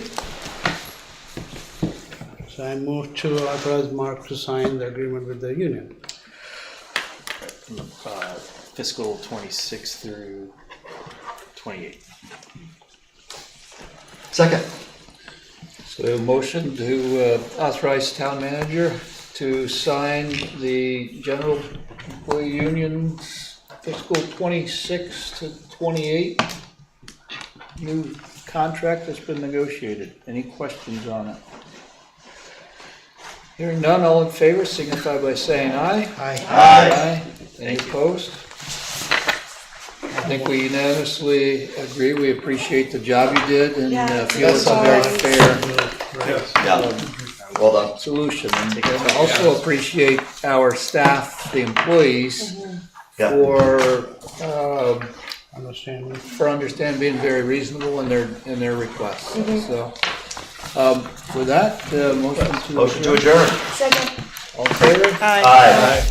[SPEAKER 3] So I move to authorize Mark to sign the agreement with the union.
[SPEAKER 6] Fiscal 26 through 28.
[SPEAKER 1] Second.
[SPEAKER 2] So we have a motion to authorize town manager to sign the general employee union's fiscal 26 to 28 new contract that's been negotiated. Any questions on it? Hearing none, all in favor signify by saying aye.
[SPEAKER 3] Aye.
[SPEAKER 2] Any opposed? I think we unanimously agree, we appreciate the job you did and feel it's a very fair
[SPEAKER 1] Yeah. Well done.
[SPEAKER 2] solution. And also appreciate our staff, the employees,
[SPEAKER 1] Yeah.
[SPEAKER 2] for understanding, being very reasonable in their requests. So, with that, motion to
[SPEAKER 1] Motion to adjourn.
[SPEAKER 4] Second.
[SPEAKER 2] All in favor?
[SPEAKER 1] Aye.